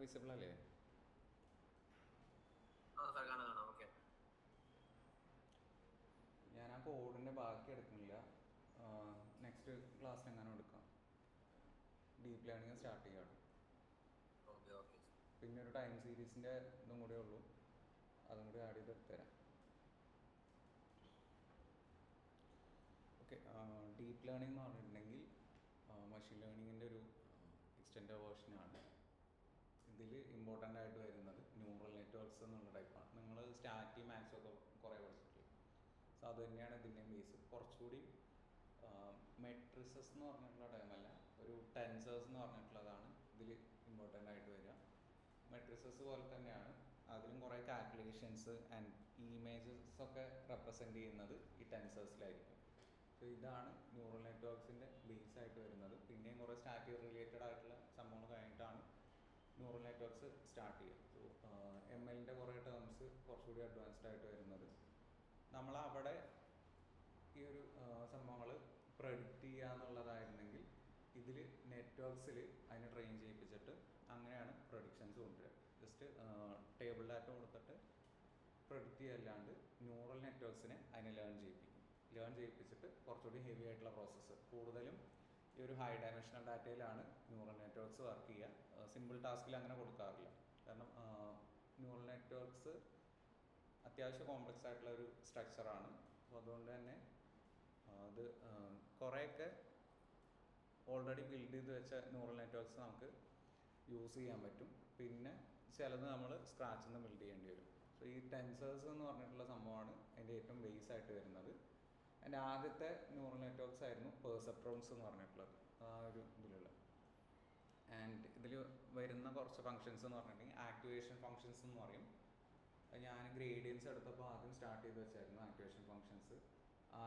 Visible അല്ലേ? ഞാൻ ആ കോഡിൻ്റെ ബാക്കി എടുക്കുന്നില്ല. നെക്സ്റ്റ് ക്ലാസ്സിൽ എങ്ങാനും എടുക്കാം. ഡീപ്പ് ലേണിംഗ് സ്റ്റാർട്ട് ചെയ്യാണ്. പിന്നെ ഒരു ടൈം സീരീസിൻ്റെ ഇതും കൂടെ ഉള്ളൂ, അതും കൂടി ആഡ് ചെയ്ത് എടുത്തുതരാം. ഓക്കെ. ഡീപ്പ് ലേണിംഗ് എന്ന് പറഞ്ഞിട്ടുണ്ടെങ്കിൽ മെഷീൻ ലേണിങ്ങിൻ്റെ ഒരു എക്സ്റ്റൻഡ് വേർഷനാണ്. ഇതിൽ ഇമ്പോർട്ടൻ്റ് ആയിട്ട് വരുന്നത് ന്യൂറൽ നെറ്റ്വർക്ക്സ് എന്നുള്ള ടൈപ്പാണ്. നിങ്ങൾ സ്റ്റാറ്റി മാത്സ് ഒക്കെ കുറേ പഠിച്ചിട്ടില്ല. സോ അത് തന്നെയാണ് ഇതിൻ്റെയും ബേസ്. കുറച്ചുകൂടി മെട്രിസസ് എന്ന് പറഞ്ഞിട്ടുള്ള ടൈമല്ല, ഒരു ടെൻസേഴ്സ് എന്ന് പറഞ്ഞിട്ടുള്ളതാണ് ഇതിൽ ഇമ്പോർട്ടൻ്റ് ആയിട്ട് വരിക. മെട്രിസസ് പോലെ തന്നെയാണ്, അതിലും കുറേ കാൽക്കുലേഷൻസ് ആൻഡ് ഇമേജസ് ഒക്കെ റെപ്രസെൻറ്റ് ചെയ്യുന്നത് ഈ ടെൻസേഴ്സിലായിരിക്കും. സോ ഇതാണ് ന്യൂറൽ നെറ്റ്വർക്ക്സിൻ്റെ ബേസ് ആയിട്ട് വരുന്നത്. പിന്നെയും കുറേ സ്റ്റാറ്റി റിലേറ്റഡ് ആയിട്ടുള്ള സംഭവങ്ങൾ കഴിഞ്ഞിട്ടാണ് ന്യൂറൽ നെറ്റ്വർക്ക്സ് സ്റ്റാർട്ട് ചെയ്യുക. സോ MLൻ്റെ കുറേ ടേംസ് കുറച്ചുകൂടി അഡ്വാൻസ്ഡ് ആയിട്ട് വരുന്നത്. നമ്മളവിടെ ഈ ഒരു സംഭവങ്ങൾ പ്രഡിക്റ്റ് ചെയ്യുക എന്നുള്ളതായിരുന്നെങ്കിൽ ഇതിൽ നെറ്റ്വർക്ക്സിൽ അതിനെ ട്രെയിൻ ചെയ്യിപ്പിച്ചിട്ട് അങ്ങനെയാണ് പ്രഡിക്ഷൻസ് കൊണ്ടുവരിക. ജസ്റ്റ് ടേബിൾ ഡാറ്റ കൊടുത്തിട്ട് പ്രഡിക്റ്റ് ചെയ്യല്ലാണ്ട് ന്യൂറൽ നെറ്റ്വർക്ക്സിനെ അതിനെ ലേൺ ചെയ്യിപ്പിച്ചിട്ട് കുറച്ചുകൂടി ഹെവി ആയിട്ടുള്ള പ്രോസസ്സ്. കൂടുതലും ഈ ഒരു ഹൈ ഡയമെൻഷണൽ ഡാറ്റയിലാണ് ന്യൂറൽ നെറ്റ്വർക്ക്സ് വർക്ക് ചെയ്യുക. സിമ്പിൾ ടാസ്കിൽ അങ്ങനെ കൊടുക്കാറില്ല. കാരണം ന്യൂറൽ നെറ്റ്വർക്ക്സ് അത്യാവശ്യം കോംപ്ലക്സ് ആയിട്ടുള്ള ഒരു സ്ട്രക്ചറാണ്. അപ്പോൾ അതുകൊണ്ട് തന്നെ അത് കുറേയൊക്കെ ഓൾറെഡി ബിൽഡ് ചെയ്ത് വെച്ച ന്യൂറൽ നെറ്റ്വർക്ക്സ് നമുക്ക് യൂസ് ചെയ്യാൻ പറ്റും. പിന്നെ ചിലത് നമ്മൾ സ്ക്രാച്ചിൽ നിന്ന് ബിൽഡ് ചെയ്യേണ്ടി വരും. സോ ഈ ടെൻസേഴ്സ് എന്ന് പറഞ്ഞിട്ടുള്ള സംഭവമാണ് അതിൻ്റെ ഏറ്റവും ബേസ് ആയിട്ട് വരുന്നത്. അതിൻ്റെ ആദ്യത്തെ ന്യൂറൽ നെറ്റ്വർക്ക്സ് ആയിരുന്നു പെർസെപ്ട്രോൺസ് എന്ന് പറഞ്ഞിട്ടുള്ളത്, ആ ഒരു ഇതിലുള്ള. ആൻഡ് ഇതിൽ വരുന്ന കുറച്ച് ഫങ്ഷൻസ് എന്ന് പറഞ്ഞിട്ടുണ്ടെങ്കിൽ ആക്ടിവേഷൻ ഫങ്ഷൻസ് എന്ന് പറയും. ഞാൻ ഗ്രേഡിയൻസ് എടുത്തപ്പോൾ ആദ്യം സ്റ്റാർട്ട് ചെയ്ത് വെച്ചായിരുന്നു activation functions.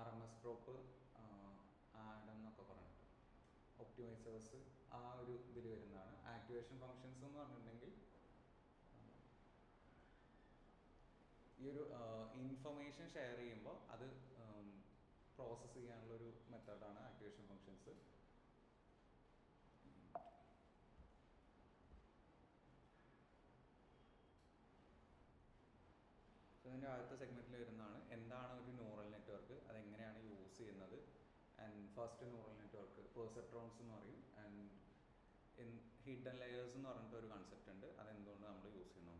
RMS prop, Adam എന്നൊക്കെ പറഞ്ഞിട്ട് ഒപ്റ്റിമൈസേഴ്സ്, ആ ഒരു ഇതിൽ വരുന്നതാണ് ആക്ടിവേഷൻ ഫങ്ഷൻസ് എന്ന് പറഞ്ഞിട്ടുണ്ടെങ്കിൽ. ഈ ഒരു ഇൻഫർമേഷൻ ഷെയർ ചെയ്യുമ്പോൾ അത് പ്രോസസ്സ് ചെയ്യാനുള്ളൊരു മെത്തേഡാണ് ആക്ടിവേഷൻ ഫങ്ഷൻസ്. സോ ഇതിൻ്റെ ആദ്യത്തെ സെഗ്മെൻറ്റിൽ വരുന്നതാണ് എന്താണ് ഒരു ന്യൂറൽ നെറ്റ്വർക്ക്, അതെങ്ങനെയാണ് യൂസ് ചെയ്യുന്നത്. ആൻഡ് ഫസ്റ്റ് ന്യൂറൽ നെറ്റ്വർക്ക് പെർസെപ്ട്രോൺസ് എന്ന് പറയും. ആൻഡ് ഹിഡൻ ലെയേഴ്സ് എന്ന് പറഞ്ഞിട്ട് ഒരു കൺസെപ്റ്റ് ഉണ്ട്, അതെന്തുകൊണ്ട് നമ്മൾ യൂസ് ചെയ്യുന്നു.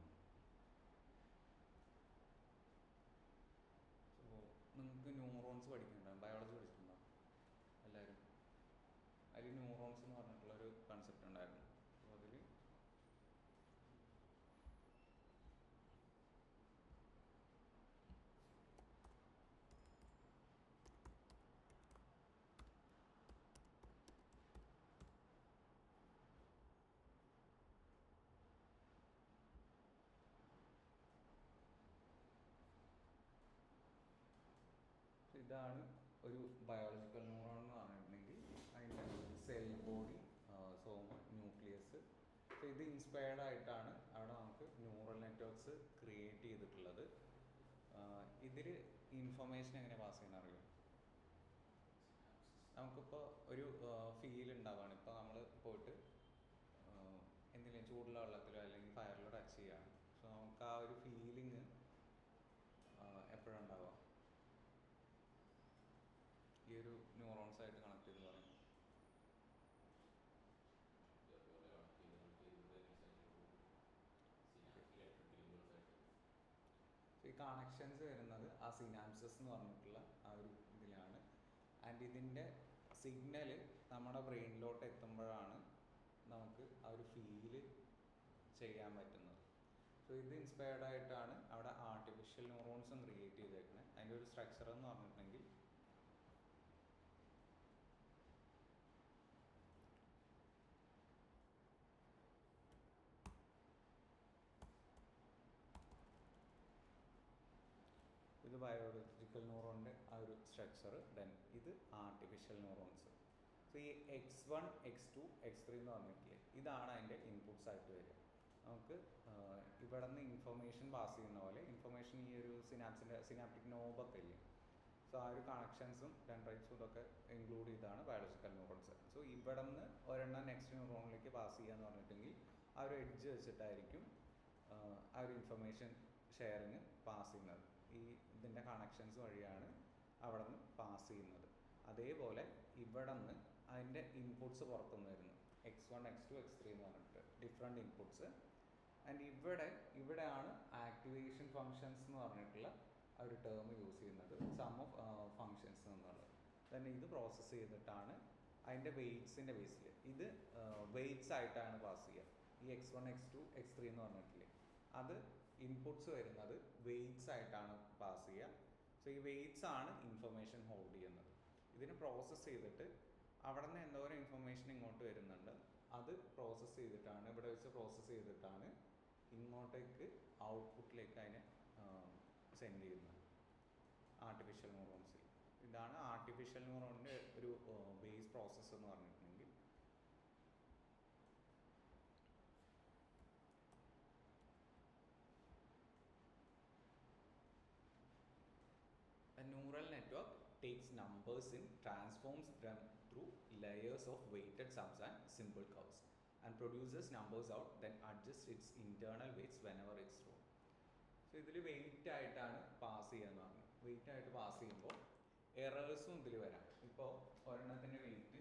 സോ നിങ്ങൾക്ക് ന്യൂറോൺസ് പഠിക്കുന്നുണ്ടാകും, ബയോളജി പഠിച്ചിട്ടുണ്ടോ എല്ലാവരും? അതിൽ ന്യൂറോൺസ് എന്ന് പറഞ്ഞിട്ടുള്ളൊരു കൺസെപ്റ്റ് ഉണ്ടായിരുന്നു. അപ്പോൾ അതിൽ ഇതാണ് ഒരു ബയോളജിക്കൽ ന്യൂറോൺ എന്ന് പറഞ്ഞിട്ടുണ്ടെങ്കിൽ അതിൻ്റെ സെൽ ബോഡി, സോമ, ന്യൂക്ലിയസ്. സോ ഇത് ഇൻസ്പയർഡ് ആയിട്ടാണ് അവിടെ നമുക്ക് ന്യൂറൽ നെറ്റ്വർക്ക്സ് ക്രിയേറ്റ് ചെയ്തിട്ടുള്ളത്. ഇതിൽ ഇൻഫർമേഷൻ എങ്ങനെ പാസ് ചെയ്യുന്ന അറിയും? നമുക്കിപ്പോൾ ഒരു ഫീൽ ഉണ്ടാവുകയാണ്. ഇപ്പോൾ നമ്മൾ പോയിട്ട് എന്തെങ്കിലും ചൂടുള്ള വെള്ളത്തിലോ അല്ലെങ്കിൽ ഫയറിലോ ടച്ച് ചെയ്യുകയാണ്. സോ നമുക്ക് ആ ഒരു ഫീലിംഗ് എപ്പോഴാണ് ഉണ്ടാവുക? ഈ ഒരു ന്യൂറോൺസ് ആയിട്ട് കണക്ട് ചെയ്ത് പറയും. ഈ കണക്ഷൻസ് വരുന്നത് ആ സിനാപ്സസ് എന്ന് പറഞ്ഞിട്ടുള്ള ആ ഒരു ഇതിലാണ്. ആൻഡ് ഇതിൻ്റെ സിഗ്നൽ നമ്മുടെ ബ്രെയിനിലോട്ട് എത്തുമ്പോഴാണ് നമുക്ക് ആ ഒരു ഫീല് ചെയ്യാൻ പറ്റുന്നത്. സോ ഇത് ഇൻസ്പയർഡ് ആയിട്ടാണ് അവിടെ ആർട്ടിഫിഷ്യൽ ന്യൂറോൺസും ക്രിയേറ്റ് ചെയ്തേക്കുന്നത്. അതിൻ്റെ ഒരു സ്ട്രക്ചർ എന്ന് പറഞ്ഞിട്ടുണ്ടെങ്കിൽ ഇത് ബയോളജിക്കൽ ന്യൂറോണിൻ്റെ ആ ഒരു സ്ട്രക്ചർ. ദെൻ ഇത് ആർട്ടിഫിഷ്യൽ ന്യൂറോൺസ്. സോ ഈ X1, X2, X3 എന്ന് പറഞ്ഞിട്ടില്ലേ, ഇതാണ് അതിൻ്റെ ഇൻപുട്സ് ആയിട്ട് വരിക. നമുക്ക് ഇവിടെ നിന്ന് ഇൻഫർമേഷൻ പാസ് ചെയ്യുന്ന പോലെ ഇൻഫർമേഷൻ ഈ ഒരു സിനാപ്റ്റിക് നോബൊക്കെ ഇല്ലേ, സോ ആ ഒരു കണക്ഷൻസും ഡെൻഡ്രൈറ്റ്സും ഇതൊക്കെ ഇൻക്ലൂഡ് ചെയ്താണ് ബയോളജിക്കൽ ന്യൂറോൺസ്. സോ ഇവിടെ നിന്ന് ഒരെണ്ണം നെക്സ്റ്റ് ന്യൂറോണിലേക്ക് പാസ് ചെയ്യുക എന്ന് പറഞ്ഞിട്ടുണ്ടെങ്കിൽ ആ ഒരു എഡ്ജ് വെച്ചിട്ടായിരിക്കും ആ ഒരു ഇൻഫർമേഷൻ ഷെയറിങ് പാസ് ചെയ്യുന്നത്. ഇതിൻ്റെ കണക്ഷൻസ് വഴിയാണ് അവിടെ നിന്ന് പാസ് ചെയ്യുന്നത്. അതേപോലെ ഇവിടെ നിന്ന് അതിൻ്റെ ഇൻപുട്സ് പുറത്തുനിന്ന് വരുന്നു, x1 x2 x3 എന്ന് പറഞ്ഞിട്ട് ഡിഫറെൻറ്റ് ഇൻപുട്സ്. ആൻഡ് ഇവിടെയാണ് ആക്ടിവേഷൻ ഫങ്ഷൻസ് എന്ന് പറഞ്ഞിട്ടുള്ള ആ ഒരു ടേം യൂസ് ചെയ്യുന്നത്, സം ഓഫ് ഫങ്ഷൻസ് എന്നുള്ളത്. തന്നെ ഇത് പ്രോസസ്സ് ചെയ്തിട്ടാണ് അതിൻ്റെ വെയ്റ്റ്സിൻ്റെ ബേസിൽ ഇത് വെയ്റ്റ്സ് ആയിട്ടാണ് പാസ് ചെയ്യുക. ഈ x1 x2 x3 എന്ന് പറഞ്ഞിട്ടില്ലേ, അത് ഇൻപുട്സ് വരുന്നത് വെയ്റ്റ്സ് ആയിട്ടാണ് പാസ് ചെയ്യുക. സോ ഈ വെയ്റ്റ്സ് ആണ് ഇൻഫർമേഷൻ ഹോൾഡ് ചെയ്യുന്നത്. ഇതിന് പ്രോസസ്സ് ചെയ്തിട്ട് അവിടെ നിന്ന് എന്തോരം ഇൻഫർമേഷൻ ഇങ്ങോട്ട് വരുന്നുണ്ട്, അത് പ്രോസസ്സ് ചെയ്തിട്ടാണ്, ഇവിടെ വെച്ച് പ്രോസസ്സ് ചെയ്തിട്ടാണ് ഇങ്ങോട്ടേക്ക് ഔട്ട്പുട്ടിലേക്ക് അതിനെ സെൻഡ് ചെയ്യുന്നത് ആർട്ടിഫിഷ്യൽ ന്യൂറോൺസിൽ. ഇതാണ് ആർട്ടിഫിഷ്യൽ ന്യൂറോണിൻ്റെ ഒരു ബേസ് പ്രോസസ്സ് എന്ന് പറഞ്ഞിട്ടുണ്ടെങ്കിൽ. A neural network takes numbers in, transforms them through layers of weighted sums and simple curves, and produces numbers out, then adjusts its internal weights whenever it's wrong. So ഇതിൽ wait ആയിട്ടാണ് pass ചെയ്യാന്ന് പറഞ്ഞു. Wait ആയിട്ട് pass ചെയ്യുമ്പോൾ എറേഴ്സും ഇതിൽ വരാം. ഇപ്പോൾ ഒരെണ്ണത്തിൻ്റെ wait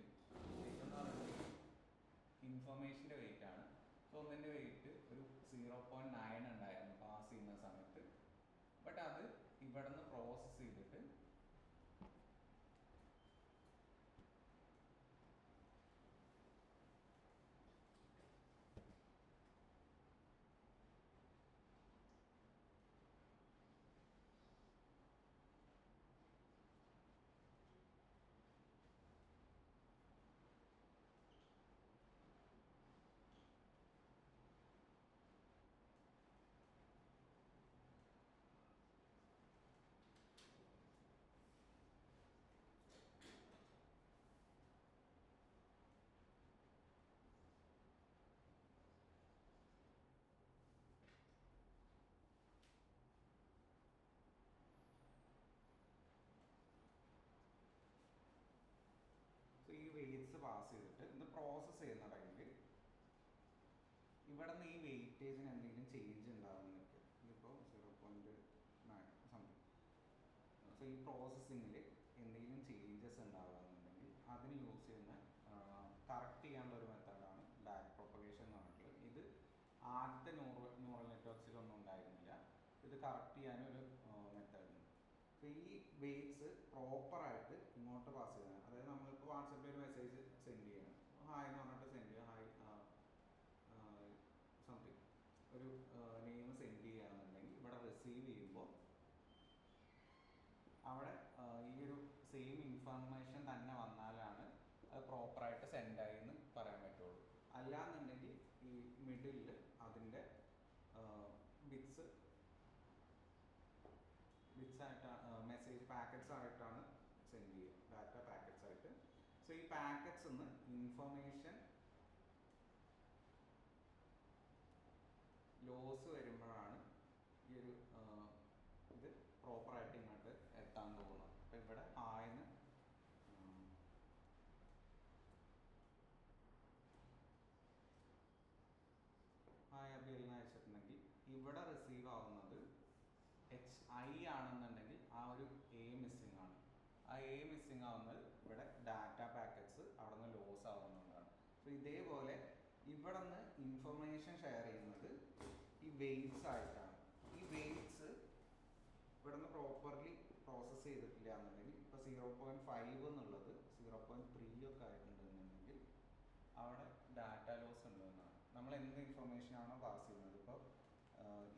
എന്ന് പറഞ്ഞിട്ട് ഇൻഫർമേഷൻ്റെ വെയിറ്റ് ആണ്. സോ ഒന്നിൻ്റെ വെയിറ്റ് ഒരു 0.9 ഉണ്ടായിരുന്നു പാസ് ചെയ്യുന്ന സമയത്ത്. ബട്ട് അത് ഇവിടെ നിന്ന് പ്രോസസ്സ് ചെയ്തിട്ട് ഈ വെയിറ്റ്സ് പാസ് ചെയ്തിട്ട് ഇത് പ്രോസസ്സ് ചെയ്യുന്ന ടൈമിൽ ഇവിടെ നിന്ന് ഈ വെയിറ്റേജിന് എന്തെങ്കിലും ചേഞ്ച് ഉണ്ടാകുന്നുണ്ട്. ഇതിപ്പോൾ 0.9 സംതിങ്. സോ ഈ പ്രോസസ്സിങ്ങിൽ എന്തെങ്കിലും ചേഞ്ചസ് ഉണ്ടാകുന്നുണ്ടെങ്കിൽ അതിന് യൂസ് ചെയ്യുന്ന കറക്റ്റ് ചെയ്യാനുള്ള ഒരു മെത്തേഡാണ് ബാക്ക് പ്രൊപ്പഗേഷൻ എന്ന് പറഞ്ഞിട്ടുള്ളത്. ഇത് ആദ്യത്തെ ന്യൂറൽ നെറ്റ്വർക്സിലൊന്നും ഉണ്ടായിരുന്നില്ല. ഇത് കറക്റ്റ് ചെയ്യാനൊരു മെത്തേഡുണ്ട്. അപ്പോൾ ഈ വെയിറ്റ്സ് പ്രോപ്പറായിട്ട് ഇങ്ങോട്ട് പാസ് ചെയ്യണം. അതായത് നമ്മളിപ്പോൾ വാട്സപ്പിൽ ഒരു മെസ്സേജ് സെൻഡ് ചെയ്യണം, ഹായ് എന്ന് പറഞ്ഞിട്ട് സെൻഡ് ചെയ്യുക, ഹായ് സംതിങ് ഒരു നെയിം സെൻഡ് ചെയ്യുകയാണെന്നുണ്ടെങ്കിൽ ഇവിടെ റിസീവ് ചെയ്യുമ്പോൾ അവിടെ ഈ ഒരു സെയിം ഇൻഫർമേഷൻ തന്നെ വന്നാലാണ് അത് പ്രോപ്പറായിട്ട് സെൻഡായി എന്ന് പറയാൻ പറ്റുള്ളൂ. അല്ലാന്നുണ്ടെങ്കിൽ ഈ മിഡിലിൽ അതിൻ്റെ ബിറ്റ്സ് ആയിട്ടാണ് മെസ്സേജ് പാക്കറ്റ്സ് ആയിട്ടാണ് സെൻഡ് ചെയ്യുക, ഡാറ്റ പാക്കറ്റ്സ് ആയിട്ട്. സോ ഈ പാക്കറ്റ്സ് നിന്ന് ഇൻഫർമേഷൻ ലോസ് വരുമ്പോഴാണ് ഈ ഒരു ഇത് പ്രോപ്പറായിട്ട് ഇങ്ങോട്ട് എത്താൻ പോകുന്നത്. അപ്പം ഇവിടെ ആയെന്ന് ഹായ് അബിയെല്ലാം അയച്ചിട്ടുണ്ടെങ്കിൽ ഇവിടെ റിസീവ് ആവുന്നത് HI ആണെന്നുണ്ടെങ്കിൽ ആ ഒരു A മിസ്സിംഗ് ആണ്. ആ A മിസ്സിംഗ് ആവുന്നത് ഇവിടെ ഡാറ്റ പാക്കറ്റ്സ് അവിടെ നിന്ന് ലോസ് ആവുന്നതാണ്. അപ്പോൾ ഇതേപോലെ ഇവിടെ നിന്ന് ഇൻഫർമേഷൻ ഷെയർ ചെയ്യുന്നത് ഈ വെയിറ്റ്സ് ആയിട്ടാണ്. ഈ വെയിറ്റ്സ് ഇവിടെ നിന്ന് പ്രോപ്പർലി പ്രോസസ്സ് ചെയ്തിട്ടില്ല എന്നുണ്ടെങ്കിൽ ഇപ്പോൾ 0.5 എന്നുള്ളത് 0.3 ഒക്കെ ആയിട്ടുണ്ടെന്നുണ്ടെങ്കിൽ അവിടെ ഡാറ്റ ലോസ് ഉണ്ടെന്നാണ്. നമ്മൾ എന്ത് ഇൻഫർമേഷനാണോ പാസ് ചെയ്യുന്നത്, ഇപ്പോൾ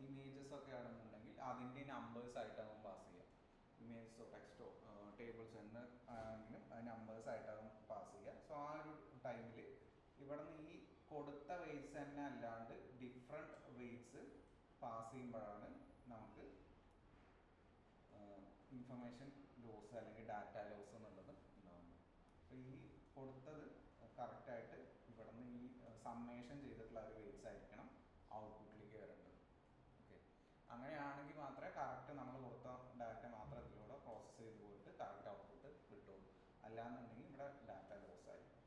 ഇമേജസ് ഒക്കെ ആണെന്നുണ്ടെങ്കിൽ അതിൻ്റെ നമ്പേഴ്സ് ആയിട്ടാവും പാസ് ചെയ്യുക. ഇമേജസോ ടെക്സ്റ്റോ ടേബിൾസ് എന്ന് ആണെങ്കിലും അത് നമ്പേഴ്സ് ആയിട്ടാവും പാസ് ചെയ്യുക. സോ ആ ഒരു ടൈമിൽ ഇവിടെ നിന്ന് ഈ കൊടുത്ത വെയ്റ്റ്സ് തന്നെ അല്ലാണ്ട് ഡിഫറെൻറ്റ് വെയ്റ്റ്സ് പാസ് ചെയ്യുമ്പോഴാണ് നമുക്ക് ഇൻഫർമേഷൻ ലോസ് അല്ലെങ്കിൽ ഡാറ്റ ലോസ് എന്നുള്ളത് ഉണ്ടാകുന്നത്. അപ്പോൾ ഈ കൊടുത്തത് കറക്റ്റായിട്ട് ഇവിടെ നിന്ന് ഈ സമ്മേഷൻ ചെയ്തിട്ടുള്ള ഒരു വെയ്റ്റ്സ് ആയിരിക്കണം ഔട്ട്പുട്ടിലേക്ക് വരേണ്ടത്. ഓക്കെ, അങ്ങനെയാണെങ്കിൽ മാത്രമേ കറക്റ്റ് നമ്മൾ കൊടുത്ത ഡാറ്റ മാത്രം ഇതിലൂടെ പ്രോസസ്സ് ചെയ്ത് പോയിട്ട് കറക്റ്റ് ഔട്ട്പുട്ട് കിട്ടുള്ളൂ. അല്ലാന്നുണ്ടെങ്കിൽ ഇവിടെ ഡാറ്റ ലോസ് ആയിരിക്കും.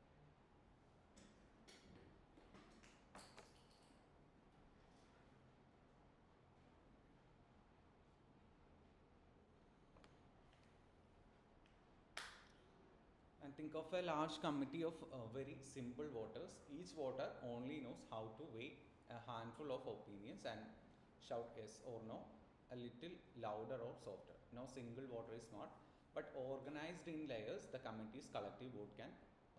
think of a large committee of very simple voters. Each voter only knows how to weigh a handful of opinions and shout yes or no, a little louder or softer. No single voter is smart, but organized in layers, the committee's collective vote can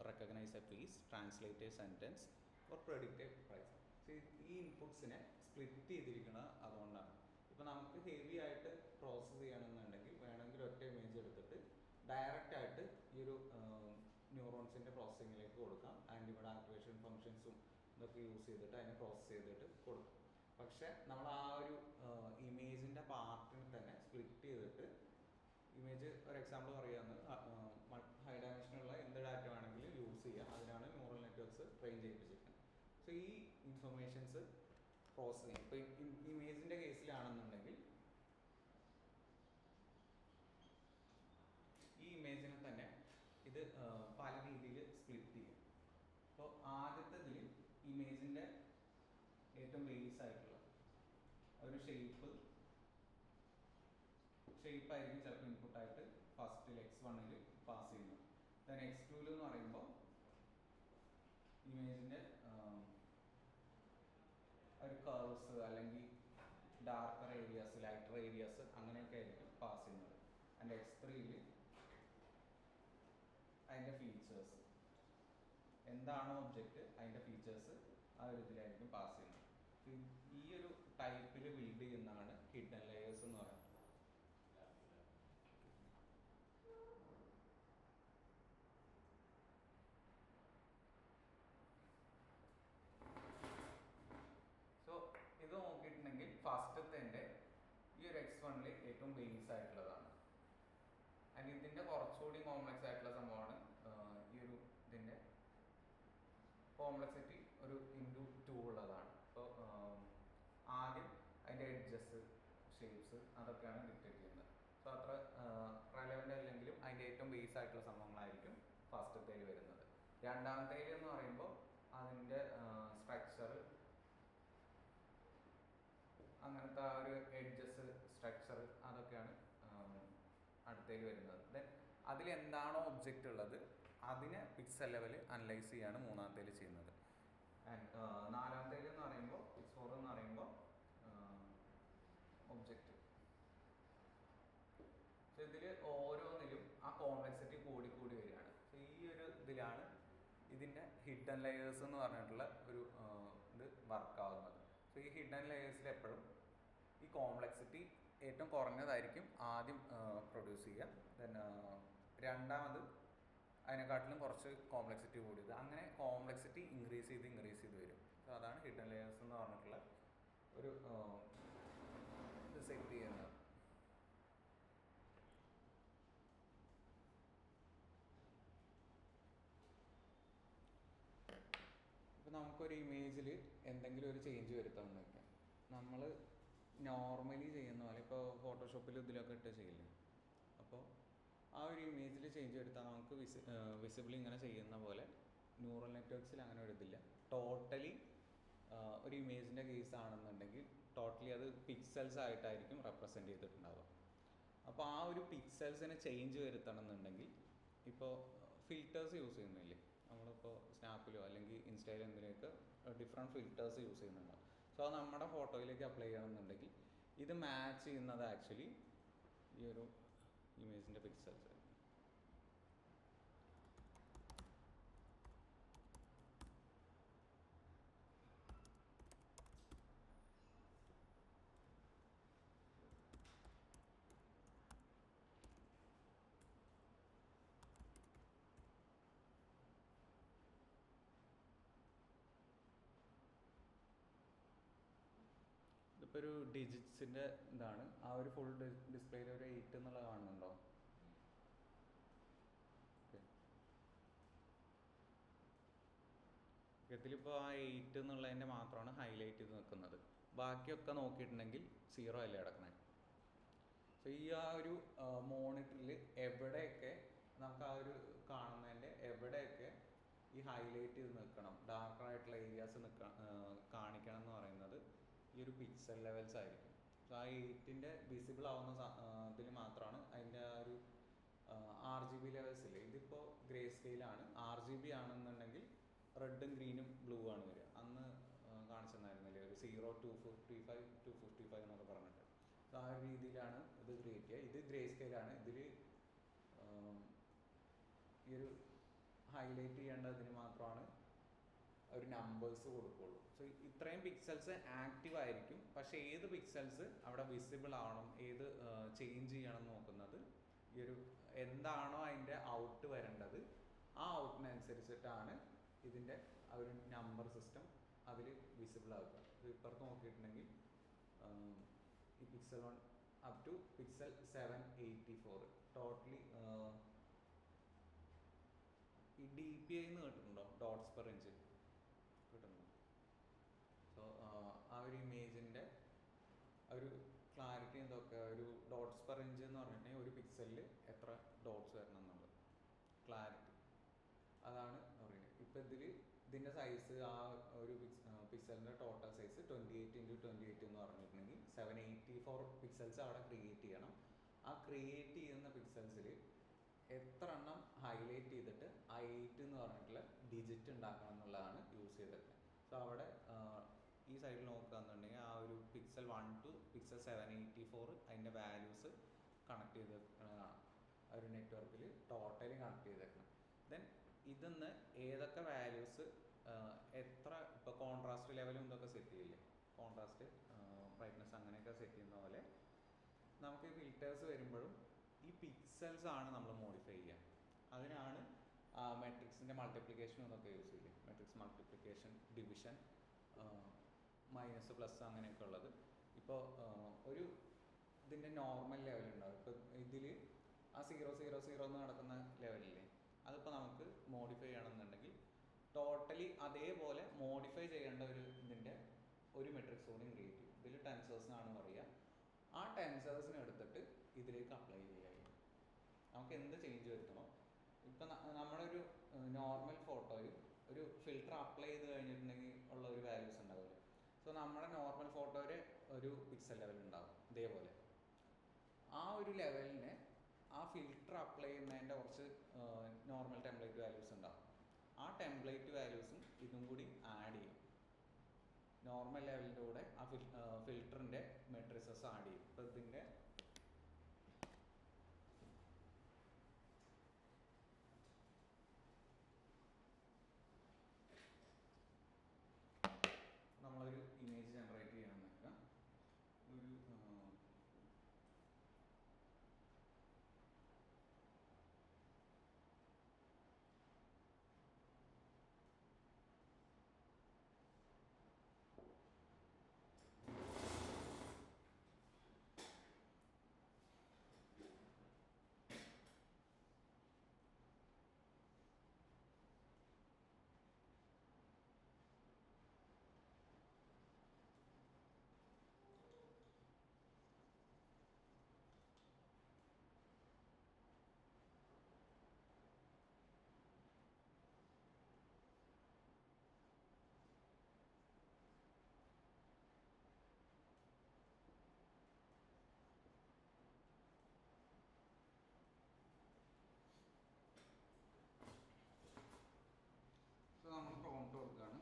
recognize a piece, translate a sentence, or predict a price. So ഈ ഇൻപുട്സിനെ split ചെയ്തിരിക്കുന്നത് അതുകൊണ്ടാണ്. ഇപ്പോൾ നമുക്ക് heavy ആയിട്ട് process ചെയ്യണമെന്നുണ്ടെങ്കിൽ വേണമെങ്കിൽ ഒറ്റ image എടുത്തിട്ട് ഡയറക്റ്റ് ആയിട്ട് ഈ ഒരു ന്യൂറോൺസിൻ്റെ പ്രോസസ്സിങ്ങിലേക്ക് കൊടുക്കാം. ആൻഡ് ഇവിടെ ആക്ടിവേഷൻ ഫങ്ഷൻസും ഇതൊക്കെ യൂസ് ചെയ്തിട്ട് അതിനെ പ്രോസസ്സ് ചെയ്തിട്ട് കൊടുക്കും. പക്ഷേ നമ്മൾ ആ ഒരു ഇമേജിൻ്റെ പാർട്ടിനെ തന്നെ സ്പ്ലിറ്റ് ചെയ്തിട്ട് ഇമേജ് ഒരു എക്സാമ്പിൾ പറയുകയാണ്, ഹൈ ഡയമെൻഷനുള്ള എന്ത് ഡാറ്റ വേണമെങ്കിലും യൂസ് ചെയ്യാം. അതിനാണ് ന്യൂറൽ നെറ്റ്വർക്ക്സ് ട്രെയിൻ ചെയ്യിപ്പിച്ചിരിക്കുന്നത്. സോ ഈ ഇൻഫർമേഷൻസ് പ്രോസസ് ചെയ്യും. ഇപ്പോൾ ഇമേജിൻ്റെ കേസിലാണെന്നുണ്ടെങ്കിൽ ഈ ഇമേജിനെ തന്നെ ഇത് പല രീതിയിൽ സ്പ്ലിറ്റ് ചെയ്യും. അപ്പോൾ ആദ്യത്തേതിൽ ഇമേജിൻ്റെ ഏറ്റവും ബേസ് ആയിട്ടുള്ള ഒരു ഷേപ്പായിരിക്കും ചിലപ്പോൾ ഇൻപുട്ടായിട്ട് ഫസ്റ്റിൽ X1 പാസ് ചെയ്യുന്നത്. ദെൻ X2 എന്ന് പറയുമ്പോൾ ഇമേജിൻ്റെ ഒരു കർവ്സ് അല്ലെങ്കിൽ ഡാർക്കർ ഏരിയാസ്, ലൈറ്റർ ഏരിയാസ് അങ്ങനെയൊക്കെ ആയിരിക്കും പാസ് ചെയ്യുന്നത്. ആൻഡ് X3 അതിൻ്റെ ഫീച്ചേഴ്സ് എന്താണോ ഒബ്ജക്റ്റ് അതിൻ്റെ ഫീച്ചേഴ്സ് ആ ഒരു ഇതിലായിരിക്കും പാസ് ചെയ്യുന്നത്. ഈ ഒരു ടൈപ്പിൽ ബിൽഡ് ചെയ്യുന്നതാണ് ഹിഡൻ ലെയേഴ്സ് എന്ന് പറയുന്നത്. സോ ഇത് നോക്കിയിട്ടുണ്ടെങ്കിൽ ഫസ്റ്റത്തെ ഈ ഒരു X1 ഏറ്റവും ബേസ് ആയിട്ടുള്ളതാണ്. ആൻഡ് ഇതിൻ്റെ കുറച്ചുകൂടി കോംപ്ലക്സ് ആയിട്ടുള്ള സംഭവമാണ് ഈ ഒരു ഇതിൻ്റെ കോംപ്ലക്സിറ്റി ഒരു *2 ഉള്ളതാണ്. അപ്പോൾ ആദ്യം അതിൻ്റെ എഡ്ജസ്, ഷേപ്സ് അതൊക്കെയാണ് ഡിറ്റക്ട് ചെയ്യുന്നത്. സോ അത്ര റെലവൻ്റ് അല്ലെങ്കിലും അതിൻ്റെ ഏറ്റവും ബേസ് ആയിട്ടുള്ള സംഭവങ്ങളായിരിക്കും ഫസ്റ്റത്തേൽ വരുന്നത്. രണ്ടാമത്തേൽ എന്ന് പറയുമ്പോൾ അതിൻ്റെ സ്ട്രക്ചർ, അങ്ങനത്തെ ആ ഒരു എഡ്ജസ്, സ്ട്രക്ചർ അതൊക്കെയാണ് അടുത്തേൽ വരുന്നത്. ദെൻ അതിലെന്താണോ ഒബ്ജക്റ്റ് ഉള്ളത് അതിനെ പിക്സൽ ലെവൽ അനലൈസ് ചെയ്യാണ് മൂന്നാമത്തേൽ ചെയ്യുന്നത്. ആൻഡ് നാലാമത്തേൽ എന്ന് പറയുമ്പോൾ X4 എന്ന് പറയുമ്പോൾ ഒബ്ജക്റ്റ്. സോ ഇതിൽ ഓരോന്നിലും ആ കോംപ്ലക്സിറ്റി കൂടി വരികയാണ്. സോ ഈ ഒരു ഇതിലാണ് ഇതിൻ്റെ ഹിഡൻ ലെയേഴ്സ് എന്ന് പറഞ്ഞിട്ടുള്ള ഒരു ഇത് വർക്കാവുന്നത്. സോ ഈ ഹിഡൻ ലെയേഴ്സിൽ എപ്പോഴും ഈ കോംപ്ലക്സിറ്റി ഏറ്റവും കുറഞ്ഞതായിരിക്കും ആദ്യം പ്രൊഡ്യൂസ് ചെയ്യുക. ദെൻ രണ്ടാമത് അതിനെക്കാട്ടിലും കുറച്ച് കോംപ്ലക്സിറ്റി കൂടിയത്, അങ്ങനെ കോംപ്ലക്സിറ്റി ഇൻക്രീസ് ചെയ്ത് വരും. സോ അതാണ് ഹിഡൻ ലെയേഴ്സ് എന്ന് പറഞ്ഞിട്ടുള്ള ഒരു ഇത് സെറ്റ് ചെയ്യുന്നത്. ഇപ്പോൾ നമുക്കൊരു ഇമേജിൽ എന്തെങ്കിലും ഒരു ചേഞ്ച് വരുത്താമെന്ന് വയ്ക്കാം. നമ്മൾ നോർമലി ചെയ്യുന്ന പോലെ ഇപ്പോൾ ഫോട്ടോഷോപ്പിൽ ഇതിലൊക്കെ ഇട്ട് ചെയ്യില്ലേ, അപ്പോൾ ആ ഒരു ഇമേജിൽ ചേഞ്ച് വരുത്താൻ നമുക്ക് വിസിബിളി ഇങ്ങനെ ചെയ്യുന്ന പോലെ ന്യൂറൽ നെറ്റ്വർക്ക്സിൽ അങ്ങനെ ഒരു ഇതില്ല. ടോട്ടലി ഒരു ഇമേജിൻ്റെ കേസ് ആണെന്നുണ്ടെങ്കിൽ ടോട്ടലി അത് പിക്സൽസ് ആയിട്ടായിരിക്കും റെപ്രസെൻ്റ് ചെയ്തിട്ടുണ്ടാവുക. അപ്പോൾ ആ ഒരു പിക്സൽസിനെ ചേഞ്ച് വരുത്തണം എന്നുണ്ടെങ്കിൽ ഇപ്പോൾ ഫിൽറ്റേഴ്സ് യൂസ് ചെയ്യുന്നില്ലേ, നമ്മളിപ്പോൾ സ്നാപ്പിലോ അല്ലെങ്കിൽ ഇൻസ്റ്റയിലോ എന്തിനൊക്കെ ഡിഫറെൻറ്റ് ഫിൽറ്റേഴ്സ് യൂസ് ചെയ്യുന്നുണ്ടാവും. സോ അത് നമ്മുടെ ഫോട്ടോയിലേക്ക് അപ്ലൈ ചെയ്യണമെന്നുണ്ടെങ്കിൽ ഇത് മാച്ച് ചെയ്യുന്നത് ആക്ച്വലി ഈ ഒരു ഇമേജിൻ്റെ പിക്സൽസ്. ഇതിപ്പോൾ ഒരു ഡിജിറ്റ്സിൻ്റെ ഇതാണ്. ആ ഒരു ഫുൾ ഡിസ്പ്ലേയിൽ ഒരു 8 എന്നുള്ളത് കാണുന്നുണ്ടോ? ഇതിലിപ്പോൾ ആ 8 എന്നുള്ളതിൻ്റെ മാത്രമാണ് ഹൈലൈറ്റ് ചെയ്ത് നിൽക്കുന്നത്. ബാക്കിയൊക്കെ നോക്കിയിട്ടുണ്ടെങ്കിൽ 0 അല്ലേ കിടക്കണേ. സോ ഈ ആ ഒരു മോണിറ്ററിൽ എവിടെയൊക്കെ നമുക്ക് ആ ഒരു കാണുന്നതിൻ്റെ എവിടെയൊക്കെ ഈ ഹൈലൈറ്റ് ചെയ്ത് നിൽക്കണം, ഡാർക്കറായിട്ടുള്ള ഏരിയാസ് കാണിക്കണം എന്ന് പറയുന്നത് ഈ ഒരു പിക്സൽ ലെവൽസ് ആയിരിക്കും. സോ ആ 8ൻ്റെ വിസിബിൾ ആവുന്ന ഇതിൽ മാത്രമാണ് അതിൻ്റെ ആ ഒരു RGB ലെവൽസ് ഇല്ലേ. ഇതിപ്പോൾ ഗ്രേ സ്കെയിലാണ്. RGB ആണെന്നുണ്ടെങ്കിൽ റെഡും ഗ്രീനും ബ്ലൂ ആണ് വരിക. അന്ന് കാണിച്ചു തന്നായിരുന്നില്ലേ ഒരു 0, 255, 255 എന്നൊക്കെ പറഞ്ഞിട്ട്. സോ ആ ഒരു രീതിയിലാണ് ഇത് ക്രിയേറ്റ് ചെയ്യുക. ഇത് ഗ്രേ സ്കെയിലാണ്. ഇതിൽ ഈ ഒരു ഹൈലൈറ്റ് ചെയ്യേണ്ടതിന് മാത്രമാണ് ഒരു നമ്പേഴ്സ് കൊടുക്കുള്ളൂ. സോ ഇത്രയും പിക്സൽസ് ആക്റ്റീവ് ആയിരിക്കും. പക്ഷേ ഏത് പിക്സൽസ് അവിടെ വിസിബിൾ ആവണം, ഏത് ചേഞ്ച് ചെയ്യണം നോക്കുന്നത് ഈ ഒരു എന്താണോ അതിൻ്റെ ഔട്ട് വരേണ്ടത് ആ ഔട്ടിനനുസരിച്ചിട്ടാണ് ഇതിൻ്റെ ആ ഒരു നമ്പർ സിസ്റ്റം അതിൽ വിസിബിൾ ആവുക. ഇപ്പുറത്ത് നോക്കിയിട്ടുണ്ടെങ്കിൽ ഈ pixel 1 up to pixel 784 totally ഈ DPI എന്ന് കേട്ടിട്ടുണ്ടോ? ഡോട്ട്സ് പെർ ഇഞ്ച് കിട്ടുന്നുണ്ടോ? സോ ആ ഒരു ഇമേജിൻ്റെ ഒരു ക്ലാരിറ്റി എന്തൊക്കെ ഒരു ഡോട്ട്സ് പെർ ഇഞ്ച് എന്ന് പറഞ്ഞിട്ടുണ്ടെങ്കിൽ ഒരു പിക്സലിൽ എത്ര ഡോട്ട്സ് വരണം എന്നുള്ളത് ക്ലാരിറ്റി അതാണ് പറയുന്നത്. ഇപ്പം ഇതിൻ്റെ സൈസ് ആ ഒരു പിക്സലിൻ്റെ ടോട്ടൽ സൈസ് 28x28 എന്ന് പറഞ്ഞിട്ടുണ്ടെങ്കിൽ 784 പിക്സൽസ് അവിടെ ക്രിയേറ്റ് ചെയ്യണം. ആ ക്രിയേറ്റ് ചെയ്യുന്ന പിക്സൽസിൽ എത്ര എണ്ണം ഹൈലൈറ്റ് ചെയ്തിട്ട് ആ 8 എന്ന് പറഞ്ഞിട്ടുള്ള ഡിജിറ്റ് ഉണ്ടാക്കണം എന്നുള്ളതാണ് യൂസ് ചെയ്തിട്ടുള്ളത്. സോ അവിടെ ഈ സൈഡിൽ നോക്കുകയെന്നുണ്ടെങ്കിൽ ആ ഒരു പിക്സൽ 1 to പിക്സൽ 784 അതിൻ്റെ വാല്യൂസ് കണക്ട് ചെയ്തിരിക്കുന്നതാണ് ആ ഒരു നെറ്റ്വർക്കിൽ ടോട്ടലി കണക്ട് ചെയ്തേക്കണം. ദെൻ ഇതിന്ന് ഏതൊക്കെ വാല്യൂസ് എത്ര ഇപ്പോൾ കോൺട്രാസ്റ്റ് ലെവലും ഇതൊക്കെ സെറ്റ് ചെയ്യില്ലേ, കോൺട്രാസ്റ്റ് ബ്രൈറ്റ്നസ് അങ്ങനെയൊക്കെ സെറ്റ് ചെയ്യുന്ന പോലെ നമുക്ക് ഈ ഫിൽറ്റേഴ്സ് വരുമ്പോഴും ഈ പിക്സൽസ് ആണ് നമ്മൾ മോഡിഫൈ ചെയ്യുക. അതിനാണ് മെട്രിക്സിൻ്റെ മൾട്ടിപ്ലിക്കേഷനും ഇതൊക്കെ യൂസ് ചെയ്യില്ലേ, matrix multiplication, division, minus plus അങ്ങനെയൊക്കെ ഉള്ളത്. ഇപ്പോൾ ഒരു ഇതിൻ്റെ നോർമൽ ലെവൽ ഉണ്ടാവും. ഇപ്പോൾ ഇതിൽ ആ 000 എന്ന് നടക്കുന്ന ലെവലില്ലേ, അതിപ്പോൾ നമുക്ക് മോഡിഫൈ ചെയ്യണമെന്നുണ്ടെങ്കിൽ ടോട്ടലി അതേപോലെ മോഡിഫൈ ചെയ്യേണ്ട ഒരു ഇതിൻ്റെ ഒരു മെട്രിക്സ് കൂടി ക്രിയേറ്റ് ചെയ്യും. ഇതിൽ ടെൻസേഴ്സ് എന്നാണ് പറയുക. ആ ടെൻസേഴ്സിനെ എടുത്തിട്ട് ഇതിലേക്ക് അപ്ലൈ ചെയ്യുക. നമുക്ക് എന്ത് ചേഞ്ച് വരുത്തണം, ഇപ്പം നമ്മുടെ ഒരു നോർമൽ ഫോട്ടോയിൽ ഒരു ഫിൽറ്റർ അപ്ലൈ ചെയ്ത് കഴിഞ്ഞിട്ടുണ്ടെങ്കിൽ ഉള്ള ഒരു വാല്യൂസ് ഉണ്ടാവില്ല. സോ നമ്മുടെ നോർമൽ ഫോട്ടോയിൽ ഒരു പിക്സൽ ലെവൽ ഉണ്ടാവും. ഇതേപോലെ ആ ഒരു ലെവലിനെ ആ ഫിൽറ്റർ അപ്ലൈ ചെയ്യുന്നതിൻ്റെ കുറച്ച് നോർമൽ ടെംപ്ലേറ്റ് വാല്യൂസ് ഉണ്ടാവും. ആ ടെംപ്ലേറ്റ് വാല്യൂസും ഇതും കൂടി ആഡ് ചെയ്യും. നോർമൽ ലെവലിൻ്റെ കൂടെ ആ ഫിൽറ്ററിൻ്റെ മെട്രിസസ് ആഡ് ചെയ്യും. ഇപ്പോൾ ഇതിൻ്റെ നമ്മളൊരു ഇമേജ് ജനറേറ്റ് ചെയ്യാൻ നിൽക്കുക. ഒരു നമ്മൾ പ്രോംപ്റ്റ് കൊടുക്കുകയാണ്,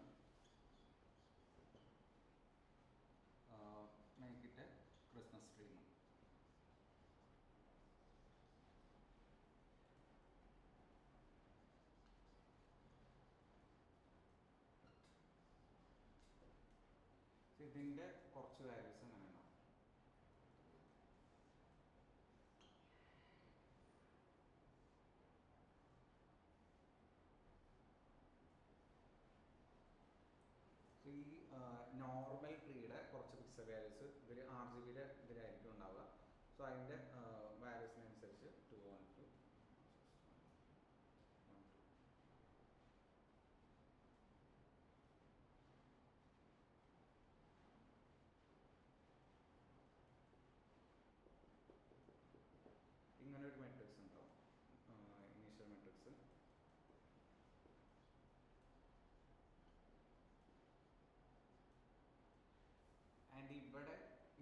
make it A Christmas tree. ഇതിൻ്റെ കുറച്ച് വാല്യൂസ് അങ്ങനെ ഉണ്ടാവും. ഈ നോർമൽ ട്രീയുടെ കുറച്ച് പിക്സൽ വാല്യൂസ് ഇതിൽ RGBയുടെ ഇതിലായിരിക്കും ഉണ്ടാവുക. സോ അതിൻ്റെ വാല്യൂസിനനുസരിച്ച് 212 ഇങ്ങനെ ഒരു മെട്രിക്സ് ഉണ്ടാവും, ഇനീഷ്യൽ മെട്രിക്സ്. ആൻഡ് ഇവിടെ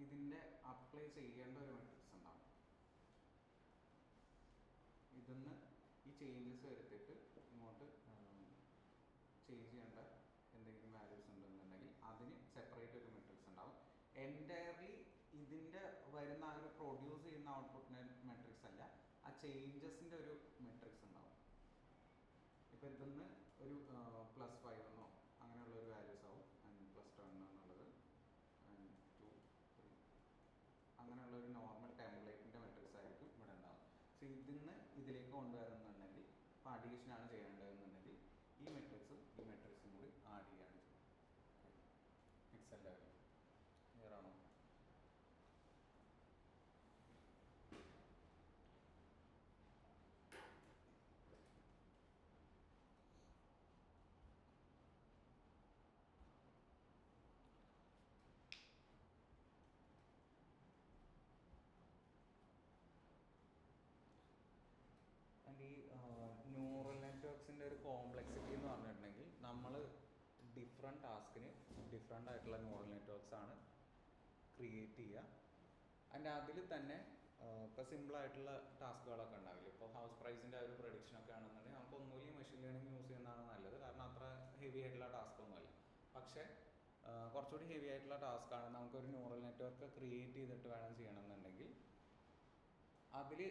ഇതിൻ്റെ അപ്ലൈ ചെയ്യേണ്ട ഒരു മെട്രിക്സ് ഉണ്ടാവും. ഇതിന്ന് ഈ ഈ ചേഞ്ചസ് വരുത്തിയിട്ട് ഇങ്ങോട്ട് ചേഞ്ച് ചെയ്യേണ്ട എന്തെങ്കിലും വാല്യൂസ് ഉണ്ടെന്നുണ്ടെങ്കിൽ അതിന് സെപ്പറേറ്റ് ഒരു മെട്രിക്സ് ഉണ്ടാവും. എൻറ്റയർലി ഇതിൻ്റെ വരുന്ന ആ ഒരു പ്രൊഡ്യൂസ് ചെയ്യുന്ന ഔട്ട്പുട്ടിൻ്റെ മെട്രിക്സ് അല്ല, ആ ചേഞ്ചസിൻ്റെ ഒരു മെട്രിക്സ് ഉണ്ടാവും. ഇപ്പോൾ ഇതിന്ന് ഒരു +5 എന്നോ അങ്ങനെയുള്ള ഒരു വാല്യൂസ് ആവും, ആൻഡ് +10 എന്നുള്ളത്, ആൻഡ് 2 3 അങ്ങനെയുള്ള ഒരു നോർമൽ ടെംപ്ലേറ്റിൻ്റെ മെട്രിക്സ് ആയിരിക്കും ഇവിടെ ഉണ്ടാവും. സോ ഇതിന്ന് ഇതിലേക്ക് കൊണ്ടുവരുന്നുണ്ടെങ്കിൽ, ഇപ്പോൾ അഡീഷനാണ് ചെയ്യേണ്ടതെന്നുണ്ടെങ്കിൽ ഈ മെട്രിക്സും ഈ മെട്രിക്സും കൂടി ആഡ് ചെയ്യാണ് ചെയ്യുന്നത്. എക്സൽ ലെവൽ ക്ലിയർ ആണോ? ആൻഡ് ഈ ന്യൂറൽ നെറ്റ്വർക്ക്സിൻ്റെ ഒരു കോംപ്ലക്സിറ്റി എന്ന് പറഞ്ഞിട്ടുണ്ടെങ്കിൽ, നമ്മൾ ഡിഫറെൻറ്റ് ടാസ്കിന് ഡിഫറെൻ്റ് ആയിട്ടുള്ള ന്യൂറൽ നെറ്റ്വർക്ക്സ് ആണ് ക്രിയേറ്റ് ചെയ്യുക. ആൻഡ് അതിൽ തന്നെ ഇപ്പോൾ സിമ്പിളായിട്ടുള്ള ടാസ്കുകളൊക്കെ ഉണ്ടാവില്ല. ഇപ്പോൾ ഹൗസ് പ്രൈസിൻ്റെ ഒരു പ്രൊഡിക്ഷനൊക്കെ ആണെന്നുണ്ടെങ്കിൽ നമുക്ക് ഒന്നുമില്ല മെഷീൻ ലേണിംഗ് യൂസ് ചെയ്യുന്നതാണ് നല്ലത്, കാരണം അത്ര ഹെവി ആയിട്ടുള്ള ടാസ്ക് ഒന്നുമല്ല. പക്ഷേ കുറച്ചുകൂടി ഹെവി ആയിട്ടുള്ള ടാസ്ക്കാണ് നമുക്കൊരു ന്യൂറൽ നെറ്റ്വർക്ക് ക്രിയേറ്റ് ചെയ്തിട്ട് വേണം ചെയ്യണമെന്നുണ്ടെങ്കിൽ അതിൽ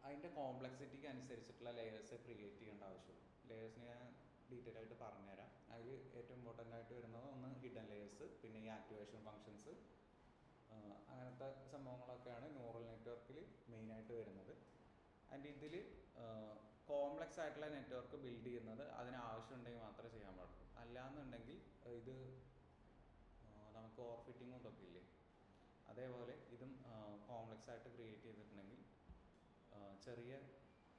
അതിൻ്റെ കോംപ്ലക്സിറ്റിക്ക് അനുസരിച്ചിട്ടുള്ള ലെയേഴ്സ് ക്രിയേറ്റ് ചെയ്യേണ്ട ആവശ്യമുള്ളൂ. ലെയേഴ്സിന് ഞാൻ ഡീറ്റെയിൽ ആയിട്ട് പറഞ്ഞുതരാം. അതിൽ ഏറ്റവും ഇമ്പോർട്ടൻ്റ് ആയിട്ട് വരുന്നത് ഒന്ന് ഹിഡൻ ലെയേഴ്സ്, പിന്നെ ഈ ആക്ടിവേഷൻ ഫങ്ഷൻസ്, അങ്ങനത്തെ സംഭവങ്ങളൊക്കെയാണ് ന്യൂറൽ നെറ്റ്വർക്കിൽ മെയിനായിട്ട് വരുന്നത്. ആൻഡ് ഇതിൽ കോംപ്ലക്സ് ആയിട്ടുള്ള നെറ്റ്വർക്ക് ബിൽഡ് ചെയ്യുന്നത് അതിന് ആവശ്യമുണ്ടെങ്കിൽ മാത്രമേ ചെയ്യാൻ പാടുള്ളൂ. അല്ലാന്നുണ്ടെങ്കിൽ ഇത് നമുക്ക് ഓവർ ഫിറ്റിങ്ങും ഇതൊക്കെ ഇല്ലേ, അതേപോലെ ഇതും കോംപ്ലക്സ് ആയിട്ട് ക്രിയേറ്റ് ചെയ്തിട്ടുണ്ടെങ്കിൽ ചെറിയ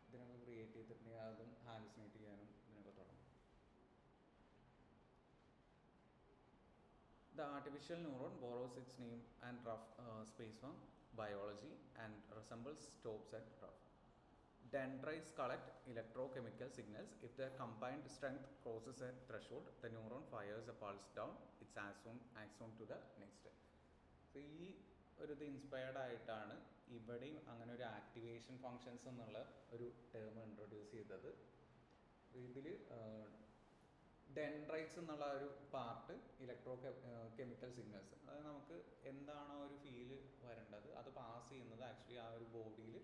ഇതിനൊക്കെ ക്രിയേറ്റ് ചെയ്തിട്ടുണ്ടെങ്കിൽ അതും ഹാലുസിനേറ്റ് ചെയ്യാനും ഇതിനൊക്കെ തുടങ്ങും. The artificial neuron borrows its name and rough space from biology and resembles stops at rough. Dendrites collect electrochemical signals. If their combined strength crosses a threshold, the neuron fires a pulse down its axon to the next. So ഈ ഒരു ഇത് inspired ആയിട്ടാണ് ഇവിടെയും അങ്ങനെ ഒരു activation functions എന്നുള്ള ഒരു term introduce ചെയ്തത്. ഇതിൽ ഡെൻഡ്രൈറ്റ്സ് എന്നുള്ള ഒരു പാർട്ട് കെമിക്കൽ സിഗ്നൽസ്, അതായത് നമുക്ക് എന്താണോ ഒരു ഫീല് വരേണ്ടത് അത് പാസ് ചെയ്യുന്നത് ആക്ച്വലി ആ ഒരു ബോഡിയിൽ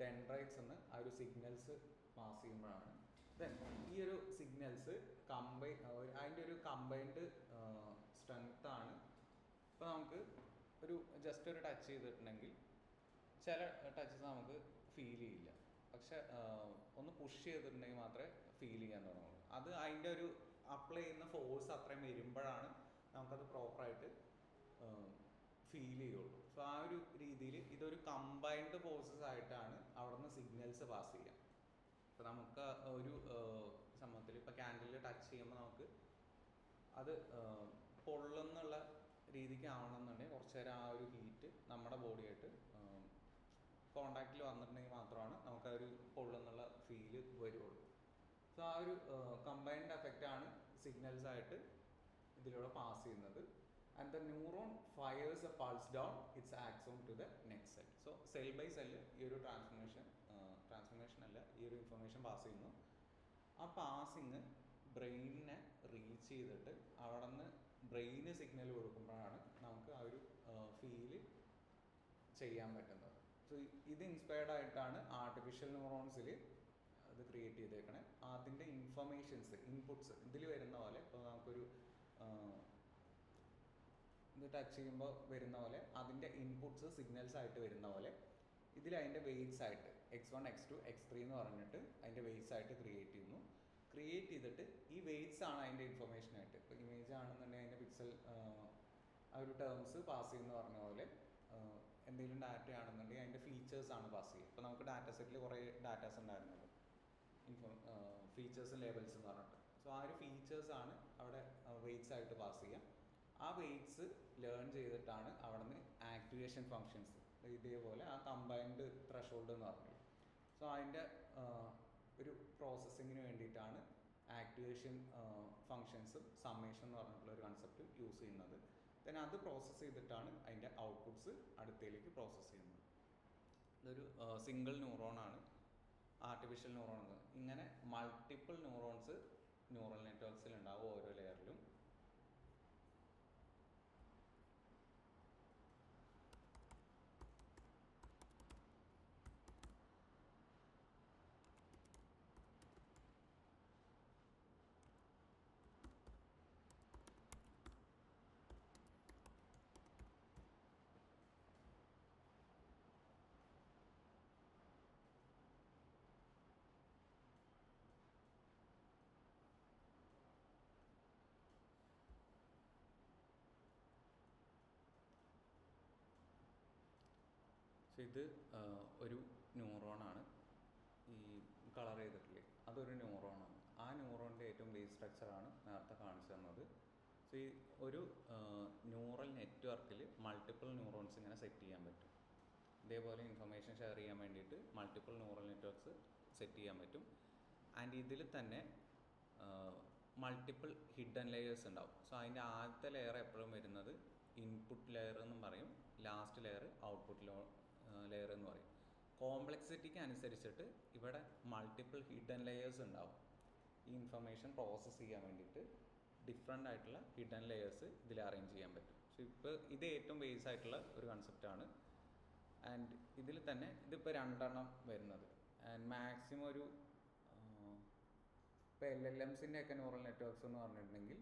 ഡെൻഡ്രൈറ്റ്സ് എന്ന് ആ ഒരു സിഗ്നൽസ് പാസ് ചെയ്യുമ്പോഴാണ്. ദെൻ ഈ ഒരു സിഗ്നൽസ് അതിൻ്റെ ഒരു കമ്പൈൻഡ് സ്ട്രെങ്ത് ആണ്. ഇപ്പോൾ നമുക്ക് ജസ്റ്റ് ഒരു ടച്ച് ചെയ്തിട്ടുണ്ടെങ്കിൽ ചില ടച്ചസ് നമുക്ക് ഫീൽ ചെയ്യില്ല, പക്ഷെ ഒന്ന് പുഷ് ചെയ്തിട്ടുണ്ടെങ്കിൽ മാത്രമേ ഫീൽ ചെയ്യാൻ തുടങ്ങുള്ളൂ. അത് അതിൻ്റെ ഒരു അപ്ലൈ ചെയ്യുന്ന ഫോഴ്സ് അത്രയും വരുമ്പോഴാണ് നമുക്കത് പ്രോപ്പറായിട്ട് ഫീൽ ചെയ്യുള്ളൂ. സോ ആ ഒരു രീതിയിൽ ഇതൊരു കമ്പൈൻഡ് ഫോഴ്സസ് ആയിട്ടാണ് അവിടെ നിന്ന് സിഗ്നൽസ് പാസ് ചെയ്യുക. ഇപ്പോൾ നമുക്ക് ഒരു സംഭവത്തിൽ ഇപ്പോൾ ക്യാൻഡിൽ ടച്ച് ചെയ്യുമ്പോൾ നമുക്ക് അത് പൊള്ളുന്നുള്ള രീതിക്ക് ആവണമെന്നുണ്ടെങ്കിൽ കുറച്ച് നേരം ആ ഒരു ഹീറ്റ് നമ്മുടെ ബോഡിയായിട്ട് കോണ്ടാക്റ്റിൽ വന്നിട്ടുണ്ടെങ്കിൽ മാത്രമാണ് നമുക്കൊരു പൊള്ളുന്നുള്ള ഫീല് വരുള്ളൂ. സോ ആ ഒരു കമ്പൈൻഡ് എഫക്റ്റാണ് സിഗ്നൽസ് ആയിട്ട് ഇതിലൂടെ പാസ് ചെയ്യുന്നത്. And the neuron fires a pulse down its axon to the next cell. So cell by cell ഈ ഒരു ട്രാൻസ്ഫോർമേഷൻ അല്ല, ഈ ഒരു ഇൻഫർമേഷൻ പാസ് ചെയ്യുന്നു. ആ പാസിങ് ബ്രെയിനിനെ റീച്ച് ചെയ്തിട്ട് അവിടെ നിന്ന് ബ്രെയിന് സിഗ്നൽ കൊടുക്കുമ്പോഴാണ് നമുക്ക് ആ ഒരു ഫീല് ചെയ്യാൻ പറ്റുന്നത്. സോ ഇത് ഇൻസ്പയർഡ് ആയിട്ടാണ് ആർട്ടിഫിഷ്യൽ ന്യൂറോൺസിൽ അത് ക്രിയേറ്റ് ചെയ്തേക്കണേ. അതിൻ്റെ ഇൻഫർമേഷൻസ് ഇൻപുട്സ് ഇതിൽ വരുന്ന പോലെ, ഇപ്പോൾ നമുക്കൊരു ഇത് ടച്ച് ചെയ്യുമ്പോൾ വരുന്ന പോലെ അതിൻ്റെ ഇൻപുട്സ് സിഗ്നൽസ് ആയിട്ട് വരുന്ന പോലെ ഇതിൽ അതിൻ്റെ വെയ്റ്റ്സ് ആയിട്ട് x1 x2 x3 എന്ന് പറഞ്ഞിട്ട് അതിൻ്റെ വെയ്റ്റ്സ് ആയിട്ട് ക്രിയേറ്റ് ചെയ്യുന്നു. ക്രിയേറ്റ് ചെയ്തിട്ട് ഈ വെയ്റ്റ്സ് ആണ് അതിൻ്റെ ഇൻഫർമേഷൻ ആയിട്ട്, ഇപ്പോൾ ഇമേജ് ആണെന്നുണ്ടെങ്കിൽ അതിൻ്റെ പിക്സൽ ആ ഒരു ടേംസ് പാസ് ചെയ്യുന്ന പറഞ്ഞ പോലെ എന്തെങ്കിലും ഡാറ്റ ആണെന്നുണ്ടെങ്കിൽ അതിൻ്റെ ഫീച്ചേഴ്സാണ് പാസ് ചെയ്യുക. ഇപ്പോൾ നമുക്ക് ഡാറ്റ സെറ്റിൽ കുറേ ഡാറ്റാസ് ഉണ്ടായിരുന്നത്, ഫീച്ചേഴ്സും ലേബൽസ് എന്ന് പറഞ്ഞിട്ട്. സോ ആ ഒരു ഫീച്ചേഴ്സാണ് അവിടെ വെയ്റ്റ്സ് ആയിട്ട് പാസ് ചെയ്യുക. ആ വെയ്റ്റ്സ് ലേൺ ചെയ്തിട്ടാണ് അവിടെ നിന്ന് ആക്ടിവേഷൻ ഫങ്ഷൻസ് ഇതേപോലെ ആ കമ്പൈൻഡ് ത്രെഷോൾഡ് എന്ന് പറഞ്ഞു. സോ അതിൻ്റെ ഒരു പ്രോസസ്സിങ്ങിന് വേണ്ടിയിട്ടാണ് ആക്ടിവേഷൻ ഫങ്ഷൻസും സമ്മേഷൻ എന്ന് പറഞ്ഞിട്ടുള്ള ഒരു കൺസെപ്റ്റ് യൂസ് ചെയ്യുന്നത്. ദെൻ അത് പ്രോസസ്സ് ചെയ്തിട്ടാണ് അതിൻ്റെ ഔട്ട്പുട്ട്സ് അടുത്തയിലേക്ക് പ്രോസസ്സ് ചെയ്യുന്നത്. ഇതൊരു സിംഗിൾ ന്യൂറോണാണ്. ആർട്ടിഫിഷ്യൽ ന്യൂറോൺസ്, ഇങ്ങനെ മൾട്ടിപ്പിൾ ന്യൂറോൺസ് ന്യൂറൽ നെറ്റ്വർക്ക്സിൽ ഉണ്ടാവും ഓരോ ലെയറിലും. ഇത് ഒരു ന്യൂറോണാണ്. ഈ കളർ ചെയ്തിട്ടില്ലേ, അതൊരു ന്യൂറോണാണ്. ആ ന്യൂറോണിൻ്റെ ഏറ്റവും ബേസ് സ്ട്രക്ചറാണ് നേരത്തെ കാണിച്ചു തന്നത്. സോ ഈ ഒരു ന്യൂറൽ നെറ്റ്വർക്കിൽ മൾട്ടിപ്പിൾ ന്യൂറോൺസ് ഇങ്ങനെ സെറ്റ് ചെയ്യാൻ പറ്റും. ഇതേപോലെ ഇൻഫർമേഷൻ ഷെയർ ചെയ്യാൻ വേണ്ടിയിട്ട് മൾട്ടിപ്പിൾ ന്യൂറൽ നെറ്റ്വർക്ക്സ് സെറ്റ് ചെയ്യാൻ പറ്റും. ആൻഡ് ഇതിൽ തന്നെ മൾട്ടിപ്പിൾ ഹിഡൻ ലെയേഴ്സ് ഉണ്ടാവും. സോ അതിൻ്റെ ആദ്യത്തെ ലെയർ എപ്പോഴും വരുന്നത് ഇൻപുട്ട് ലെയർ എന്നും പറയും, ലാസ്റ്റ് ലെയർ ഔട്ട്പുട്ട് ലെയർ എന്ന് പറയും. കോംപ്ലക്സിറ്റിക്ക് അനുസരിച്ചിട്ട് ഇവിടെ മൾട്ടിപ്പിൾ ഹിഡൻ ലെയേഴ്സ് ഉണ്ടാവും. ഈ ഇൻഫർമേഷൻ പ്രോസസ്സ് ചെയ്യാൻ വേണ്ടിയിട്ട് ഡിഫറെൻ്റ് ആയിട്ടുള്ള ഹിഡൻ ലെയേഴ്സ് ഇതിൽ അറേഞ്ച് ചെയ്യാൻ പറ്റും. സോ ഇപ്പോൾ ഇത് ഏറ്റവും ബേസ് ആയിട്ടുള്ള ഒരു കൺസെപ്റ്റാണ്. ആൻഡ് ഇതിൽ തന്നെ ഇതിപ്പോൾ 2 വരുന്നത്. ആൻഡ് മാക്സിമം ഒരു ഇപ്പോൾ LLMസിൻ്റെ ഒക്കെ ന്യൂറൽ നെറ്റ്വർക്ക്സ് എന്ന് പറഞ്ഞിട്ടുണ്ടെങ്കിൽ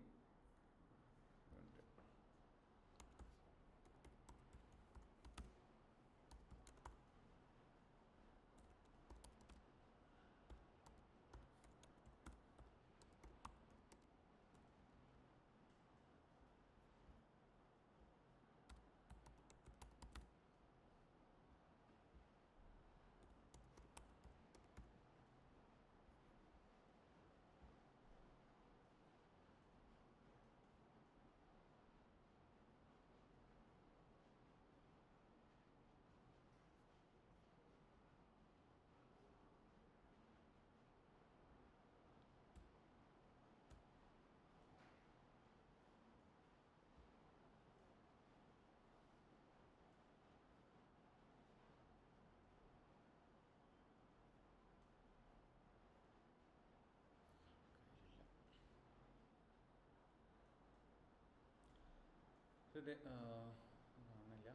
ഇത് കാണില്ല.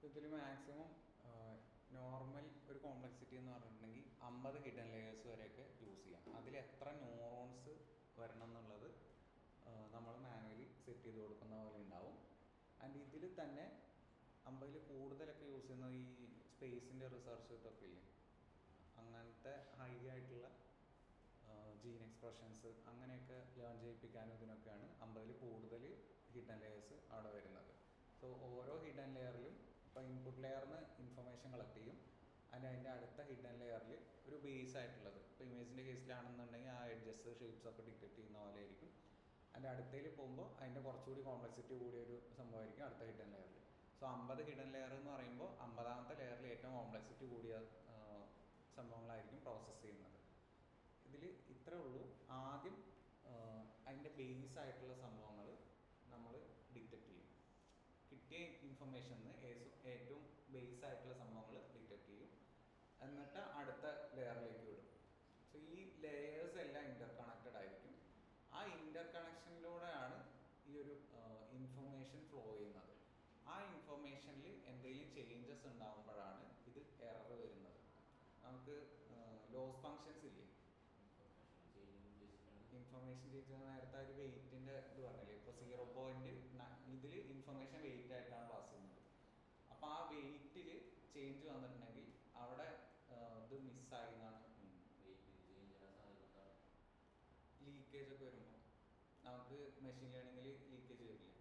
ഇതിൽ മാക്സിമം നോർമൽ ഒരു കോംപ്ലക്സിറ്റി എന്ന് പറഞ്ഞിട്ടുണ്ടെങ്കിൽ 50 ഹിഡൻ ലെയേഴ്സ് വരെയൊക്കെ യൂസ് ചെയ്യാം. അതിൽ എത്ര ന്യൂറോൺസ് വരണം എന്നുള്ളത് നമ്മൾ മാനുവലി സെറ്റ് ചെയ്ത് കൊടുക്കുന്ന പോലെ ഉണ്ടാവും. ആൻഡ് ഇതിൽ തന്നെ 50 കൂടുതലൊക്കെ യൂസ് ചെയ്യുന്നത് ഈ സ്പേസിൻ്റെ റിസർച്ച് ഇതൊക്കെ ഇല്ലേ, അങ്ങനത്തെ ഹൈ ആയിട്ടുള്ള ജീൻ എക്സ്പ്രഷൻസ് അങ്ങനെയൊക്കെ ലേൺ ചെയ്യിപ്പിക്കാനും ഇതിനൊക്കെയാണ് 50 കൂടുതൽ ഹിഡൻ ലെയേഴ്സ് അവിടെ വരുന്നത്. സോ ഓരോ ഹിഡൻ ലെയറിലും ഇപ്പോൾ ഇൻപുട്ട് ലെയറിന് ഇൻഫർമേഷൻ കളക്ട് ചെയ്യും. അതിൻ്റെ അടുത്ത ഹിഡൻ ലെയറിൽ ഒരു ബേസ് ആയിട്ടുള്ളത്, ഇപ്പോൾ ഇമേജിൻ്റെ കേസിലാണെന്നുണ്ടെങ്കിൽ ആ എഡ്ജസ് ഷേപ്സ് ഒക്കെ ഡിറ്റക്ട് ചെയ്യുന്ന പോലെ ആയിരിക്കും. അതിൻ്റെ അടുത്തതിൽ പോകുമ്പോൾ അതിൻ്റെ കുറച്ചുകൂടി കോംപ്ലക്സിറ്റി കൂടിയൊരു സംഭവമായിരിക്കും അടുത്ത ഹിഡൻ ലെയറിൽ. സോ 50 ഹിഡൻ ലെയർ എന്ന് പറയുമ്പോൾ 50ാമത്തെ ലെയറിൽ ഏറ്റവും കോംപ്ലക്സിറ്റി കൂടിയ സംഭവങ്ങളായിരിക്കും പ്രോസസ്സ് ചെയ്യുന്നത്. ഇതിൽ ഇത്രേ ഉള്ളൂ. ആദ്യം അതിൻ്റെ ബേസ് ആയിട്ടുള്ള സംഭവങ്ങൾ നമ്മൾ ഡിറ്റക്ട് ചെയ്യും. കിട്ടിയ ഇൻഫർമേഷന് ഏറ്റവും ബേസ് ആയിട്ടുള്ള സംഭവങ്ങൾ ഡിറ്റക്ട് ചെയ്യും, എന്നിട്ട് അടുത്ത ലെയറിലേക്ക് വിടും. സോ ഈ ലെയേഴ്സ് എല്ലാം ഇൻ്റർ കണക്റ്റഡ് ആയിരിക്കും. ആ ഇൻ്റർ കണക്ഷനിലൂടെയാണ് ഈ ഒരു ഇൻഫർമേഷൻ ഫ്ലോ ചെയ്യുന്നത്. ആ ഇൻഫർമേഷനിൽ എന്തെങ്കിലും ചേഞ്ചസ് ഉണ്ടാകുമ്പോഴാണ് ഇത് എറർ വരുന്നത്. നമുക്ക് ലോസ് ഫങ്ഷൻസ് ഇല്ലേ, ഇൻഫർമേഷൻ ചേഞ്ച് നേരത്തെ ഒരു വെയിറ്റിൻ്റെ ഇത് പറഞ്ഞില്ലേ, ഇപ്പോൾ 0. ഇതിൽ ഇൻഫർമേഷൻ വെയിറ്റ് ആയിട്ടാണ് പാസ് ചെയ്യുന്നത്. അപ്പോൾ ആ വെയിറ്റിൽ ചേഞ്ച് വന്നിട്ടുണ്ടെങ്കിൽ അവിടെ ഇത് മിസ്സായി എന്നാണ്. ലീക്കേജ് ഒക്കെ വരുമ്പോൾ നമുക്ക് മെഷീൻ ലേണിങ്ങിൽ ലീക്കേജ് വരില്ല.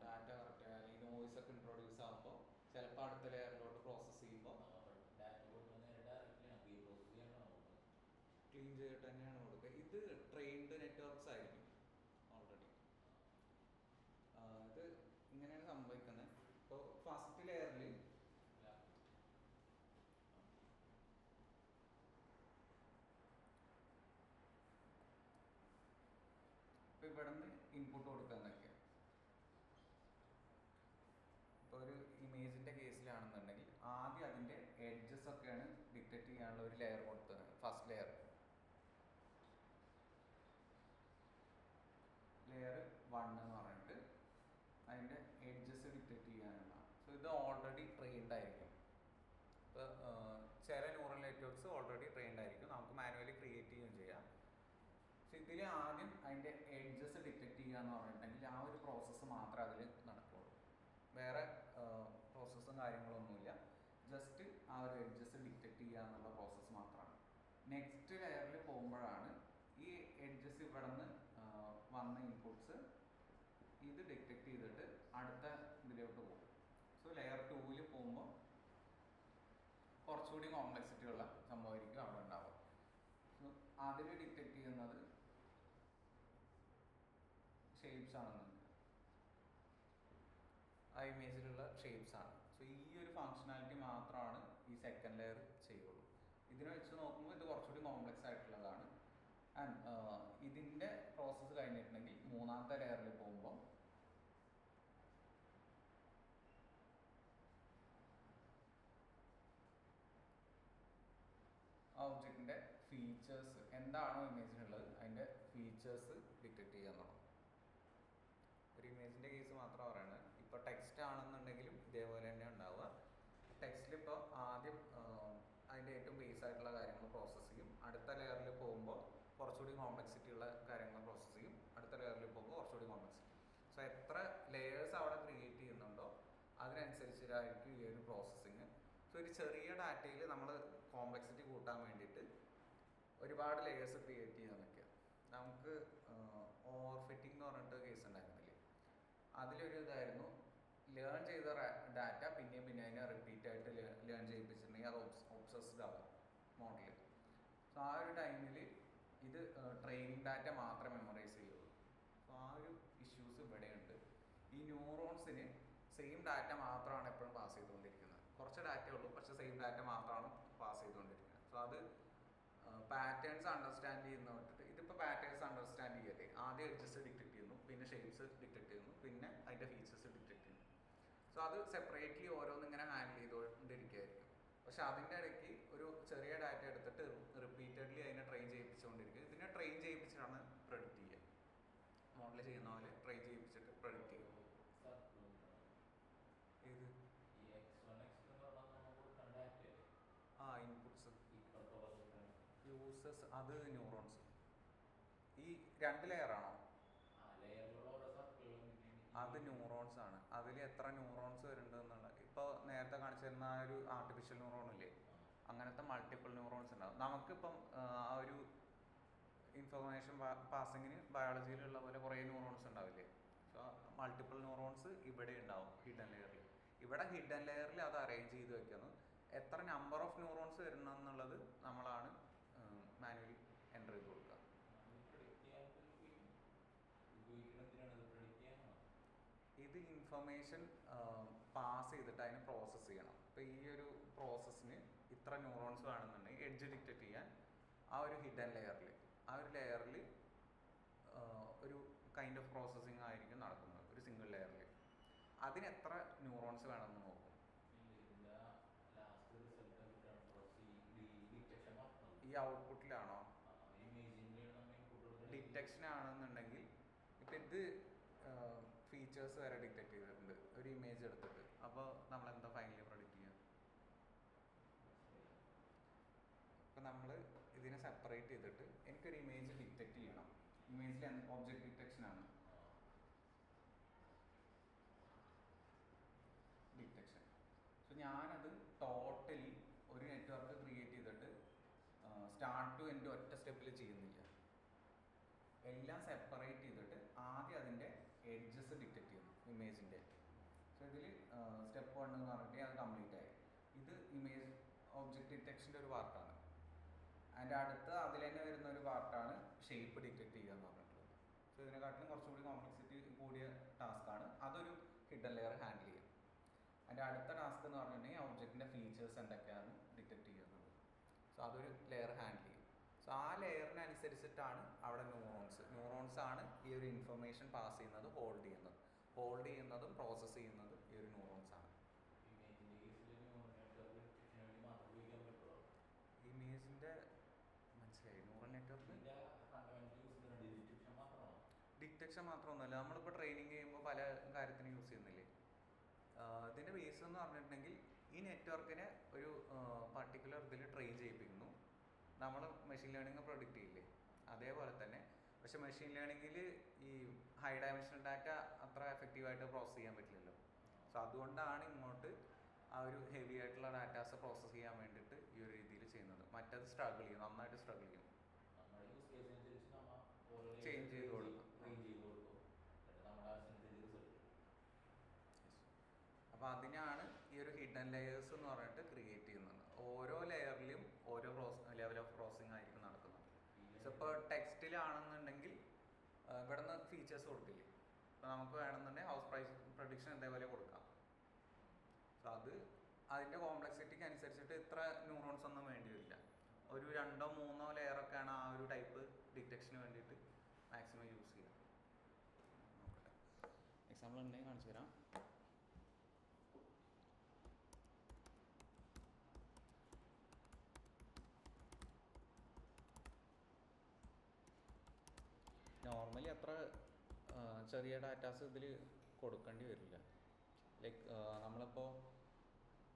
ഡാറ്റ കറക്റ്റ് അല്ലെങ്കിൽ നോയ്സ് ഒക്കെ ഇൻട്രൊഡ്യൂസ് ആകുമ്പോൾ ചിലപ്പോൾ അടുത്ത ലെയറിലോട്ട് പ്രോസസ്സ് ചെയ്യുമ്പോൾ ക്ലീൻ ചെയ്തിട്ട് തന്നെയാണ് കൊടുക്കുക. ഇത് ട്രെയിൻഡ് നെറ്റ്വർക്ക്സ് ആയിരിക്കും ഓൾറെഡി. ഇത് ഇങ്ങനെയാണ് സംഭവിക്കുന്നത്. ഇപ്പോൾ ഫസ്റ്റ് ലെയറിൽ ഇപ്പോൾ ഇവിടെ നിന്ന് ഇൻപുട്ട് കൊടുക്കുക എന്നൊക്കെ. ഇപ്പോൾ ഒരു ഇമേജിൻ്റെ കേസിലാണെന്നുണ്ടെങ്കിൽ ആദ്യം അതിൻ്റെ എഡ്ജസ് ഒക്കെയാണ് ഡിറ്റക്ട് ചെയ്യാനുള്ള ഒരു ലെയർ കൊടുത്തത്. ഫസ്റ്റ് ലെയർ 1 എന്ന് പറഞ്ഞിട്ട് അതിൻ്റെ എഡ്ജസ് ഡിറ്റക്ട് ചെയ്യാനുള്ള. സോ ഇത് ഓൾറെഡി ട്രെയിൻഡ് ആയിരിക്കും. ഇപ്പോൾ ചില ന്യൂറൽ നെറ്റ്വർക്ക്സ് ഓൾറെഡി ട്രെയിൻഡ് ആയിരിക്കും, നമുക്ക് മാനുവലി ക്രിയേറ്റ് ചെയ്യുകയും ചെയ്യാം. സോ ഇതിൽ ആദ്യം അതിൻ്റെ എഡ്ജസ് ഡിറ്റക്ട് ചെയ്യുക എന്ന് പറഞ്ഞിട്ടുണ്ടെങ്കിൽ ആ ഒരു പ്രോസസ്സ് മാത്രമേ അതിൽ നടക്കുകയുള്ളൂ. വേറെ പ്രോസസ്സും കാര്യങ്ങളൊന്നുമില്ല, ജസ്റ്റ് ആ ഒരു എഡ്ജസ് ഡിറ്റക്ട് ചെയ്യുക എന്നുള്ള പ്രോസസ്സ് മാത്രമാണ്. നെക്സ്റ്റ് ലെയറിൽ പോകുമ്പോഴാണ് ഈ എഡ്ജസ് ഇവിടെ നിന്ന് വന്ന ഇൻപുട്സ് ഇത് ഡിറ്റക്ട് ചെയ്തിട്ട് അടുത്ത ഇതിലോട്ട് പോകും. സോ ലെയർ 2 പോകുമ്പോൾ കുറച്ചുകൂടി കോംപ്ലക്സിറ്റി ഉള്ള സംഭവമായിരിക്കും അവിടെ ഉണ്ടാവുക. സോ അതിൽ ഡിറ്റക്ട് ചെയ്യുന്നത് ഷേപ്സ് ആണെന്നുണ്ട്, ആ ഇമേജിലുള്ള ഷേപ്സ് ആണ്. സോ ഈ ഒരു ഫങ്ഷനാലിറ്റി മാത്രമാണ് ഈ സെക്കൻഡ് ലെയർ ചെയ്യുള്ളൂ. ഇതിനെ വെച്ച് നോക്കുമ്പോൾ ഇത് കുറച്ചുകൂടി കോംപ്ലക്സ് ആയിട്ടുള്ളതാണ്. ആൻഡ് ഇതിൻ്റെ പ്രോസസ്സ് കഴിഞ്ഞിട്ടുണ്ടെങ്കിൽ മൂന്നാമത്തെ ലെയറിൽ പോകുമ്പോൾ ആ ഒബ്ജക്റ്റിൻ്റെ ഫീച്ചേഴ്സ് എന്താണോ ഇമേജിനുള്ളത് അതിൻ്റെ ഫീച്ചേഴ്സ് ഡിറ്റക്ട് ചെയ്യാൻ തുടങ്ങും. ഒരു ഇമേജിൻ്റെ കേസ് മാത്രം പറയുന്നത്. ഇപ്പോൾ ടെക്സ്റ്റ് ആണെന്നുണ്ടെങ്കിലും ഇതേപോലെ തന്നെ ഉണ്ടാവുക. ടെക്സ്റ്റിൽ ഇപ്പോൾ ആദ്യം അതിൻ്റെ ഏറ്റവും ബേസ് ആയിട്ടുള്ള കാര്യങ്ങൾ പ്രോസസ്സ് ചെയ്യും, അടുത്ത ലെയറിൽ പോകുമ്പോൾ കുറച്ചുകൂടി കോംപ്ലക്സിറ്റി ഉള്ള കാര്യങ്ങൾ പ്രോസസ്സ് ചെയ്യും, അടുത്ത ലെയറിൽ പോകുമ്പോൾ കുറച്ചുകൂടി കോംപ്ലക്സിറ്റി. സോ എത്ര ലെയേഴ്സ് അവിടെ ക്രിയേറ്റ് ചെയ്യുന്നുണ്ടോ അതിനനുസരിച്ചിട്ടായിരിക്കും ഈ ഒരു പ്രോസസ്സിങ്. സോ ഒരു ചെറിയ ഡാറ്റയിൽ നമ്മൾ കോംപ്ലക്സിറ്റി കൂട്ടാൻ വേണ്ടിയിട്ട് ഒരുപാട് ലെയേഴ്സ് ക്രിയേറ്റ് ചെയ്യാൻ പറ്റുക. നമുക്ക് ഓവർ ഫിറ്റിംഗ് എന്ന് പറഞ്ഞിട്ട് കേസ് ഉണ്ടായിരുന്നില്ലേ, അതിലൊരു ഇതായിരുന്നു ലേൺ ചെയ്ത ഡാറ്റ പിന്നെയും പിന്നെ അതിനെ റിപ്പീറ്റ് ആയിട്ട് ലേൺ ചെയ്യിപ്പിച്ചിട്ടുണ്ടെങ്കിൽ അത് ഒബ്സസ്ഡ് ആവും മോഡൽ. സോ ആ ഒരു ടൈമിൽ ഇത് ട്രെയിനിങ് ഡാറ്റ മാത്രമേ മെമ്മറൈസ് ചെയ്യുള്ളൂ. സോ ആ ഒരു ഇഷ്യൂസ് ഇവിടെയുണ്ട്. ഈ ന്യൂറോൺസിന് സെയിം ഡാറ്റ മാത്രമാണ് എപ്പോഴും പാസ് ചെയ്തുകൊണ്ടിരിക്കുന്നത്. കുറച്ച് ഡാറ്റ ഉള്ളൂ, പക്ഷെ സെയിം ഡാറ്റ മാത്രമാണ് പാസ് ചെയ്തുകൊണ്ടിരിക്കുന്നത്. സോ അത് പാറ്റേൺസ് അണ്ടർസ്റ്റാൻഡ് ചെയ്യുന്ന വിട്ടിട്ട് ഇതിപ്പോൾ പാറ്റേൺസ് അണ്ടർസ്റ്റാൻഡ് ചെയ്യല്ലേ, ആദ്യം എഡ്ജസ് ഡിറ്റക്ട് ചെയ്യുന്നു, പിന്നെ ഷേപ്സ് ഡിറ്റക്ട് ചെയ്യുന്നു, പിന്നെ അതിൻ്റെ ഫീച്ചേഴ്സ് ഡിറ്റക്ട് ചെയ്യുന്നു. സോ അത് സെപ്പറേറ്റ്ലി ഓരോന്നിങ്ങനെ ഹാൻഡിൽ ചെയ്തുകൊണ്ടിരിക്കുകയായിരിക്കും. പക്ഷെ അതിൻ്റെ ഇടയ്ക്ക് ഒരു ചെറിയ ഡാറ്റ എടുത്തിട്ട് റിപ്പീറ്റഡ്ലി അതിനെ ട്രെയിൻ ചെയ്യിപ്പിച്ചുകൊണ്ടിരിക്കുക. ഇതിനെ ട്രെയിൻ ചെയ്യിപ്പിച്ചിട്ടാണ് പ്രെഡിക്റ്റ് ചെയ്യുക. മോഡൽ ചെയ്യുന്ന പോലെ ട്രെയിൻ ചെയ്യിപ്പിച്ചിട്ട് പ്രെഡിക്റ്റ് ചെയ്യും. ഇത് ഇൻപുട്സ് യൂസേഴ്സ് അത് ന്യൂറോൺസ്. ഈ 2 ലെയറാണോ? അത് ന്യൂറോൺസ് ആണ്. അതിൽ എത്ര ന്യൂറോൺസ് വരുന്നുണ്ട് എന്നുള്ളത് ഇപ്പോൾ നേരത്തെ കാണിച്ചിരുന്ന ആ ഒരു ആർട്ടിഫിഷ്യൽ ന്യൂറോൺ ഇല്ലേ, അങ്ങനത്തെ മൾട്ടിപ്പിൾ ന്യൂറോൺസ് ഉണ്ടാവും. നമുക്കിപ്പം ആ ഒരു ഇൻഫർമേഷൻ പാസിങ്ങിന് ബയോളജിയിലുള്ള പോലെ കുറേ ന്യൂറോൺസ് ഉണ്ടാവില്ലേ. സോ മൾട്ടിപ്പിൾ ന്യൂറോൺസ് ഇവിടെ ഉണ്ടാവും ഹിഡൻ ലെയറിൽ. ഇവിടെ ഹിഡൻ ലെയറിൽ അത് അറേഞ്ച് ചെയ്ത് വെക്കുന്നു. എത്ര നമ്പർ ഓഫ് ന്യൂറോൺസ് വരണം എന്നുള്ളത് നമ്മളാണ് മാനുവലി എൻ്റർ ചെയ്ത് കൊടുക്കുക. ഇത് ഇൻഫർമേഷൻ പാസ് ചെയ്തിട്ട് അതിനെ പ്രോസസ്സ് ചെയ്യണം. ഇപ്പോൾ ഈ ഒരു പ്രോസസ്സിന് ഇത്ര ന്യൂറോൺസ് വേണമെന്നുണ്ടെങ്കിൽ എഡ്ജ് ഡിറ്റക്ട് ചെയ്യാൻ ആ ഒരു ഹിഡൻ ലെയറിൽ ഒരു കൈൻഡ് ഓഫ് പ്രോസസ്സിങ് ആയിരിക്കും നടക്കുന്നത് ഒരു സിംഗിൾ ലെയറിൽ. അതിന് എത്ര ന്യൂറോൺസ് വേണമെന്ന് നോക്കും. ഈ ഔട്ട്പുട്ടിലാണോ? ഡിറ്റക്ഷൻ ആണെന്നുണ്ടെങ്കിൽ ഇപ്പം ഇത് ഫീച്ചേഴ്സ് വരെ ഡിറ്റക്ട് ചെയ്തിട്ടുണ്ട് ഒരു ഇമേജ് എടുത്തിട്ട്. അപ്പോൾ നമ്മൾ എന്താ ഫൈനലി പ്രൊഡിക്റ്റ് ചെയ്യുക? ഇപ്പം നമ്മൾ ഇതിനെ സെപ്പറേറ്റ് ചെയ്തിട്ട് എനിക്കൊരു ഇമേജ് ഡിറ്റക്ട് ചെയ്യണം. ഇമേജിൽ ഒബ്ജക്റ്റ് ഡിറ്റക്ഷൻ. സോ ഞാനത് ടോട്ടലി ഒരു നെറ്റ്വർക്ക് ക്രിയേറ്റ് ചെയ്തിട്ട് സ്റ്റാർട്ട് ടു എൻഡ് ഒറ്റ സ്റ്റെപ്പിൽ ചെയ്യുന്നില്ല. എല്ലാം സെപ്പറേറ്റ് ചെയ്തിട്ട് ആദ്യം അതിൻ്റെ എഡ്ജസ് ഡിറ്റക്ട് ചെയ്യുന്നു ഇമേജിൻ്റെ. സോ ഇതിൽ സ്റ്റെപ്പ് 1 എന്ന് പറഞ്ഞിട്ട് അത് കംപ്ലീറ്റ് ആയി. ഇത് ഇമേജ് ഒബ്ജക്റ്റ് ഡിറ്റക്ഷൻ്റെ ഒരു പാർട്ടാണ്. അതിൻ്റെ അടുത്ത് അതിൽ തന്നെ വരുന്ന ഒരു പാർട്ടാണ് ഷേപ്പ് ഡിറ്റക്ട് ചെയ്യുക എന്ന് പറഞ്ഞിട്ടുള്ളത്. സോ ഇതിനെക്കാട്ടിലും കുറച്ചുകൂടി കോംപ്ലക്സിറ്റി കൂടിയ ടാസ്ക്കാണ്. അതൊരു ഹിഡൻ ലെയർ ഹാൻഡിൽ ചെയ്യും. അതിൻ്റെ അടുത്ത ടാസ്ക് എന്ന് പറഞ്ഞിട്ടുണ്ടെങ്കിൽ ഒബ്ജക്റ്റിൻ്റെ ഫീച്ചേഴ്സ് എന്തൊക്കെയാണ് ഡിറ്റക്ട് ചെയ്യുന്നത്. സോ അതൊരു ലെയർ ഹാൻഡിൽ ചെയ്യും. സോ ആ ലെയറിനനുസരിച്ചിട്ടാണ് അവിടെ ന്യൂറോൺസ് ന്യൂറോൺസ് ആണ് ഈ ഒരു ഇൻഫർമേഷൻ പാസ് ചെയ്യുന്നത്, ഹോൾഡ് ചെയ്യുന്നതും പ്രോസസ്സ് ചെയ്യുന്നതും ഈ ഒരു ന്യൂറോൺസ് ആണ്. ഇമേജിന്റെ മനസ്സിലായി. ന്യൂറൽ നെറ്റ്വർക്ക് ഡിറ്റക്ഷൻ മാത്രമൊന്നുമല്ല, നമ്മളിപ്പോൾ ട്രെയിനിങ് ചെയ്യുമ്പോൾ പല കാര്യത്തിനും യൂസ് ചെയ്യുന്നില്ലേ. ഇതിൻ്റെ ബേസ് എന്ന് പറഞ്ഞിട്ടുണ്ടെങ്കിൽ ഈ നെറ്റ്വർക്കിനെ ഒരു പർട്ടിക്കുലർ ഇതിൽ ട്രെയിൻ ചെയ്യിപ്പിക്കുന്നു. നമ്മൾ മെഷീൻ ലേണിംഗ് പ്രൊഡിക്റ്റ് ചെയ്യില്ലേ, അതേപോലെ തന്നെ. പക്ഷെ മെഷീൻ ലേണിങ്ങിൽ ഈ ഹൈ ഡയമെൻഷണൽ ഡാറ്റ അത്ര എഫക്റ്റീവായിട്ട് പ്രോസസ്സ് ചെയ്യാൻ പറ്റില്ലല്ലോ. സോ അതുകൊണ്ടാണ് ഇങ്ങോട്ട് ആ ഒരു ഹെവി ആയിട്ടുള്ള ഡാറ്റാസ് പ്രോസസ്സ് ചെയ്യാൻ വേണ്ടിയിട്ട് ഈ ഒരു രീതിയിൽ ചെയ്യുന്നത്. മറ്റത് സ്ട്രഗിൾ ചെയ്യും, നന്നായിട്ട് സ്ട്രഗിൾ ചെയ്യും, ചേഞ്ച് ചെയ്ത് കൊടുക്കും. അപ്പോൾ അതിനാണ് ഈ ഒരു ഹിഡൻ ലെയേഴ്സ് എന്ന് പറഞ്ഞിട്ട് ക്രിയേറ്റ് ചെയ്യുന്നത്. ഓരോ ലെയറിലും ഓരോ ലെവൽ ഓഫ് പ്രോസസ്സിംഗ് ആയിരിക്കും നടക്കുന്നത്. സോ ഇപ്പോൾ ടെക്സ്റ്റിലാണെന്നുണ്ടെങ്കിൽ ഇവിടെ നിന്ന് ഫീച്ചേഴ്സ് കൊടുക്കില്ലേ, ഇപ്പോൾ നമുക്ക് വേണമെന്നുണ്ടെങ്കിൽ ഹൗസ് പ്രൈസ് പ്രഡിക്ഷൻ ഇതേപോലെ കൊടുക്കാം. സോ അത് അതിൻ്റെ കോംപ്ലക്സിറ്റിക്ക് അനുസരിച്ചിട്ട് ഇത്ര ന്യൂറോൺസ് ഒന്നും വേണ്ടി വരില്ല. ഒരു 2 or 3 ലെയറൊക്കെയാണ് ആ ഒരു ടൈപ്പ് ഡിറ്റക്ഷന് വേണ്ടിയിട്ട് മാക്സിമം യൂസ് ചെയ്യുക. നോക്കട്ടെ, എക്സാമ്പിൾ ഉണ്ടെങ്കിൽ കാണിച്ചു തരാം. നോർമലി അത്ര ചെറിയ ഡാറ്റാസ് ഇതിൽ കൊടുക്കേണ്ടി വരില്ല. ലൈക്ക് നമ്മളിപ്പോൾ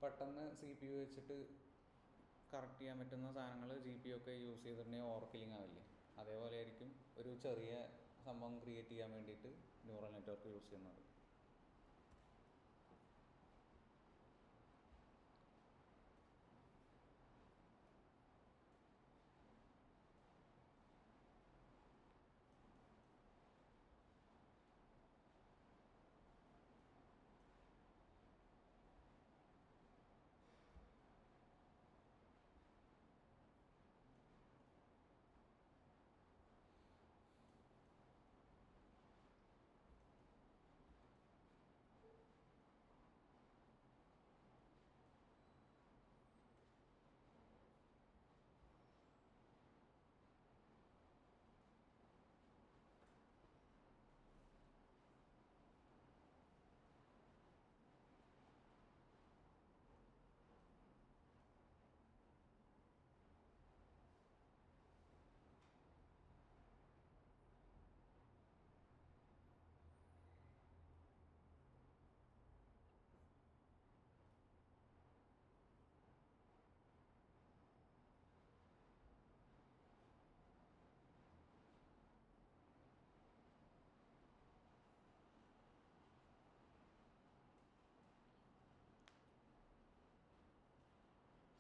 പെട്ടെന്ന് CPU വെച്ചിട്ട് കറക്റ്റ് ചെയ്യാൻ പറ്റുന്ന സാധനങ്ങൾ GPU ഒക്കെ യൂസ് ചെയ്തിട്ടുണ്ടെങ്കിൽ ഓവർ കില്ലിങ് ആവില്ലേ, അതേപോലെ ആയിരിക്കും ഒരു ചെറിയ സംഭവം ക്രിയേറ്റ് ചെയ്യാൻ വേണ്ടിയിട്ട് ന്യൂറൽ നെറ്റ്വർക്ക് യൂസ് ചെയ്യുന്നത്.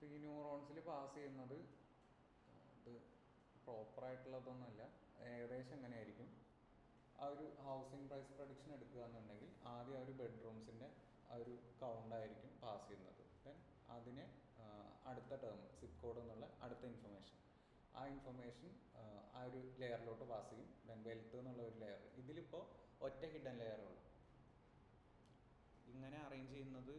ഈ ന്യൂറോൺസിൽ പാസ് ചെയ്യുന്നത് ഇത് പ്രോപ്പറായിട്ടുള്ളതൊന്നുമല്ല, ഏകദേശം എങ്ങനെയായിരിക്കും. ആ ഒരു ഹൗസിംഗ് പ്രൈസ് പ്രഡിക്ഷൻ എടുക്കുക എന്നുണ്ടെങ്കിൽ ആദ്യം ആ ഒരു ബെഡ്റൂംസിൻ്റെ ആ ഒരു കൗണ്ടായിരിക്കും പാസ് ചെയ്യുന്നത്. ദെൻ അതിനെ അടുത്ത ടേം സിപ്പ് കോഡ് എന്നുള്ള അടുത്ത ഇൻഫർമേഷൻ, ആ ഇൻഫർമേഷൻ ആ ഒരു ലെയറിലോട്ട് പാസ് ചെയ്യും. ദെൻ വെൽത്ത് എന്നുള്ള ഒരു ലെയർ, ഇതിലിപ്പോൾ ഒറ്റ ഹിഡൻ ലെയറേ ഉള്ളൂ. ഇങ്ങനെ അറേഞ്ച് ചെയ്യുന്നത്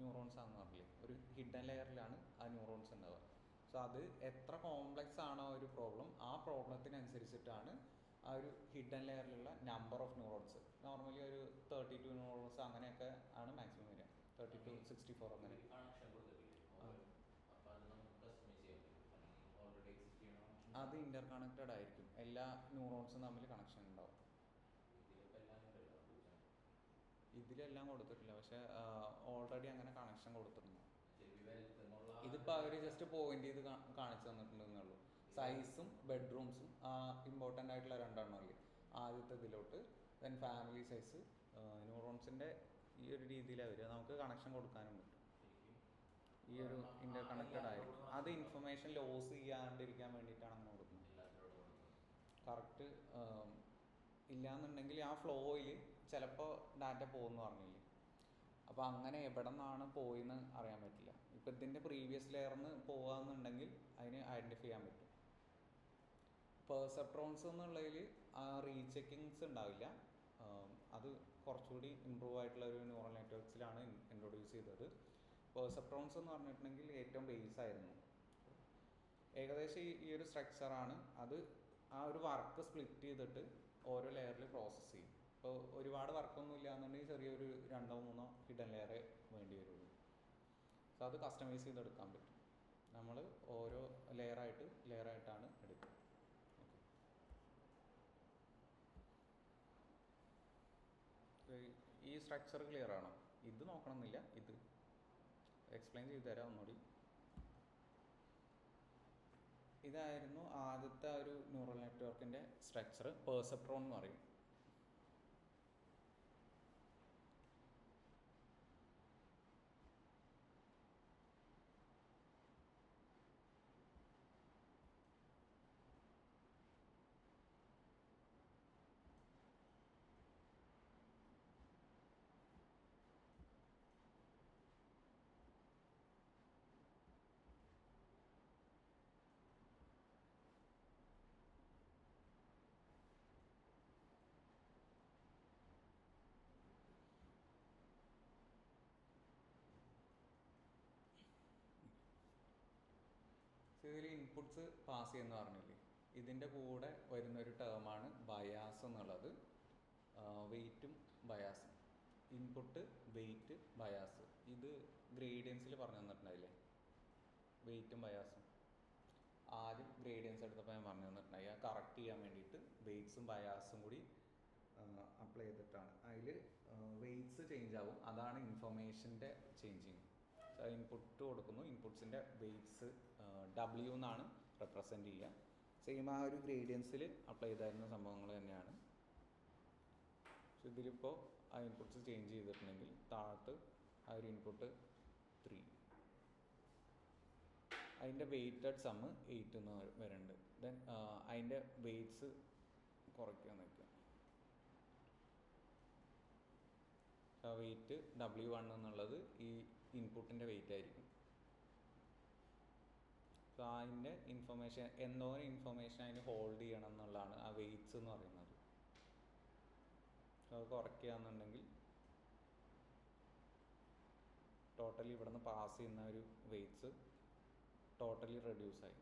ന്യൂറോൺസ് ആണെന്ന് പറഞ്ഞില്ലേ, ഒരു ഹിഡൻ ലെയറിലാണ് ആ ന്യൂറോൺസ് ഉണ്ടാവുക. സോ അത് എത്ര കോംപ്ലക്സ് ആണോ ഒരു പ്രോബ്ലം, ആ പ്രോബ്ലത്തിനനുസരിച്ചിട്ടാണ് ആ ഒരു ഹിഡൻ ലെയറിലുള്ള നമ്പർ ഓഫ് ന്യൂറോൺസ്. നോർമലി ഒരു 32 ന്യൂറോൺസ് അങ്ങനെയൊക്കെ ആണ് മാക്സിമം വരിക, 32, 64 അങ്ങനെ. അത് ഇന്റർ കണക്റ്റഡ് ആയിരിക്കും, എല്ലാ ന്യൂറോൺസും തമ്മിൽ കണക്ഷൻ ഉണ്ടാവും. ഇതിലെല്ലാം കൊടുത്തിട്ടില്ല, പക്ഷെ ഓൾറെഡി അങ്ങനെ കണക്ഷൻ കൊടുത്തിട്ടുണ്ട്. ഇതിപ്പോൾ അവർ ജസ്റ്റ് പോയിന്റ് ചെയ്ത് കാണിച്ചു തന്നിട്ടുണ്ടെന്നുള്ളൂ. സൈസും ബെഡ്റൂംസും ഇമ്പോർട്ടൻ്റ് ആയിട്ടുള്ള 2 അല്ലേ, ആദ്യത്തെ ഇതിലോട്ട്. ദെൻ ഫാമിലി സൈസ്, ന്യൂറോൺസിൻ്റെ ഈ ഒരു രീതിയിലാണ് വരിക. നമുക്ക് കണക്ഷൻ കൊടുക്കാനും പറ്റും, ഈ ഒരു ഇന്റർ കണക്റ്റഡ് ആയിരിക്കും. അത് ഇൻഫർമേഷൻ ലോസ് ചെയ്യാണ്ടിരിക്കാൻ വേണ്ടിയിട്ടാണ് അങ്ങനെ കൊടുക്കുന്നത്. കറക്റ്റ് ഇല്ലയെന്നുണ്ടെങ്കിൽ ആ ഫ്ലോയിൽ ചിലപ്പോൾ ഡാറ്റ പോകുമെന്ന് പറഞ്ഞില്ലേ, അപ്പോൾ അങ്ങനെ എവിടെ നിന്നാണ് പോയെന്ന് അറിയാൻ പറ്റില്ല. ഇപ്പം ഇതിൻ്റെ പ്രീവിയസ് ലെയറിന് പോകുകയെന്നുണ്ടെങ്കിൽ അതിന് ഐഡൻറ്റിഫൈ ചെയ്യാൻ പറ്റും. പെർസെപ്ട്രോൺസ് എന്നുള്ളതിൽ റീചെക്കിങ്സ് ഉണ്ടാവില്ല. അത് കുറച്ചുകൂടി ഇമ്പ്രൂവ് ആയിട്ടുള്ള ഒരു ന്യൂറൽ നെറ്റ്വർക്സിലാണ് ഇൻട്രൊഡ്യൂസ് ചെയ്തത്. പെർസെപ്ട്രോൺസ് എന്ന് പറഞ്ഞിട്ടുണ്ടെങ്കിൽ ഏറ്റവും ബേസ് ആയിരുന്നു. ഏകദേശം ഈ ഒരു സ്ട്രക്ചറാണ്. അത് ആ ഒരു വർക്ക് സ്പ്ലിറ്റ് ചെയ്തിട്ട് ഓരോ ലെയറിൽ പ്രോസസ്സ് ചെയ്യും. ഇപ്പോൾ ഒരുപാട് വർക്കൊന്നും ഇല്ലയെന്നുണ്ടെങ്കിൽ ചെറിയൊരു 2-3 ഹിഡൻ ലെയറേ വേണ്ടി വരുള്ളൂ. സോ അത് കസ്റ്റമൈസ് ചെയ്തെടുക്കാൻ പറ്റും. നമ്മൾ ഓരോ ലെയറായിട്ടാണ് എടുക്കുക. ഈ സ്ട്രക്ചർ ക്ലിയർ ആണോ? ഇത് നോക്കണമെന്നില്ല, ഇത് എക്സ്പ്ലെയിൻ ചെയ്തു തരാം ഒന്നുകൂടി. ഇതായിരുന്നു ആദ്യത്തെ ഒരു ന്യൂറൽ നെറ്റ്വർക്കിൻ്റെ സ്ട്രക്ചർ, പെർസെപ്ട്രോൺ എന്ന് പറയും. ഇതിൽ ഇൻപുട്സ് പാസ് ചെയ്യുന്ന പറഞ്ഞില്ലേ, ഇതിൻ്റെ കൂടെ വരുന്നൊരു ടേമാണ് ബയാസ് എന്നുള്ളത്. വെയ്റ്റും ബയാസും, ഇൻപുട്ട്, വെയ്റ്റ്, ബയാസ്. ഇത് ഗ്രേഡിയൻസിൽ പറഞ്ഞു തന്നിട്ടുണ്ടായില്ലേ, വെയ്റ്റും ബയാസും. ആദ്യം ഗ്രേഡിയൻസ് എടുത്തപ്പോൾ ഞാൻ പറഞ്ഞു തന്നിട്ടുണ്ടായി. അത് കറക്റ്റ് ചെയ്യാൻ വേണ്ടിയിട്ട് വെയ്റ്റ്സും ബയാസും കൂടി അപ്ലൈ ചെയ്തിട്ടാണ്. അതിൽ വെയ്റ്റ്സ് ചേഞ്ച് ആവും, അതാണ് ഇൻഫർമേഷൻ്റെ ചേഞ്ചിങ്. ഇൻപുട്ട് കൊടുക്കുന്നു, ഇൻപുട്സിൻ്റെ വെയ്റ്റ്സ് W എന്നാണ് റെപ്രസെൻറ്റ് ചെയ്യുക. സെയിം ആ ഒരു ഗ്രേഡിയൻസിൽ അപ്ലൈ ചെയ്തായിരുന്ന സംഭവങ്ങൾ തന്നെയാണ്. പക്ഷെ ഇതിലിപ്പോൾ ആ ഇൻപുട്സ് ചേഞ്ച് ചെയ്തിട്ടുണ്ടെങ്കിൽ താഴത്ത് ആ ഒരു ഇൻപുട്ട് 3, അതിൻ്റെ വെയ്റ്റഡ് സമ്മ് 8 എന്ന് വരുന്നുണ്ട്. ദെൻ അതിൻ്റെ വെയ്റ്റ്സ് കുറയ്ക്കാൻ നിൽക്കുക. വെയ്റ്റ് W1 എന്നുള്ളത് ഈ ഇൻപുട്ടിൻ്റെ വെയ്റ്റ് ആയിരിക്കും. സോ അതിൻ്റെ ഇൻഫർമേഷൻ, എന്തോരം ഇൻഫർമേഷൻ അതിന് ഹോൾഡ് ചെയ്യണം എന്നുള്ളതാണ് ആ വെയ്റ്റ്സ് എന്ന് പറയുന്നത്. അത് കുറയ്ക്കുക എന്നുണ്ടെങ്കിൽ ടോട്ടലി ഇവിടെ നിന്ന് പാസ് ചെയ്യുന്ന ഒരു വെയ്റ്റ്സ് ടോട്ടലി റെഡ്യൂസായി.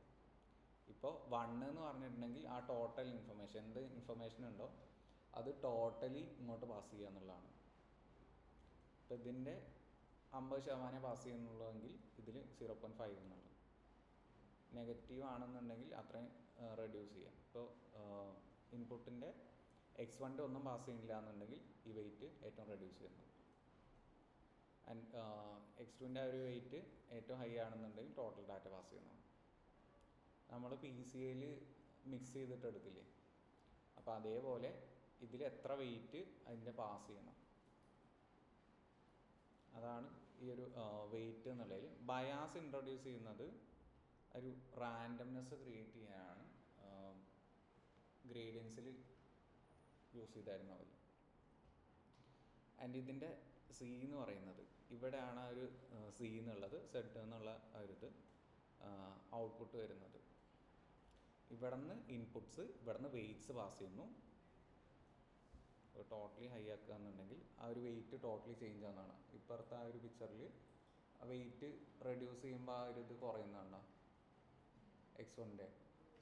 ഇപ്പോൾ 1 എന്ന് പറഞ്ഞിട്ടുണ്ടെങ്കിൽ ആ ടോട്ടൽ ഇൻഫർമേഷൻ, എന്ത് ഇൻഫർമേഷൻ ഉണ്ടോ അത് ടോട്ടലി ഇങ്ങോട്ട് പാസ് ചെയ്യുക എന്നുള്ളതാണ്. ഇപ്പോൾ ഇതിൻ്റെ 50% പാസ് ചെയ്യുന്നുള്ളതെങ്കിൽ ഇതിൽ 0.5 എന്നുള്ളത്. നെഗറ്റീവ് ആണെന്നുണ്ടെങ്കിൽ അത്രയും റെഡ്യൂസ് ചെയ്യാം. ഇപ്പോൾ ഇൻപുട്ടിൻ്റെ X1 ഒന്നും പാസ് ചെയ്യുന്നില്ല എന്നുണ്ടെങ്കിൽ ഈ വെയിറ്റ് ഏറ്റവും റെഡ്യൂസ് ചെയ്യുന്നത്. ആൻഡ് X2 ഒരു വെയിറ്റ് ഏറ്റവും ഹൈ ആണെന്നുണ്ടെങ്കിൽ ടോട്ടൽ ഡാറ്റ പാസ് ചെയ്യുന്നതാണ്. നമ്മൾ PCAയിൽ മിക്സ് ചെയ്തിട്ട് എടുക്കില്ലേ, അപ്പോൾ അതേപോലെ ഇതിൽ എത്ര വെയിറ്റ് അതിൻ്റെ പാസ് ചെയ്യണം, അതാണ് ഈ ഒരു വെയിറ്റ് എന്നുള്ളതിൽ. ബയാസ് ഇൻട്രൊഡ്യൂസ് ചെയ്യുന്നത് ഒരു റാൻഡംനെസ് ക്രിയേറ്റ് ചെയ്യാനാണ്. ഗ്രേഡിയൻസിൽ യൂസ് ചെയ്തായിരുന്നു അവർ. ആൻഡ് ഇതിൻ്റെ C എന്ന് പറയുന്നത് ഇവിടെയാണ് ആ ഒരു C എന്നുള്ളത്, Z എന്നുള്ള ഒരു ഇത് ഔട്ട്പുട്ട് വരുന്നത്. ഇവിടെ നിന്ന് ഇൻപുട്സ്, ഇവിടെ നിന്ന് വെയ്റ്റ്സ് പാസ് ചെയ്യുന്നു. ടോട്ടലി ഹൈ ആക്കുക എന്നുണ്ടെങ്കിൽ ആ ഒരു വെയിറ്റ് ടോട്ടലി ചേഞ്ച് ആവുന്നതാണ്. ഇപ്പുറത്തെ ആ ഒരു പിക്ചറിൽ വെയിറ്റ് റെഡ്യൂസ് ചെയ്യുമ്പോൾ ആ ഒരു ഇത് കുറയുന്നുണ്ടോ X1.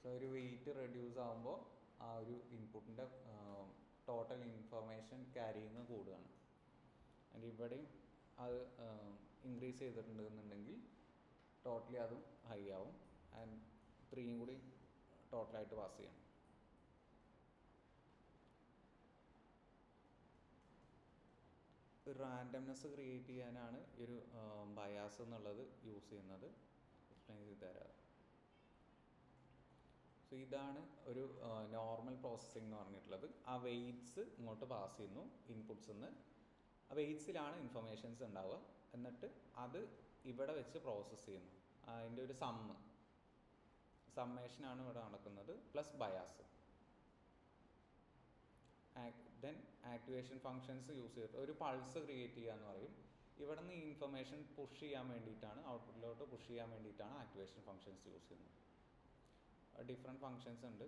സോ ഒരു വെയിറ്റ് റെഡ്യൂസ് ആകുമ്പോൾ ആ ഒരു ഇൻപുട്ടിൻ്റെ ടോട്ടൽ ഇൻഫർമേഷൻ ക്യാരിയിങ് കൂടുകയാണ്. ആൻഡ് ഇവിടെയും അത് ഇൻക്രീസ് ചെയ്തിട്ടുണ്ട് എന്നുണ്ടെങ്കിൽ ടോട്ടലി അതും ഹൈ ആവും. ആൻഡ് 3 കൂടി ടോട്ടലായിട്ട് പാസ് ചെയ്യണം. റാൻഡംനെസ് ക്രിയേറ്റ് ചെയ്യാനാണ് ഈ ഒരു ബയാസ് എന്നുള്ളത് യൂസ് ചെയ്യുന്നത്. എക്സ്പ്ലെയിൻ ചെയ്ത് തരാം. സോ ഇതാണ് ഒരു നോർമൽ പ്രോസസ്സിംഗ് എന്ന് പറഞ്ഞിട്ടുള്ളത്. ആ വെയ്റ്റ്സ് ഇങ്ങോട്ട് പാസ് ചെയ്യുന്നു ഇൻപുട്സിൽ നിന്ന്. ആ വെയ്റ്റ്സിലാണ് ഇൻഫർമേഷൻസ് ഉണ്ടാവുക. എന്നിട്ട് അത് ഇവിടെ വെച്ച് പ്രോസസ്സ് ചെയ്യുന്നു. അതിൻ്റെ ഒരു സമ്മേഷനാണ് ഇവിടെ നടക്കുന്നത്, plus bias. Then activation functions use ചെയ്തിട്ട് ഒരു പൾസ് ക്രിയേറ്റ് ചെയ്യുക എന്ന് പറയും. ഇവിടെ നിന്ന് ഈ ഇൻഫർമേഷൻ പുഷ് ചെയ്യാൻ വേണ്ടിയിട്ടാണ്, ഔട്ട്പുട്ടിലോട്ട് പുഷ് ചെയ്യാൻ വേണ്ടിയിട്ടാണ് ആക്ടിവേഷൻ ഫങ്ഷൻസ് യൂസ് ചെയ്യുന്നത്. ഡിഫറെൻറ്റ് ഫങ്ഷൻസ് ഉണ്ട്.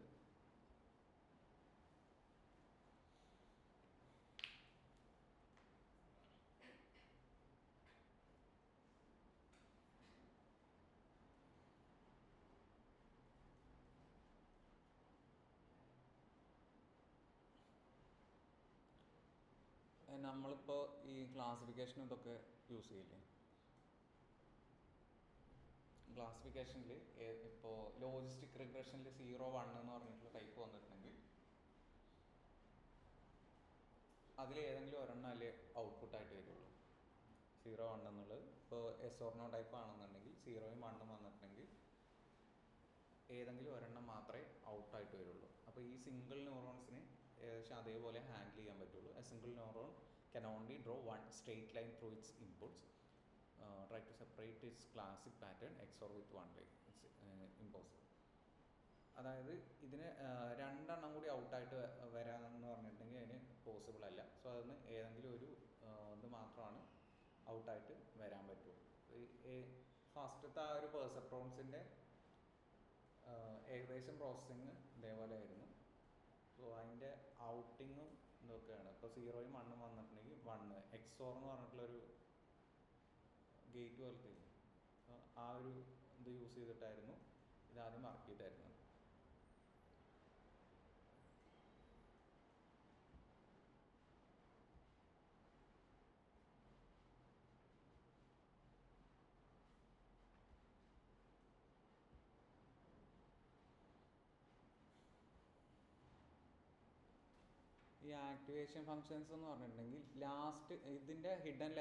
നമ്മളിപ്പോൾ ഈ ക്ലാസിഫിക്കേഷൻ ഇതൊക്കെ യൂസ് ചെയ്യില്ലേ? ക്ലാസിഫിക്കേഷനിൽ ഇപ്പോൾ ലോജിസ്റ്റിക് റിഗ്രഷനിൽ 0, 1 എന്ന് പറഞ്ഞിട്ടുള്ള ടൈപ്പ് വന്നിട്ടുണ്ടെങ്കിൽ അതിൽ ഏതെങ്കിലും ഒരെണ്ണം അല്ലേ ഔട്ട്പുട്ടായിട്ട് വരുള്ളൂ. 0, 1 എന്നുള്ളത് ഇപ്പോൾ എസ് ഓർ നോ ടൈപ്പ് ആണെന്നുണ്ടെങ്കിൽ 0ഉം 1ഉം വന്നിട്ടുണ്ടെങ്കിൽ ഏതെങ്കിലും ഒരെണ്ണം മാത്രമേ ഔട്ടായിട്ട് വരുള്ളൂ. അപ്പോൾ ഈ സിംഗിൾ ന്യൂറോൺസിനെ ഏകദേശം അതേപോലെ ഹാൻഡിൽ ചെയ്യാൻ പറ്റുള്ളൂ. A single neuron can only draw one straight line through its inputs. Try to separate its classic pattern XOR with one line. It's impossible. അതായത് ഇതിന് രണ്ടെണ്ണം കൂടി ഔട്ടായിട്ട് വരാമെന്ന് പറഞ്ഞിട്ടുണ്ടെങ്കിൽ അതിന് പോസിബിൾ അല്ല. സോ അതിന് ഏതെങ്കിലും ഒരു ഇത് മാത്രമാണ് ഔട്ടായിട്ട് വരാൻ പറ്റുള്ളൂ. ഫസ്റ്റത്തെ ആ ഒരു പെർസെപ്ട്രോൺസിൻ്റെ ഏകദേശം പ്രോസസ്സിങ് ഇതേപോലെ ആയിരുന്നു. സോ അതിൻ്റെ ഔട്ടിങ്ങും ഇതൊക്കെയാണ്. ഇപ്പോൾ 0ഉം 1ഉം വന്നിട്ടുണ്ടെങ്കിൽ 1 XOR എന്ന് പറഞ്ഞിട്ടുള്ളൊരു ഗേറ്റ് പോലത്തെ ആ ഒരു ഇത് യൂസ് ചെയ്തിട്ടായിരുന്നു ഇതാദ്യം വർക്ക് ചെയ്തായിരുന്നത്. ഈ ആക്ടിവേഷൻ ഫങ്ഷൻസ് എന്ന് പറഞ്ഞിട്ടുണ്ടെങ്കിൽ ലാസ്റ്റ് ഇതിൻ്റെ ഹിഡൻ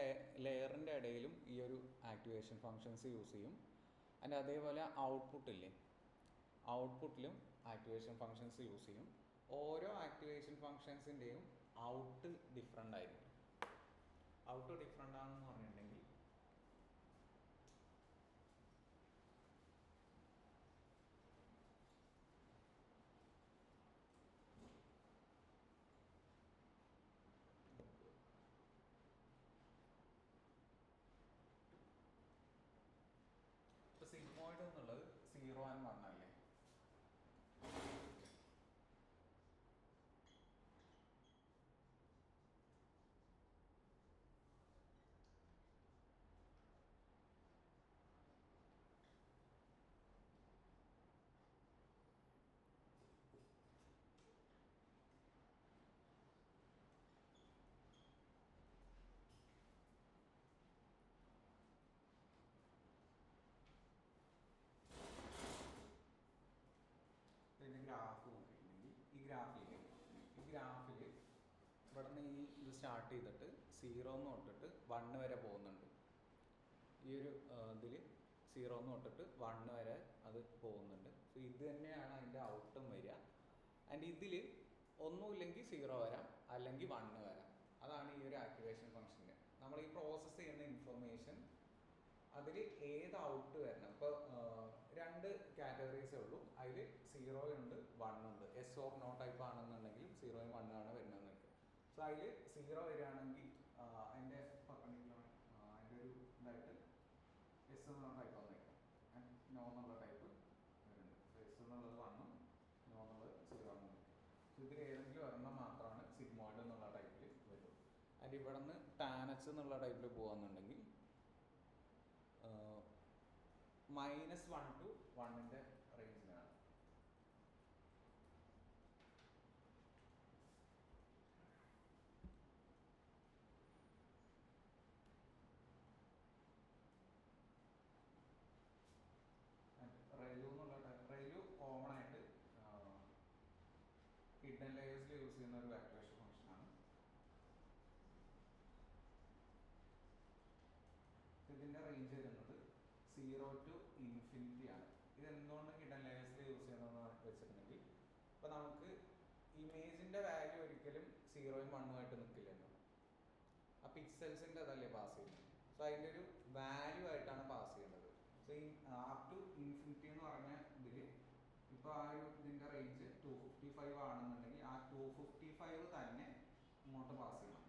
ലെയറിൻ്റെ ഇടയിലും ഈ ഒരു ആക്ടിവേഷൻ ഫങ്ഷൻസ് യൂസ് ചെയ്യും. അതിൻ്റെ അതേപോലെ ഔട്ട്പുട്ടില്ലേ, ഔട്ട്പുട്ടിലും ആക്ടിവേഷൻ ഫങ്ഷൻസ് യൂസ് ചെയ്യും. ഓരോ ആക്ടിവേഷൻ ഫങ്ഷൻസിൻ്റെയും ഔട്ട് ഡിഫറെൻ്റ് ആയിരിക്കും. ഔട്ട് ഡിഫറെൻ്റ് ആണെന്ന് പറഞ്ഞിട്ടുണ്ടെങ്കിൽ ഇപ്പോൾ സിഗ്മോയിഡ് എന്നുള്ളത് 0 and 1 അല്ലേ? ഇതിൻ്റെ ഗ്രാഫ് നോക്കിയിട്ടുണ്ടെങ്കിൽ ഈ ഗ്രാഫിൽ ഇവിടെ നിന്ന് ഇത് സ്റ്റാർട്ട് ചെയ്തിട്ട് 0 തൊട്ടിട്ട് 1 വരെ പോകുന്നുണ്ട്. ഈ ഒരു ഇതിൽ 0 തൊട്ടിട്ട് 1 വരെ അത് പോകുന്നുണ്ട്. സോ ഇത് തന്നെയാണ് അതിൻ്റെ ഔട്ടും വരിക. ആൻഡ് ഇതിൽ ഒന്നുമില്ലെങ്കിൽ 0 വരാം, അല്ലെങ്കിൽ 1 വരാം. അതാണ് ഈ ഒരു ആക്ടിവേഷൻ ഫംഗ്ഷൻ്റെ. നമ്മൾ ഈ പ്രോസസ്സ് ചെയ്യുന്ന ഇൻഫർമേഷൻ അതിൽ ഏത് ഔട്ട് വരണം. ഇപ്പോൾ 2 കാറ്റഗറീസേ ഉള്ളൂ. അതിൽ 0 ഉണ്ട്, 1 ഉണ്ട്. എസ് ഓർ നോ ടൈപ്പ് ആണെന്നുണ്ടെങ്കിൽ 0ഉം 1ഉം ആണ് വരുന്നതെന്ന് വെക്കുക. സോ അതിൽ 0 വരികയാണെങ്കിൽ അതിൻ്റെ പെർപെൻഡിക്കുലർ അതിൻ്റെ ഒരു ഇതായിട്ട് എസ് എന്നുള്ള ടൈപ്പ് വന്നേക്കാം, നോ എന്നുള്ള ടൈപ്പ് വരുന്നുണ്ട്. സോ എസ് എന്നുള്ളത് 1ഉം നോ എന്നുള്ളത് 0 ആണ്. സോ ഇതിൽ ഏതെങ്കിലും ഒരെണ്ണം മാത്രമാണ് സിഗ്മോയിഡ് എന്നുള്ള ടൈപ്പിൽ വരുള്ളൂ. അതിൻ്റെ ഇവിടെ നിന്ന് ടാനച്ച് എന്നുള്ള ടൈപ്പിൽ പോകുകയെന്നുണ്ടെങ്കിൽ -1 to 1ൻ്റെ റേഞ്ചിലാണ്. റെയിലു കോമൺ ആയിട്ട് ഹിഡൻ ലെയേഴ്സിൽ യൂസ് ചെയ്യുന്ന ഒരു ആക്ടിവേഷൻ ഫംഗ്ഷനാണ്. ഇതിൻ്റെ റേഞ്ച് വരുന്നത് 0 to ഇൻഫിനിറ്റി ആണ്. ഇത് എന്തുകൊണ്ട് ഹിഡൻ ലെയേഴ്സിൽ യൂസ് ചെയ്യുന്നതെന്ന് വെച്ചിട്ടുണ്ടെങ്കിൽ ഇപ്പോൾ നമുക്ക് ഇമേജിൻ്റെ വാല്യൂ ഒരിക്കലും 0ഉം 1ഉം ആയിട്ട് നിൽക്കില്ലല്ലോ. ആ പിക്സൽസിൻ്റെ അതല്ലേ പാസ് ചെയ്യുന്നത്. സോ അതിൻ്റെ ഒരു വാല്യൂ ആയിട്ടാണ് പാസ് ചെയ്യുന്നത്. സോ ഈ അപ് ടു ഇൻഫിനിറ്റി എന്ന് പറഞ്ഞ ഇതിൽ ഇപ്പോൾ ആ ഒരു ഇതിൻ്റെ റേഞ്ച് 255 ആണെന്നുണ്ടെങ്കിൽ ആ 255 തന്നെ ഇങ്ങോട്ട് പാസ് ചെയ്യണം.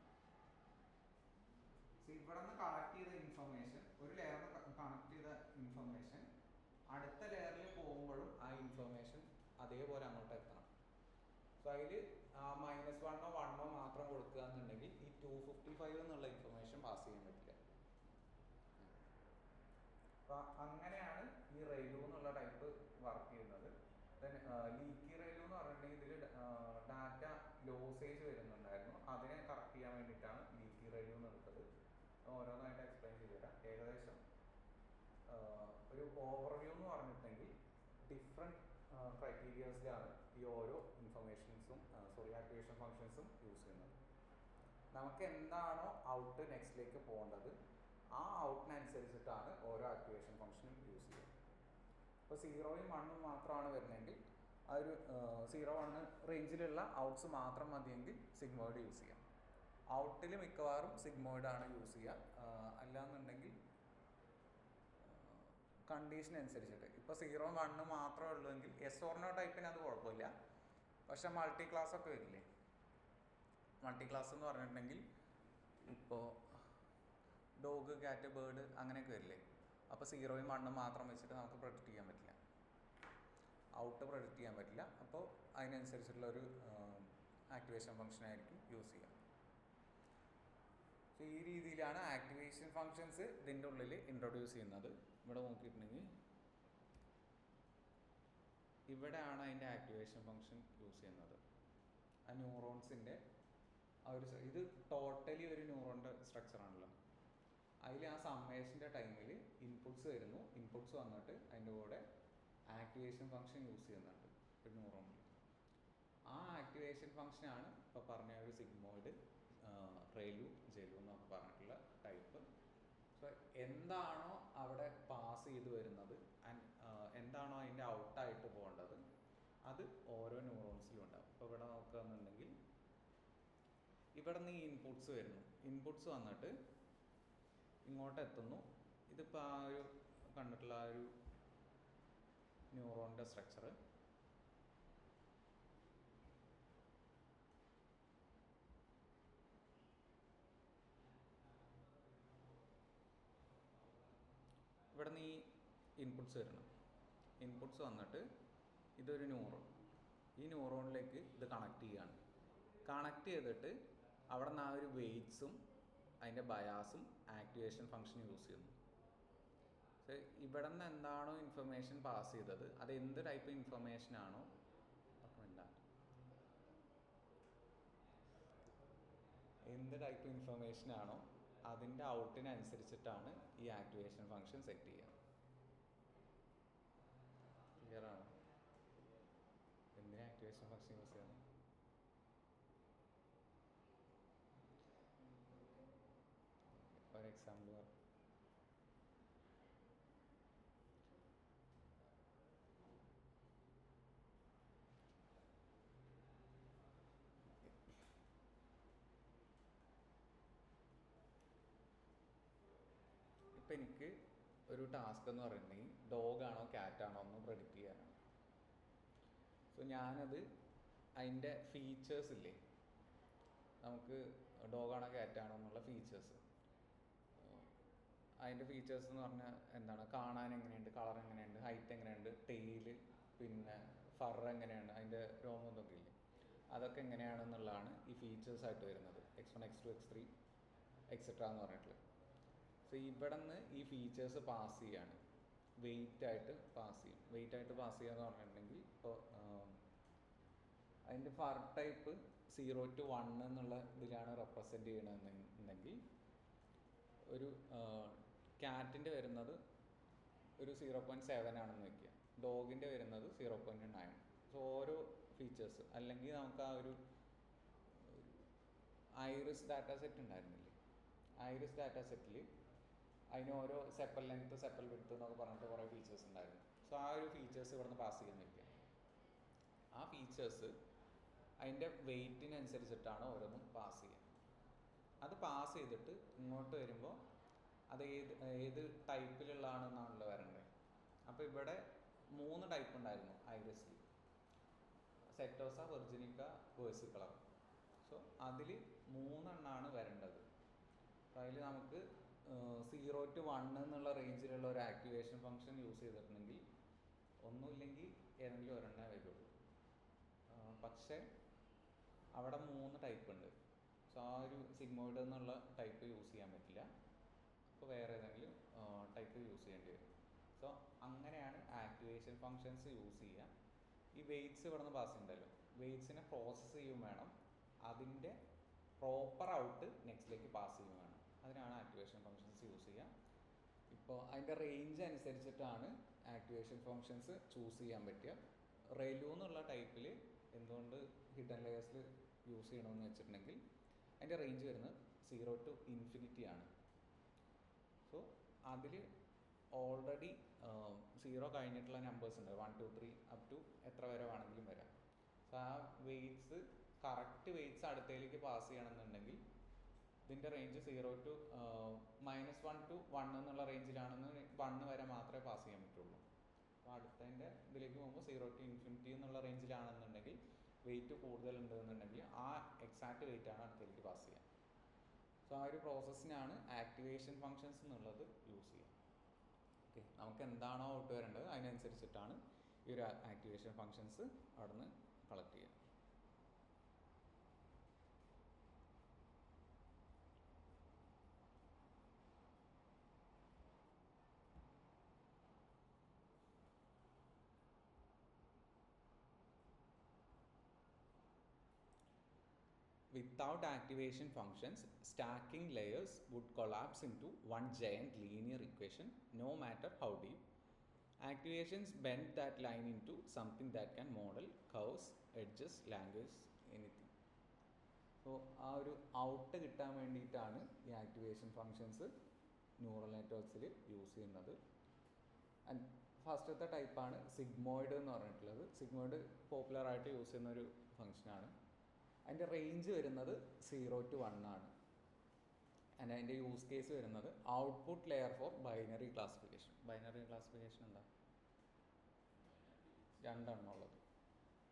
സോ ഇവിടെ നിന്ന് കളക്ട് ചെയ്ത ഇൻഫർമേഷൻ, ഒരു ലെയറിൽ കണക്ട് ചെയ്ത ഇൻഫർമേഷൻ അടുത്ത ലെയറിൽ പോകുമ്പോഴും ആ ഇൻഫർമേഷൻ അതേപോലെ അങ്ങോട്ട് എത്തണം. സോ അതിൽ -1ഓ 1ഓ മാത്രം കൊടുക്കുക എന്നുണ്ടെങ്കിൽ ഈ 255 എന്നുള്ള ഇൻഫർമേഷൻ പാസ് ചെയ്യാൻ പറ്റില്ല. അപ്പോൾ അങ്ങനെയാണ് ഈ റെയിലു എന്നുള്ള ടൈപ്പ് വർക്ക് ചെയ്യുന്നത്. ദെൻ ലീക്കി റെയിലു എന്ന് പറഞ്ഞിട്ടുണ്ടെങ്കിൽ ഇതിൽ ഡാറ്റ ലോസേജ് വരുന്നുണ്ടായിരുന്നു. അതിനെ കറക്റ്റ് ചെയ്യാൻ വേണ്ടിയിട്ടാണ് ലീക്കി ഓരോന്നായിട്ട് എക്സ്പ്ലെയിൻ ചെയ്ത് തരാം. ഏകദേശം ഒരു ഓവർവ്യൂ എന്ന് പറഞ്ഞിട്ടുണ്ടെങ്കിൽ ഡിഫറെൻറ്റ് ക്രൈറ്റീരിയസിലാണ് ഈ ഓരോ ഇൻഫർമേഷൻസും ആക്ടിവേഷൻ ഫങ്ഷൻസും യൂസ് ചെയ്യുന്നത്. നമുക്ക് എന്താണോ ഔട്ട് നെക്സ്റ്റിലേക്ക് പോകേണ്ടത് ആ ഔട്ടിനനുസരിച്ചിട്ടാണ് ഓരോ ആക്ടിവേഷൻ ഫങ്ഷനും യൂസ് ചെയ്യുക. ഇപ്പോൾ 0യും 1ഉം മാത്രമാണ് വരുന്നതെങ്കിൽ ആ ഒരു 0-1 റേഞ്ചിലുള്ള ഔട്ട്സ് മാത്രം മതിയെങ്കിൽ സിഗ്മോയിഡ് യൂസ് ചെയ്യാം. ഔട്ടിൽ മിക്കവാറും സിഗ്മോയിഡാണ് യൂസ് ചെയ്യുക. അല്ലാന്നുണ്ടെങ്കിൽ കണ്ടീഷൻ അനുസരിച്ചിട്ട് ഇപ്പോൾ 0, 1 മാത്രമേ ഉള്ളൂവെങ്കിൽ എസ് ഓർ നോ ടൈപ്പിന് അത് കുഴപ്പമില്ല. പക്ഷെ മൾട്ടി ക്ലാസ് ഒക്കെ വരില്ലേ, മൾട്ടി ക്ലാസ് എന്ന് പറഞ്ഞിട്ടുണ്ടെങ്കിൽ ഇപ്പോൾ ഡോഗ്, ക്യാറ്റ്, ബേർഡ് അങ്ങനെയൊക്കെ വരില്ലേ. അപ്പോൾ 0യും 1ഉം മാത്രം വെച്ചിട്ട് നമുക്ക് പ്രൊഡിക്റ്റ് ചെയ്യാൻ പറ്റില്ല, ഔട്ട് പ്രൊഡിക്റ്റ് ചെയ്യാൻ പറ്റില്ല. അപ്പോൾ അതിനനുസരിച്ചിട്ടുള്ള ഒരു ആക്ടിവേഷൻ ഫംഗ്ഷൻ ആയിരിക്കും യൂസ് ചെയ്യുക. സോ ഈ രീതിയിലാണ് ആക്ടിവേഷൻ ഫങ്ഷൻസ് ഇതിൻ്റെ ഉള്ളിൽ ഇൻട്രൊഡ്യൂസ് ചെയ്യുന്നത്. ഇവിടെ നോക്കിയിട്ടുണ്ടെങ്കിൽ ഇവിടെയാണ് അതിൻ്റെ ആക്ടിവേഷൻ ഫങ്ഷൻ യൂസ് ചെയ്യുന്നത്. ആ ന്യൂറോൺസിൻ്റെ ആ ഒരു ഇത് ടോട്ടലി ഒരു ന്യൂറോണിൻ്റെ സ്ട്രക്ചറാണല്ലോ. അതിൽ ആ സമ്മേഷൻ്റെ ടൈമിൽ ഇൻപുട്സ് വരുന്നു, ഇൻപുട്സ് വന്നിട്ട് അതിൻ്റെ കൂടെ ആക്ടിവേഷൻ ഫങ്ഷൻ യൂസ് ചെയ്യുന്നുണ്ട് ഒരു ന്യൂറോണിൽ. ആ ആക്ടിവേഷൻ ഫങ്ഷനാണ് ഇപ്പോൾ പറഞ്ഞ ഒരു സിഗ്മോയിഡ്, റെലു, ജെലു എന്നൊക്കെ പറഞ്ഞിട്ടുള്ള ടൈപ്പ്. സോ എന്താണോ അവിടെ പാസ് ചെയ്ത് വരുന്നത് ആൻഡ് എന്താണോ അതിൻ്റെ ഔട്ടായിട്ട് പോകേണ്ടത് അത് ഓരോ ന്യൂറോൺസിലും ഉണ്ടാവും. ഇപ്പോൾ ഇവിടെ നോക്കുകയാണെന്നുണ്ടെങ്കിൽ ഇവിടെ നിന്ന് ഈ ഇൻപുട്സ് വരുന്നു, ഇൻപുട്സ് വന്നിട്ട് ഇങ്ങോട്ട് എത്തുന്നു. ഇതിപ്പോൾ ആ ഒരു കണ്ടിട്ടുള്ള ആ ഒരു ന്യൂറോണിൻ്റെ സ്ട്രക്ചർ. ഇവിടെ നിന്ന് ഈ ഇൻപുട്സ് വരണം, ഇൻപുട്സ് വന്നിട്ട് ഇതൊരു ന്യൂറോൺ, ഈ ന്യൂറോണിലേക്ക് ഇത് കണക്ട് ചെയ്യുകയാണ്. കണക്ട് ചെയ്തിട്ട് അവിടെ നിന്ന് ആ ഒരു വെയ്റ്റ്സും അതിൻ്റെ ബയാസും ആക്ടിവേഷൻ ഫങ്ഷൻ യൂസ് ചെയ്യുന്നു. ഇവിടെ നിന്ന് എന്താണോ ഇൻഫർമേഷൻ പാസ് ചെയ്തത് അത് എന്ത് ടൈപ്പ് ഇൻഫർമേഷൻ ആണോ എന്ത് ടൈപ്പ് ഇൻഫർമേഷൻ ആണോ അതിൻ്റെ ഔട്ടിനനുസരിച്ചിട്ടാണ് ഈ ആക്ടിവേഷൻ ഫങ്ഷൻ സെറ്റ് ചെയ്യുക. ക്ലിയർ ആണോ? എന്തിനാ ആക്ടിവേഷൻ ഫങ്ഷൻ യൂസ് ചെയ്യണം? ഒരു എക്സാമ്പിൾ പറ. ഇപ്പം എനിക്ക് ഒരു ടാസ്ക് എന്ന് പറയുന്നുണ്ടെങ്കിൽ ഡോഗാണോ ക്യാറ്റാണോ എന്ന് പ്രെഡിക്റ്റ് ചെയ്യാനാണ്. സോ ഞാനത് അതിൻ്റെ ഫീച്ചേഴ്സ് ഇല്ലേ, നമുക്ക് ഡോഗാണോ ക്യാറ്റാണോ എന്നുള്ള ഫീച്ചേഴ്സ്, അതിൻ്റെ ഫീച്ചേഴ്സ് എന്ന് പറഞ്ഞാൽ എന്താണ്, കാണാൻ എങ്ങനെയുണ്ട്, കളർ എങ്ങനെയുണ്ട്, ഹൈറ്റ് എങ്ങനെയുണ്ട്, ടെയില്, പിന്നെ ഫർ എങ്ങനെയാണ്, അതിൻ്റെ രോമം ഇതൊക്കെ ഇല്ലേ, അതൊക്കെ എങ്ങനെയാണെന്നുള്ളതാണ് ഈ ഫീച്ചേഴ്സായിട്ട് വരുന്നത്. X1, X2, X3 എക്സെട്ര എന്ന് പറഞ്ഞിട്ടുള്ളത്. സോ ഇവിടെ നിന്ന് ഈ ഫീച്ചേഴ്സ് പാസ് ചെയ്യാണ്, വെയിറ്റായിട്ട് പാസ് ചെയ്യും. വെയിറ്റായിട്ട് പാസ് ചെയ്യുക എന്ന് പറഞ്ഞിട്ടുണ്ടെങ്കിൽ ഇപ്പോൾ അതിൻ്റെ ഫർ ടൈപ്പ് 0 to 1 എന്നുള്ള ഇതിലാണ് റെപ്രസെൻ്റ് ചെയ്യണമെന്നുണ്ടെങ്കിൽ ഒരു ക്യാറ്റിൻ്റെ വരുന്നത് ഒരു 0.7 ആണെന്ന് വയ്ക്കുക, ഡോഗിൻ്റെ വരുന്നത് 0.9. സോ ഓരോ ഫീച്ചേഴ്സ്, അല്ലെങ്കിൽ നമുക്ക് ആ ഒരു ഐറിസ് ഡാറ്റാ സെറ്റ് ഉണ്ടായിരുന്നില്ലേ, ഐറിസ് ഡാറ്റാ സെറ്റിൽ അതിന് ഓരോ സെപ്പൽ ലെങ്ത്ത്, സെപ്പൽ വിഡ്ത്ത് എന്നൊക്കെ പറഞ്ഞിട്ട് കുറേ ഫീച്ചേഴ്സ് ഉണ്ടായിരുന്നു. സോ ആ ഒരു ഫീച്ചേഴ്സ് ഇവിടുന്ന് പാസ് ചെയ്യാൻ വയ്ക്കുക. ആ ഫീച്ചേഴ്സ് അതിൻ്റെ വെയ്റ്റിനനുസരിച്ചിട്ടാണ് ഓരോന്നും പാസ് ചെയ്യുക. അത് പാസ് ചെയ്തിട്ട് ഇങ്ങോട്ട് വരുമ്പോൾ അത് ഏത് ടൈപ്പിലുള്ളതാണെന്നാണല്ലോ വരേണ്ടത്. അപ്പോൾ ഇവിടെ 3 ടൈപ്പ് ഉണ്ടായിരുന്നു ഐറിസിൽ, സെറ്റോസ, വെർജിനിക്ക, വേഴ്സിക്കളർ. സോ അതിൽ 3 എണ്ണമാണ് വരേണ്ടത്. അപ്പോൾ അതിൽ നമുക്ക് 0 to 1 എന്നുള്ള റേഞ്ചിലുള്ള ഒരു ആക്ടിവേഷൻ ഫങ്ഷൻ യൂസ് ചെയ്തിട്ടുണ്ടെങ്കിൽ ഒന്നുമില്ലെങ്കിൽ ഏതെങ്കിലും ഒരെണ്ണേ വരുള്ളൂ. പക്ഷേ അവിടെ 3 ടൈപ്പ് ഉണ്ട്. സോ ആ ഒരു സിഗ്മോയിഡ് എന്നുള്ള ടൈപ്പ് യൂസ് ചെയ്യാൻ പറ്റില്ല, അപ്പോൾ വേറെ ഏതെങ്കിലും ടൈപ്പ് യൂസ് ചെയ്യേണ്ടി വരും. സോ അങ്ങനെയാണ് ആക്ടിവേഷൻ ഫങ്ഷൻസ് യൂസ് ചെയ്യുക. ഈ വെയ്റ്റ്സ് ഇവിടെ നിന്ന് പാസ് ഉണ്ടല്ലോ, വെയ്റ്റ്സിനെ പ്രോസസ്സ് ചെയ്യും വേണം, അതിൻ്റെ പ്രോപ്പർ ഔട്ട് നെക്സ്റ്റിലേക്ക് പാസ് ചെയ്യും വേണം. അതിനാണ് ആക്ടിവേഷൻ ഫങ്ഷൻസ് യൂസ് ചെയ്യുക. ഇപ്പോൾ അതിൻ്റെ റേഞ്ച് അനുസരിച്ചിട്ടാണ് ആക്ടിവേഷൻ ഫങ്ഷൻസ് ചൂസ് ചെയ്യാൻ പറ്റുക. റെലു എന്നുള്ള ടൈപ്പിൽ എന്തുകൊണ്ട് ഹിഡൻ ലെയേഴ്സിൽ യൂസ് ചെയ്യണമെന്ന് വെച്ചിട്ടുണ്ടെങ്കിൽ അതിൻ്റെ റേഞ്ച് വരുന്നത് 0 to infinity ആണ്. സോ അതിൽ ഓൾറെഡി 0 കഴിഞ്ഞിട്ടുള്ള നമ്പേഴ്സ് ഉണ്ട്, 1 2 3 അപ് ടു എത്ര വരെ വേണമെങ്കിലും വരാം. സോ ആ വെയ്റ്റ്സ് കറക്റ്റ് വെയ്റ്റ്സ് അടുത്തയിലേക്ക് പാസ് ചെയ്യണമെന്നുണ്ടെങ്കിൽ ഇതിൻ്റെ റേഞ്ച് 0 to -1 to 1 എന്നുള്ള റേഞ്ചിലാണെന്ന് 1 വരെ മാത്രമേ പാസ് ചെയ്യാൻ പറ്റുള്ളൂ. അപ്പോൾ അടുത്തതിൻ്റെ ഇതിലേക്ക് പോകുമ്പോൾ 0 to infinity എന്നുള്ള റേഞ്ചിലാണെന്നുണ്ടെങ്കിൽ വെയിറ്റ് കൂടുതലുണ്ടെന്നുണ്ടെങ്കിൽ ആ എക്സാക്റ്റ് വെയിറ്റ് ആണ് അടുത്തതിലേക്ക് പാസ് ചെയ്യുക. സോ ആ ഒരു പ്രോസസ്സിനാണ് ആക്ടിവേഷൻ ഫങ്ഷൻസ് എന്നുള്ളത് യൂസ് ചെയ്യുക. ഓക്കെ, നമുക്ക് എന്താണോ ഔട്ട് വരേണ്ടത് അതിനനുസരിച്ചിട്ടാണ് ഈ ഒരു ആക്ടിവേഷൻ ഫങ്ഷൻസ് അവിടെ നിന്ന് കളക്ട് ചെയ്യുക. Without activation functions, stacking layers would collapse into one giant linear equation, no matter how deep. Activations bend that line into something that can model curves, edges, language, anything. So, ആ ഒരു out കിട്ടാൻ വേണ്ടിയിട്ടാണ് ഈ activation functions neural നെറ്റ്വർക്ക്സിൽ use ചെയ്യുന്നത്. And ഫസ്റ്റത്തെ ടൈപ്പാണ് sigmoid എന്ന് പറഞ്ഞിട്ടുള്ളത്. സിഗ്മോയിഡ് പോപ്പുലറായിട്ട് യൂസ് ചെയ്യുന്ന ഒരു ഫങ്ഷനാണ്. അതിൻ്റെ റേഞ്ച് വരുന്നത് 0 to 1 ആണ്. ആൻഡ് അതിൻ്റെ യൂസ് കേസ് വരുന്നത് output layer for binary classification. Binary classification എന്താ? രണ്ടെണ്ണമുള്ളത്.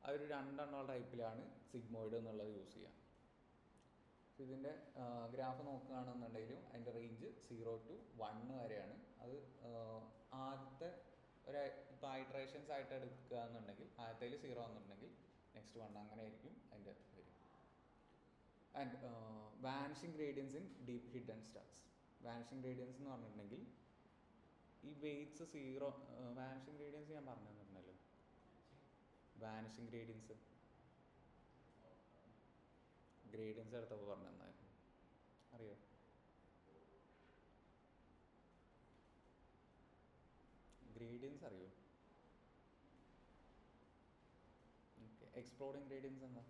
ആ ഒരു രണ്ടെണ്ണമുള്ള ടൈപ്പിലാണ് സിഗ്മോയിഡ് എന്നുള്ളത് യൂസ് ചെയ്യുക. ഇതിൻ്റെ ഗ്രാഫ് നോക്കുകയാണെന്നുണ്ടെങ്കിലും അതിൻ്റെ റേഞ്ച് 0 to 1 വരെയാണ്. അത് ആദ്യത്തെ ഒരു ഇപ്പോൾ ഐട്രേഷൻസ് ആയിട്ട് എടുക്കുക എന്നുണ്ടെങ്കിൽ ആദ്യത്തേൽ 0 എന്നുണ്ടെങ്കിൽ നെക്സ്റ്റ് 1 അങ്ങനെ ആയിരിക്കും അതിൻ്റെ വരും. And vanishing gradients in deep hidden stars. Vanishing gradients എന്ന് പറഞ്ഞിട്ടുണ്ടെങ്കിൽ ഈ വെയ്റ്റ്സ് 0 വാനിഷിംഗ് ഗ്രേഡിയൻസ് ഞാൻ പറഞ്ഞു തന്നിട്ടുണ്ടല്ലോ. വാനിഷിംഗ് ഗ്രേഡിയൻസ് എടുത്തപ്പോൾ പറഞ്ഞു തന്നായിരുന്നു, അറിയോ? ഗ്രേഡിയൻസ് അറിയോ? ഓക്കെ, എക്സ്പ്ലോഡിങ് ഗ്രേഡിയൻസ് എന്താ?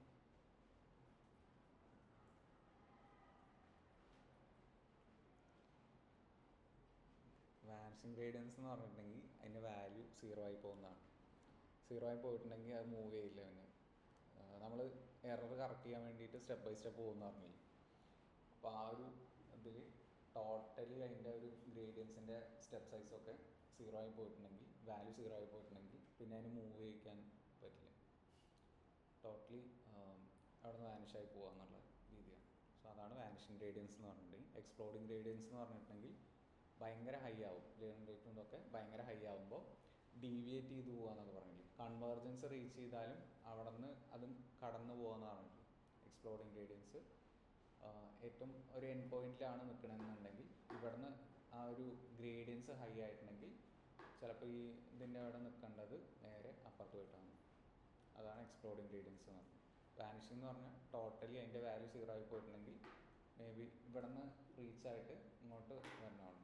വാനിഷിംഗ് ഗ്രേഡിയൻസ് എന്ന് പറഞ്ഞിട്ടുണ്ടെങ്കിൽ അതിൻ്റെ വാല്യൂ 0 ആയി പോകുന്നതാണ്. 0 ആയി പോയിട്ടുണ്ടെങ്കിൽ അത് മൂവ് ചെയ്യില്ല. പിന്നെ നമ്മൾ എറർ കറക്റ്റ് ചെയ്യാൻ വേണ്ടിയിട്ട് സ്റ്റെപ്പ് ബൈ സ്റ്റെപ്പ് പോകുന്ന പറഞ്ഞില്ല. അപ്പോൾ ആ ഒരു ഇതിൽ ടോട്ടലി അതിൻ്റെ ഒരു ഗ്രേഡിയൻസിൻ്റെ സ്റ്റെപ്പ് സൈസൊക്കെ 0 ആയി പോയിട്ടുണ്ടെങ്കിൽ, വാല്യൂ 0 ആയി പോയിട്ടുണ്ടെങ്കിൽ പിന്നെ അതിന് മൂവ് ചെയ്യിക്കാൻ പറ്റില്ല. ടോട്ടലി അവിടെ നിന്ന് വാനിഷായി പോകുക എന്നുള്ള രീതിയാണ്. സോ അതാണ് വാനിഷിംഗ് ഗ്രേഡിയൻസ് എന്ന് പറഞ്ഞിട്ടുണ്ടെങ്കിൽ. എക്സ്പ്ലോഡിങ് ഗ്രേഡിയൻസ് എന്ന് പറഞ്ഞിട്ടുണ്ടെങ്കിൽ ഭയങ്കര ഹൈ ആവും. ലേണിംഗ് റേറ്റും ഇതൊക്കെ ഭയങ്കര ഹൈ ആവുമ്പോൾ ഡീവിയേറ്റ് ചെയ്ത് പോകുക എന്നൊക്കെ പറഞ്ഞില്ല. കൺവേർജൻസ് റീച്ച് ചെയ്താലും അവിടെ നിന്ന് അതും കടന്നു പോകുകയെന്ന് പറഞ്ഞിട്ട് എക്സ്പ്ലോഡിങ് ഗ്രേഡിയൻസ് ഏറ്റവും ഒരു എൻഡ് പോയിന്റിലാണ് നിൽക്കണമെന്നുണ്ടെങ്കിൽ ഇവിടുന്ന് ആ ഒരു ഗ്രേഡിയൻസ് ഹൈ ആയിട്ടുണ്ടെങ്കിൽ ചിലപ്പോൾ ഈ ഇതിൻ്റെ അവിടെ നിൽക്കേണ്ടത് നേരെ അപ്പുറത്ത് പോയിട്ടാണ്. അതാണ് എക്സ്പ്ലോഡിങ് ഗ്രേഡിയൻസ് എന്ന് പറഞ്ഞത്. വാനിഷിംഗ് എന്ന് പറഞ്ഞാൽ ടോട്ടലി അതിൻ്റെ വാല്യൂ 0 ആയി പോയിട്ടുണ്ടെങ്കിൽ മേ ബി ഇവിടെ നിന്ന് റീച്ചായിട്ട് ഇങ്ങോട്ട് വരണമാണ്.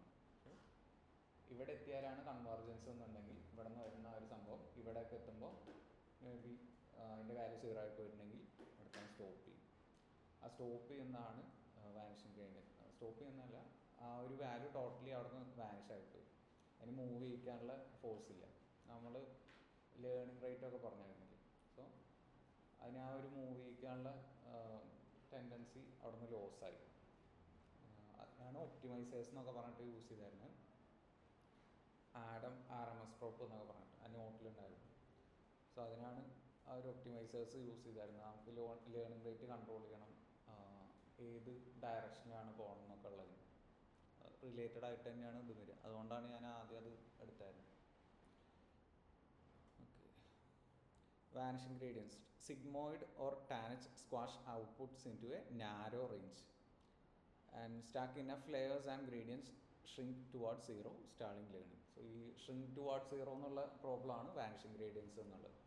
ഇവിടെ എത്തിയാലാണ് കൺവേർജൻസ് എന്നുണ്ടെങ്കിൽ ഇവിടെ നിന്ന് വരുന്ന ഒരു സംഭവം ഇവിടെയൊക്കെ എത്തുമ്പോൾ മേ ബി അതിൻ്റെ വാല്യൂ 0 ആയി പോയിട്ടുണ്ടെങ്കിൽ ഇവിടെ തന്നെ സ്റ്റോപ്പ് ചെയ്യും. ആ സ്റ്റോപ്പ് ചെയ്യുന്നതാണ് വാനിഷിംഗ് ഗ്രേഡിയൻസ്. സ്റ്റോപ്പ് ചെയ്യുന്നതല്ല, ആ ഒരു വാല്യൂ ടോട്ടലി അവിടെ നിന്ന് വാനിഷ് ആയിപ്പോയി. അതിന് മൂവ് ചെയ്യിക്കാനുള്ള ഫോഴ്സ് ഇല്ല. നമ്മൾ ലേണിംഗ് റേറ്റ് ഒക്കെ പറഞ്ഞിരുന്നില്ലേ. സോ അതിന് ആ ഒരു മൂവ് ചെയ്യിക്കാനുള്ള ടെൻഡൻസി അവിടെ നിന്ന് ലോസായി. അതാണ് ഒപ്റ്റിമൈസേഴ്സ് എന്നൊക്കെ പറഞ്ഞിട്ട് യൂസ് ചെയ്തായിരുന്നു. ആഡം RMS പ്രോപ്പ് എന്നൊക്കെ പറഞ്ഞിട്ട് ആ നോട്ടിലുണ്ടായിരുന്നു. സോ അതിനാണ് ആ ഒരു ഒപ്റ്റിമൈസേഴ്സ് യൂസ് ചെയ്തായിരുന്നു. നമുക്ക് ലേണിംഗ് റേറ്റ് കൺട്രോൾ ചെയ്യണം, ഏത് ഡയറക്ഷനിലാണ് പോകണം എന്നൊക്കെ ഉള്ളത് റിലേറ്റഡ് ആയിട്ട് തന്നെയാണ് ഇത് വരിക. അതുകൊണ്ടാണ് ഞാൻ ആദ്യം അത് എടുത്തായിരുന്നു. Okay, vanishing gradients. Sigmoid or tanh squash outputs into a narrow range and stack enough layers and gradients shrink toward 0 stalling learning. So ഈ ഷ്രിങ്ക് ടുവാർഡ് 0 എന്നുള്ള പ്രോബ്ലമാണ് വാനിഷിംഗ് ഗ്രേഡിയൻസ് എന്നുള്ളത്.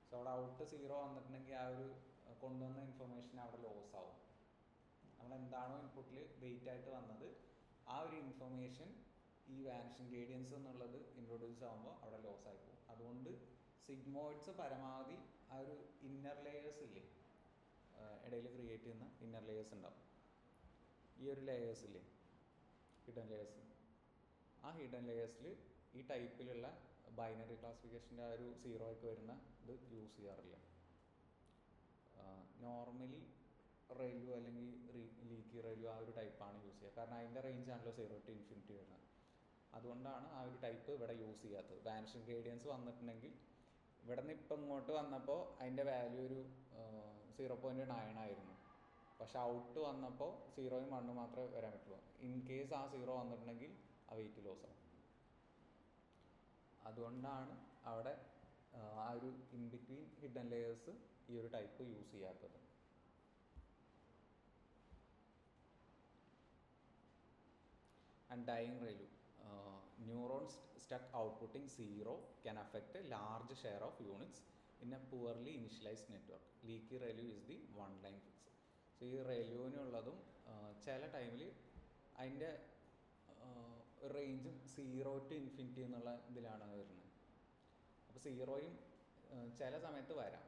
സോ അവിടെ ഔട്ട് 0 വന്നിട്ടുണ്ടെങ്കിൽ ആ ഒരു കൊണ്ടുവന്ന ഇൻഫർമേഷൻ അവിടെ ലോസ് ആവും. നമ്മൾ എന്താണോ ഇൻപുട്ടിൽ വെയിറ്റ് ആയിട്ട് വന്നത് ആ ഒരു ഇൻഫർമേഷൻ ഈ വാനിഷിംഗ് ഗ്രേഡിയൻസ് എന്നുള്ളത് ഇൻട്രൊഡ്യൂസ് ആകുമ്പോൾ അവിടെ ലോസ് ആയി പോകും. അതുകൊണ്ട് സിഗ്മോയിഡ്സ് പരമാവധി ആ ഒരു ഇന്നർ ലെയേഴ്സ് ഇല്ലേ, ഇടയിൽ ക്രിയേറ്റ് ചെയ്യുന്ന ഇന്നർ ലെയേഴ്സ് ഉണ്ടാവും. ഈ ഒരു ലെയേഴ്സ് ഇല്ലേ, ഹിഡൻ ലെയേഴ്സ്, ആ ഹിഡൻ ലെയേഴ്സിൽ ഈ ടൈപ്പിലുള്ള ബൈനറി ക്ലാസിഫിക്കേഷൻ്റെ ആ ഒരു 0 ഒക്കെ വരുന്ന ഇത് യൂസ് ചെയ്യാറില്ല. നോർമലി റെയിലു അല്ലെങ്കിൽ ലീക്കി റെയിലു ആ ഒരു ടൈപ്പാണ് യൂസ് ചെയ്യുക. കാരണം അതിൻ്റെ റേഞ്ച് ആണല്ലോ 0 to ഇൻഫിനിറ്റി വരുന്നത്. അതുകൊണ്ടാണ് ആ ഒരു ടൈപ്പ് ഇവിടെ യൂസ് ചെയ്യാത്തത്. വാനിഷിംഗ് ഗ്രേഡിയൻസ് വന്നിട്ടുണ്ടെങ്കിൽ ഇവിടെ നിന്ന് ഇപ്പം ഇങ്ങോട്ട് വന്നപ്പോൾ അതിൻ്റെ വാല്യൂ ഒരു 0.9 ആയിരുന്നു. പക്ഷെ ഔട്ട് വന്നപ്പോൾ 0യും 1 മാത്രമേ വരാൻ പറ്റുള്ളൂ. ഇൻ കേസ് ആ 0 വന്നിട്ടുണ്ടെങ്കിൽ ആ വെയിറ്റ് ലോസ് ആവും. അതുകൊണ്ടാണ് അവിടെ ആ ഒരു ഇൻ ബിറ്റ്വീൻ ഹിഡൻ ലെയേഴ്സ് ഈ ഒരു ടൈപ്പ് യൂസ് ചെയ്യാത്തത്. And dying ReLU, neurons stuck outputting 0 can affect a large share of units in a poorly initialized network. Leaky ReLU is the one line fix. So ഈ റെലുവിനുള്ളതും ചില ടൈമിൽ അതിൻ്റെ റേഞ്ചും 0 to infinity എന്നുള്ള ഇതിലാണ് വരുന്നത്. അപ്പോൾ 0യും ചില സമയത്ത് വരാം,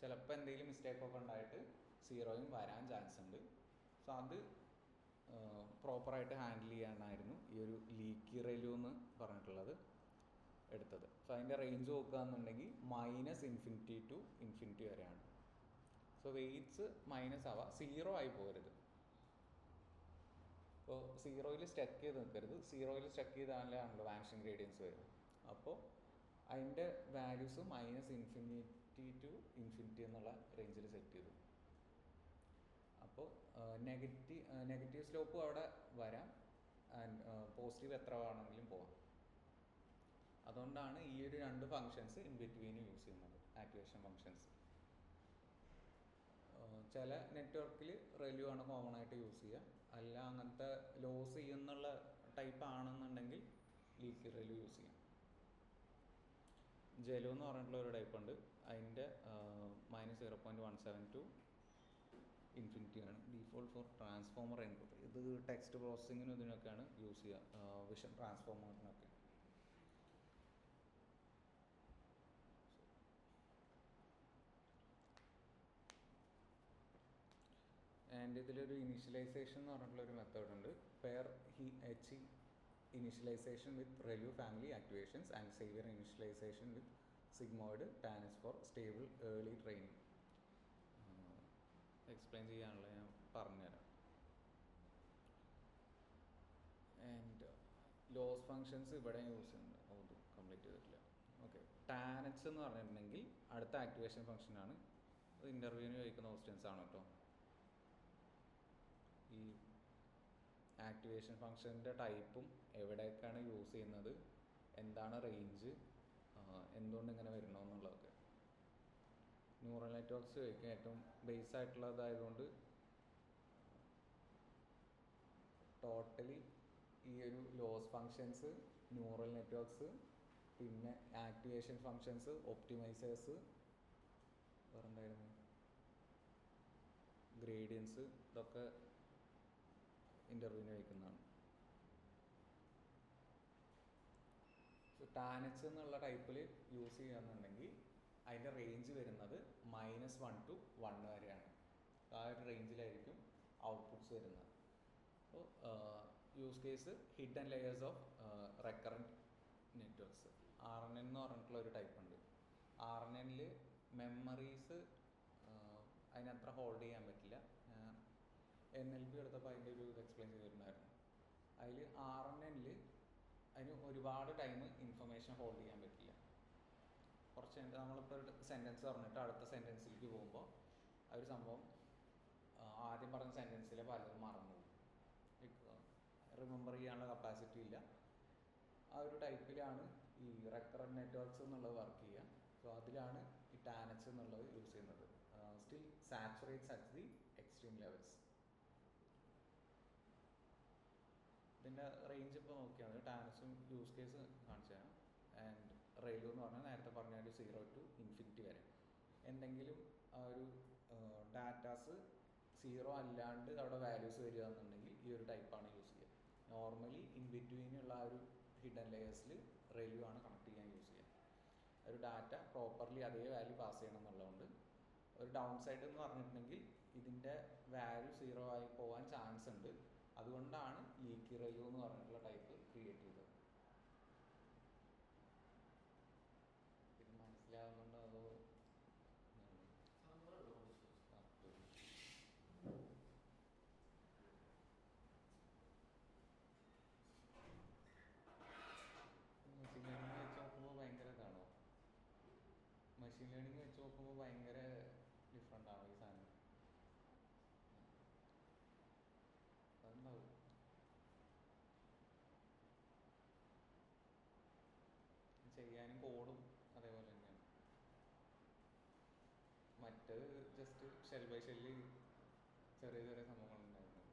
ചിലപ്പോൾ എന്തെങ്കിലും മിസ്റ്റേക്കൊക്കെ ഉണ്ടായിട്ട് 0യും വരാൻ ചാൻസ് ഉണ്ട്. സോ അത് പ്രോപ്പറായിട്ട് ഹാൻഡിൽ ചെയ്യാനായിരുന്നു ഈ ഒരു ലീക്കി റെലു എന്ന് പറഞ്ഞിട്ടുള്ളത് എടുത്തത്. സോ അതിൻ്റെ റേഞ്ച് നോക്കുകയെന്നുണ്ടെങ്കിൽ -ഇൻഫിനിറ്റി ടു ഇൻഫിനിറ്റി വരെയാണ്. സോ വെയ്റ്റ്സ് മൈനസ് ആവാം, 0 ആയി പോകരുത്. അപ്പോൾ 0യിൽ സ്റ്റക്ക് ചെയ്ത് നിൽക്കരുത്. 0യിൽ സ്റ്റക്ക് ചെയ്താലാണല്ലോ വാനിഷിംഗ് ഗ്രേഡിയൻസ് വരുന്നത്. അപ്പോൾ അതിൻ്റെ വാല്യൂസ് -ഇൻഫിനിറ്റി ടു ഇൻഫിനിറ്റി എന്നുള്ള റേഞ്ചിൽ സെറ്റ് ചെയ്തു. അപ്പോൾ നെഗറ്റീവ് സ്ലോപ്പും അവിടെ വരാം, ആൻഡ് പോസിറ്റീവ് എത്ര വേണമെങ്കിലും പോകാം. അതുകൊണ്ടാണ് ഈ ഒരു 2 ഫങ്ഷൻസ് ഇൻ ബിറ്റ്വീൻ യൂസ് ചെയ്യുന്നത്, ആക്ടിവേഷൻ ഫങ്ഷൻസ്. ചില നെറ്റ്വർക്കിൽ റെലു ആണ് കോമൺ ആയിട്ട് യൂസ് ചെയ്യുക. അല്ല അങ്ങനത്തെ ലോസ് ചെയ്യുന്നുള്ള ടൈപ്പ് ആണെന്നുണ്ടെങ്കിൽ ലീക്കി റെലു യൂസ് ചെയ്യാം. ജെലു എന്ന് പറഞ്ഞിട്ടുള്ള ഒരു ടൈപ്പ് ഉണ്ട്. അതിൻ്റെ -0.172 ഇൻഫിനിറ്റി ആണ്. Default for transformer input. ഇത് ടെക്സ്റ്റ് പ്രോസസ്സിങ്ങിനും ഇതിനൊക്കെയാണ് യൂസ് ചെയ്യുക, വിഷൻ ട്രാൻസ്ഫോമറിനൊക്കെ. ആൻഡ് ഇതിലൊരു ഇനീഷ്യലൈസേഷൻ എന്ന് പറഞ്ഞിട്ടുള്ളൊരു മെത്തേഡ് ഉണ്ട്. Pair HE initialization with ReLU family activations and Xavier initialization with sigmoid tanh for stable early training. Explain ചെയ്യാനുള്ള ഞാൻ പറഞ്ഞുതരാം. ആൻഡ് ലോസ് ഫങ്ഷൻസ് ഇവിടെ യൂസ് ചെയ്യുന്നുണ്ട്. അത് കംപ്ലീറ്റ് ചെയ്തിട്ടില്ല. ഓക്കെ, ടാനറ്റ്സ് എന്ന് പറഞ്ഞിട്ടുണ്ടെങ്കിൽ അടുത്ത ആക്ടിവേഷൻ ഫംഗ്ഷനാണ്. അത് ഇൻ്റർവ്യൂവിന് ചോദിക്കുന്ന ക്വസ്റ്റ്യൻസ് ആണ് കേട്ടോ. ഈ ആക്ടിവേഷൻ ഫംഗ്ഷൻ്റെ ടൈപ്പും എവിടേക്കാണ് യൂസ് ചെയ്യുന്നത്, എന്താണ് റേഞ്ച്, എന്തുകൊണ്ട് ഇങ്ങനെ വരണമെന്നുള്ളതൊക്കെ ന്യൂറൽ നെറ്റ്വർക്ക്സ് ചോദിക്കും. ഏറ്റവും ബേസ് ആയിട്ടുള്ളതായതുകൊണ്ട് ടോട്ടലി ഈ ഒരു ലോസ് ഫങ്ഷൻസ്, ന്യൂറൽ നെറ്റ്വർക്ക്സ്, പിന്നെ ആക്ടിവേഷൻ ഫങ്ഷൻസ്, ഒപ്റ്റിമൈസേഴ്സ്, വേറെന്തായിരുന്നു, ഗ്രേഡിയൻസ്, ഇതൊക്കെ ഇൻ്റർവ്യൂവിന് വയ്ക്കുന്നതാണ്. സോ ടാനറ്റ്സ് എന്നുള്ള ടൈപ്പിൽ യൂസ് ചെയ്യുകയെന്നുണ്ടെങ്കിൽ അതിൻ്റെ റേഞ്ച് വരുന്നത് -1 to 1 വരെയാണ്. ആ ഒരു റേഞ്ചിലായിരിക്കും ഔട്ട്പുട്ട്സ് വരുന്നത്. അപ്പോൾ use case hidden layers of recurrent networks. RNN എന്ന് പറഞ്ഞിട്ടുള്ള ഒരു ടൈപ്പ് ഉണ്ട്. RNNൽ മെമ്മറീസ് അതിനത്ര ഹോൾഡ് ചെയ്യാൻ പറ്റില്ല. NLP എടുത്തപ്പോൾ അതിൻ്റെ ഒരു ഇത് എക്സ്പ്ലെയിൻ ചെയ്തിട്ടുണ്ടായിരുന്നു. അതിൽ RNNൽ അതിന് ഒരുപാട് ടൈം ഇൻഫർമേഷൻ ഹോൾഡ് ചെയ്യാൻ പറ്റില്ല. കുറച്ച് നമ്മളിപ്പോൾ ഒരു സെൻറ്റൻസ് പറഞ്ഞിട്ട് അടുത്ത സെൻറ്റൻസിലേക്ക് പോകുമ്പോൾ ആ ഒരു സംഭവം ആദ്യം പറഞ്ഞ സെൻറ്റൻസിലെ പലതും മറന്നു പോകും, റിമെമ്പർ ചെയ്യാനുള്ള കപ്പാസിറ്റി ഇല്ല. ആ ഒരു ടൈപ്പിലാണ് ഈ റെക്കറൻറ്റ് നെറ്റ്വർക്ക്സ് എന്നുള്ളത് വർക്ക് ചെയ്യുക. സോ അതിലാണ് ഈ ടാനറ്റ്സ് എന്നുള്ളത് യൂസ് ചെയ്യുന്നത്. Still saturates at the extreme levels. ഇതിൻ്റെ റേഞ്ച് ഇപ്പോൾ നോക്കിയാണ് ടാനറ്റ്സും യൂസ് കേസ് കാണിച്ചു തരാം. ആൻഡ് റെയിലു എന്ന് പറഞ്ഞാൽ നേരത്തെ പറഞ്ഞ ഒരു 0 to ഇൻഫിനിറ്റി വരെ. എന്തെങ്കിലും ആ ഒരു ഡാറ്റാസ് 0 അല്ലാണ്ട് അവിടെ വാല്യൂസ് വരിക എന്നുണ്ടെങ്കിൽ ഈ ഒരു ടൈപ്പാണ് യൂസ് ചെയ്യുക. നോർമലി ഇൻ ബിറ്റ്വീനുള്ള ആ ഒരു ഹിഡൻ ലെയേഴ്സിൽ റെയിൽവേ ആണ് കണക്ട് ചെയ്യാൻ യൂസ് ചെയ്യുക. ഒരു ഡാറ്റ പ്രോപ്പർലി അതേ വാല്യൂ പാസ് ചെയ്യണം എന്നുള്ളതുകൊണ്ട് ഒരു ഡൗൺ സൈഡ് എന്ന് പറഞ്ഞിട്ടുണ്ടെങ്കിൽ ഇതിൻ്റെ വാല്യൂ 0 ആയി പോകാൻ ചാൻസ് ഉണ്ട്. അതുകൊണ്ടാണ് ലീക്കി റെയിൽവേ എന്ന് പറഞ്ഞിട്ടുള്ള ടൈപ്പ് ക്രിയേറ്റ് ചെയ്തത്. ഇത് മനസ്സിലാവുന്നുണ്ടോ അതോ മെഷീൻ ലേണിംഗ് വെച്ച് നോക്കുമ്പോൾ ഭയങ്കര ഇതാണോ? മെഷീൻ ലേണിംഗ് വെച്ച് നോക്കുമ്പോൾ ഭയങ്കര ഡിഫറെൻ്റ് ആണോ ഈ സാധനം? അതുണ്ടാവും. ചെയ്യാനും കോഡും അതേപോലെ തന്നെയാണ്. മറ്റേത് ജസ്റ്റ് ഷെൽ ബൈ ഷെല്ല് ചെറിയ ചെറിയ സംഭവങ്ങളുണ്ടായിരുന്നു.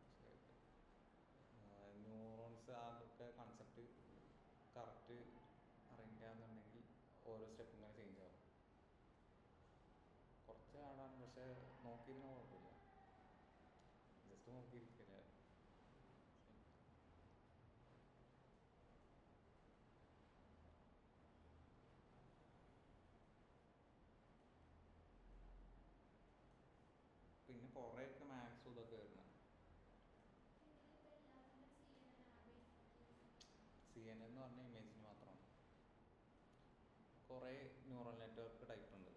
ന്യൂറോൺസ് അതൊക്കെ കൺസെപ്റ്റ് കറക്റ്റ് അറിയില്ലാന്നുണ്ടെങ്കിൽ ഓരോ സ്റ്റെപ്പ് ഇങ്ങനെ ചേഞ്ച് ആവും. കുറച്ച് ഹാർഡാണ്, പക്ഷെ നോക്കിയിരുന്ന കുഴപ്പമില്ല. ജസ്റ്റ് നോക്കിയിരിക്കില്ല. പിന്നെ കുറേയൊക്കെ മാത്സും ഇതൊക്കെ വരുന്നത്. CNN എന്ന് പറഞ്ഞ ഇമേജിന് മാത്രമാണ്. കുറേ ന്യൂറൽ നെറ്റ്വർക്ക് ടൈപ്പ് ഉണ്ട്.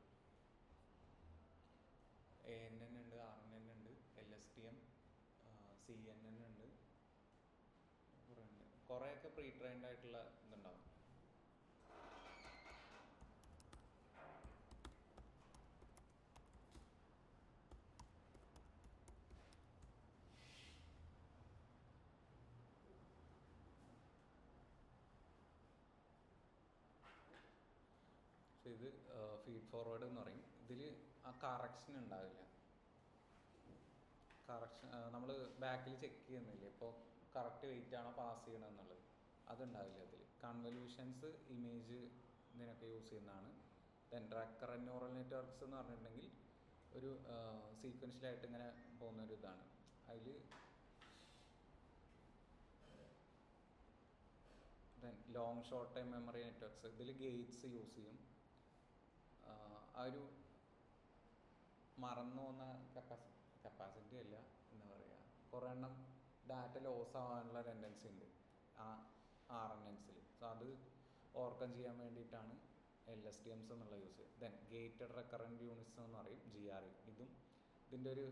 ANN ഉണ്ട്, RNN ഉണ്ട്, LSTM, CNN ഉണ്ട്, കുറേ ഉണ്ട്. കുറേയൊക്കെ പ്രീ ട്രെയിൻഡ് ആയിട്ടുള്ള ഇതുണ്ടാവും. ഇത് ഫീഡ് ഫോർവേഡ് എന്ന് പറയും. ഇതിൽ ആ കറക്ഷൻ ഉണ്ടാവില്ല. കറക്ഷൻ നമ്മൾ ബാക്കിൽ ചെക്ക് ചെയ്യുന്നില്ലേ, ഇപ്പോൾ കറക്റ്റ് വെയിറ്റ് ആണോ പാസ് ചെയ്യണമെന്നുള്ളത്, അതുണ്ടാവില്ല ഇതിൽ. കൺവല്യൂഷൻസ് ഇമേജ് ഇതിനൊക്കെ യൂസ് ചെയ്യുന്നതാണ്. ദെൻ റെക്കറൻറ്റ് ന്യൂറൽ നെറ്റ്വർക്ക്സ് എന്ന് പറഞ്ഞിട്ടുണ്ടെങ്കിൽ ഒരു സീക്വൻഷ്യലായിട്ട് ഇങ്ങനെ പോകുന്നൊരു ഇതാണ്. അതിൽ then long short time memory networks, ഇതിൽ ഗേറ്റ്സ് യൂസ് ചെയ്യും. ആ ഒരു മറന്നു പോകുന്ന കപ്പാസിറ്റി അല്ല, എന്താ പറയുക, കുറേ എണ്ണം ഡാറ്റ ലോസ് ആവാനുള്ള ടെൻഡൻസി ഉണ്ട് ആ RNNs-ൽ. സോ അത് ഓവർകം ചെയ്യാൻ വേണ്ടിയിട്ടാണ് LSTMs എന്നുള്ള യൂസ് ചെയ്യുക. ദെൻ ഗേറ്റഡ് റെക്കറൻറ്റ് യൂണിറ്റ്സ് എന്ന് പറയും, GRU. ഇതിൻ്റെ ഒരു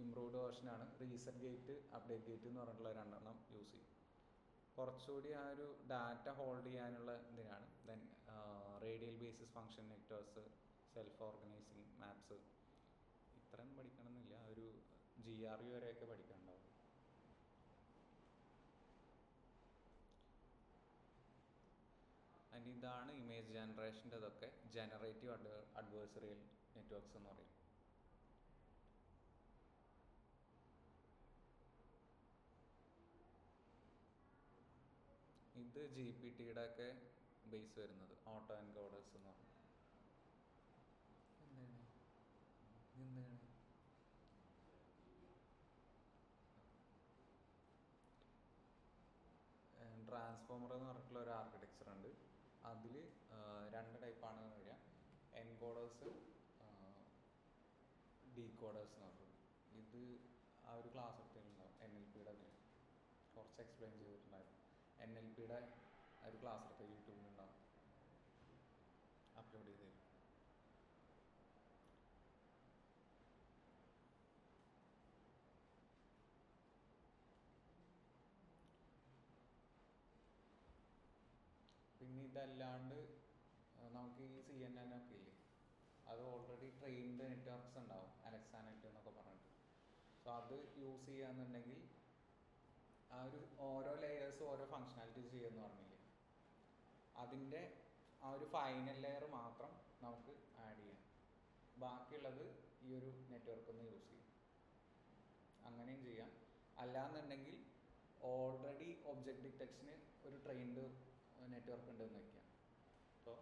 ഇംപ്രൂവ്ഡ് വേർഷനാണ്. റീസെറ്റ് ഗേറ്റ്, അപ്ഡേറ്റ് ഗേറ്റ് എന്ന് പറഞ്ഞിട്ടുള്ള 2 എണ്ണം യൂസ് ചെയ്യും. കുറച്ചുകൂടി ആ ഒരു ഡാറ്റ ഹോൾഡ് ചെയ്യാനുള്ള ഇതിനാണ്. Then radial basis function networks, self organising maps, ഇത്രയും പഠിക്കണമെന്നില്ല, ഒരു GRU വരെയൊക്കെ പഠിക്കാനുണ്ടാവും. ആൻഡ് ഇതാണ് ഇമേജ് ജനറേഷൻ്റെ ഇതൊക്കെ ജനറേറ്റീവ് അഡ്വേഴ്സറിയൽ നെറ്റ്വർക്ക്സ് എന്ന് പറയും. ഇത് GPT-യുടെ ഒക്കെ ബേസ് വരുന്നത് ഓട്ടോ എൻകോഡേഴ്സ് എന്ന് പറഞ്ഞു. എന്താണ് ട്രാൻസ്ഫോമർ എന്ന് പറഞ്ഞിട്ടുള്ള ഒരു ആർക്കിടെക്ചർ ഉണ്ട്. അതിൽ 2 ടൈപ്പാണ് വരിക, എൻകോഡേഴ്സ്, ഡീകോഡേഴ്സ് എന്ന് പറഞ്ഞു. ഇത് ആ ഒരു ക്ലാസ് എടുത്തിട്ടുണ്ടാവും NLP-യുടെ അതിൽ കുറച്ച് എക്സ്പ്ലെയിൻ ചെയ്തിട്ടുണ്ടായിരുന്നു. NLP-യുടെ ഒരു ക്ലാസ് എടുത്ത് യൂട്യൂബിലുണ്ടാവും, അപ്ലോഡ് ചെയ്ത് തരും. പിന്നെ ഇതല്ലാണ്ട് നമുക്ക് ഈ CNN ഒക്കെ ഇല്ലേ, അത് ഓൾറെഡി ട്രെയിൻഡ് നെറ്റ്വർക്ക്സ് ഉണ്ടാവും, അലക്സാ നെറ്റ് എന്നൊക്കെ പറഞ്ഞിട്ട്. സോ അത് യൂസ് ചെയ്യാന്നുണ്ടെങ്കിൽ ആ ഒരു ഓരോ ലെയേഴ്സും ഓരോ ഫങ്ഷനാലിറ്റീസ് ചെയ്യുമെന്ന് പറഞ്ഞില്ലേ, അതിൻ്റെ ആ ഒരു ഫൈനൽ ലെയർ മാത്രം നമുക്ക് ആഡ് ചെയ്യാം. ബാക്കിയുള്ളത് ഈ ഒരു നെറ്റ്വർക്ക് ഒന്ന് യൂസ് ചെയ്യും. അങ്ങനെയും ചെയ്യാം. അല്ലാന്നുണ്ടെങ്കിൽ ഓൾറെഡി ഒബ്ജക്റ്റ് ഡിറ്റക്ഷന് ഒരു ട്രെയിൻഡ് നെറ്റ്വർക്ക് ഉണ്ടെന്ന് വയ്ക്കാം. അപ്പോൾ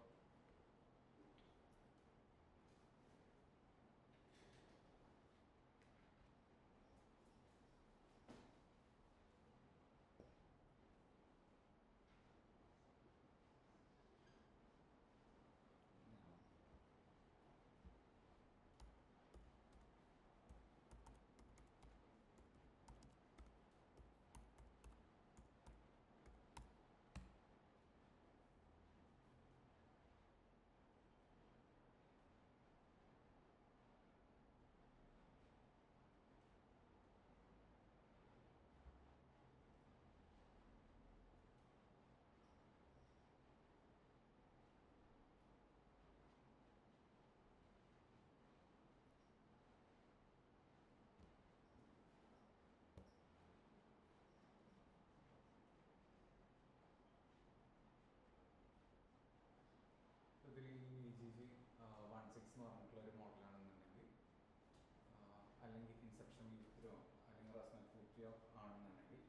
FPO ആണെന്നുണ്ടെങ്കിൽ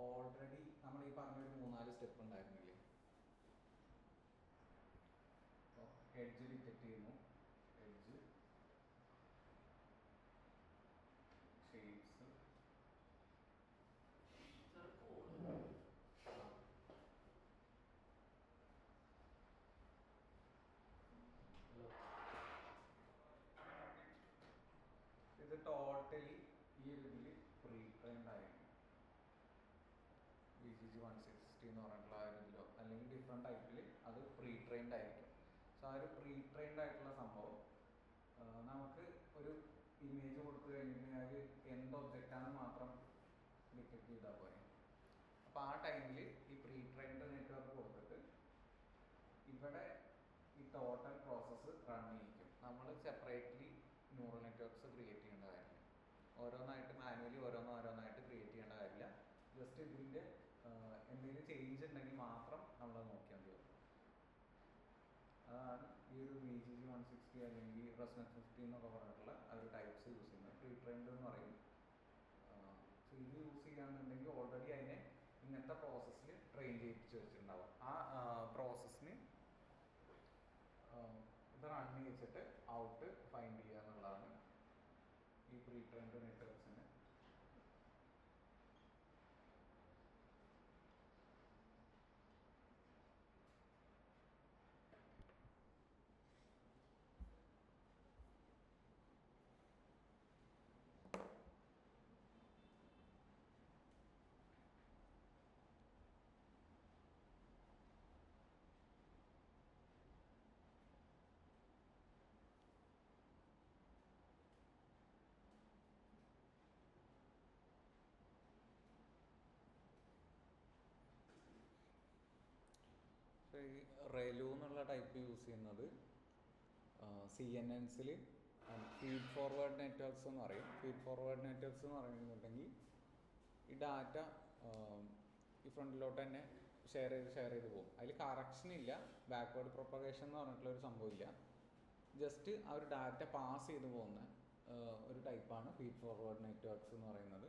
ഓൾറെഡി നമ്മൾ ഈ പറഞ്ഞൊരു 3-4 സ്റ്റെപ്പ് ഉണ്ടായിരുന്നില്ലേ. അപ്പോൾ എഡ്ജ് ഡിറ്റക്ട് ചെയ്യുന്നു, എഡ്ജ് ഷേപ്സ് ഇത് ടോട്ടലി ഈ ഒരു ഇതിൽ പ്രീ ട്രെയിൻഡ് ആയിരിക്കും. VGG 160 എന്ന് പറഞ്ഞിട്ടുള്ള ആ ഒരു ഇതിലോ അല്ലെങ്കിൽ ഡിഫറെൻറ്റ് ടൈപ്പിൽ അത് പ്രീ ട്രെയിൻഡ് ആയിരിക്കും. സോ ആ ഒരു പ്രീ ട്രെയിൻഡ് ആയിട്ടുള്ള സംഭവം നമുക്ക് ഒരു ഇമേജ് കൊടുത്തു കഴിഞ്ഞാൽ എന്ത് ഒബ്ജക്റ്റാണെന്ന് മാത്രം ഡിറ്റക്ട് ചെയ്താൽ പോരെ. അപ്പോൾ ആ ടൈമിൽ ഈ പ്രീ ട്രെയിൻഡ് നെറ്റ്വർക്ക് കൊടുത്തിട്ട് ഇവിടെ ഈ ടോട്ടൽ പ്രോസസ്സ് റൺ ചെയ്യിക്കും. നമ്മൾ സെപ്പറേറ്റ്ലി ന്യൂറൽ നെറ്റ്വർക്ക്സ് ക്രിയേറ്റ് ചെയ്യേണ്ട കാര്യമില്ല. ഓരോന്നായിട്ട് മാനുവലി ഓരോന്നായിട്ട് ക്രിയേറ്റ് ചെയ്യേണ്ട കാര്യമില്ല. ജസ്റ്റ് ഇതിൻ്റെ എന്തെങ്കിലും ചേഞ്ച് ഉണ്ടെങ്കിൽ മാത്രം നമ്മൾ നോക്കിയാൽ മതി. അതാണ് ഈ ഒരു VGG 160 അല്ലെങ്കിൽ റെസ്നെറ്റ് 50 എന്നൊക്കെ പറഞ്ഞിട്ടുള്ള ആ ഒരു ടൈപ്സ് യൂസ് ചെയ്യുന്നത്. പ്രീ ട്രെയിൻഡ് എന്ന് പറയും. സോ ഇത് യൂസ് ചെയ്യുകയാണെന്നുണ്ടെങ്കിൽ ഓൾറെഡി അതിനെ ഇങ്ങനത്തെ പ്രോസസ്സിൽ ട്രെയിൻ ചെയ്യിപ്പിച്ച് വെച്ചിട്ടുണ്ടാവും. ആ പ്രോസസ്സിന് ഇത് റൺ ചെയ്യിച്ചിട്ട് ഔട്ട് ഫൈൻഡ് ചെയ്യുക എന്നുള്ളതാണ് ഈ പ്രീ ട്രെയിൻഡ് നെറ്റ്വർക്ക്സിന്. ഈ റെലു എന്നുള്ള ടൈപ്പ് യൂസ് ചെയ്യുന്നത് CNNസിൽ ഫീഡ് ഫോർവേഡ് നെറ്റ്വർക്ക്സ് എന്ന് പറയും. ഫീഡ് ഫോർവേഡ് നെറ്റ്വർക്ക്സ് എന്ന് പറയുന്നുണ്ടെങ്കിൽ ഈ ഡാറ്റ ഈ ഫ്രണ്ടിലോട്ട് തന്നെ ഷെയർ ചെയ്ത് പോകും. അതിൽ കറക്ഷൻ ഇല്ല, ബാക്ക്വേർഡ് പ്രൊപ്പഗേഷൻ എന്ന് പറഞ്ഞിട്ടുള്ളൊരു സംഭവമില്ല. ജസ്റ്റ് ആ ഒരു ഡാറ്റ പാസ് ചെയ്ത് പോകുന്ന ഒരു ടൈപ്പാണ് ഫീഡ് ഫോർവേഡ് നെറ്റ്വർക്ക്സ് എന്ന് പറയുന്നത്.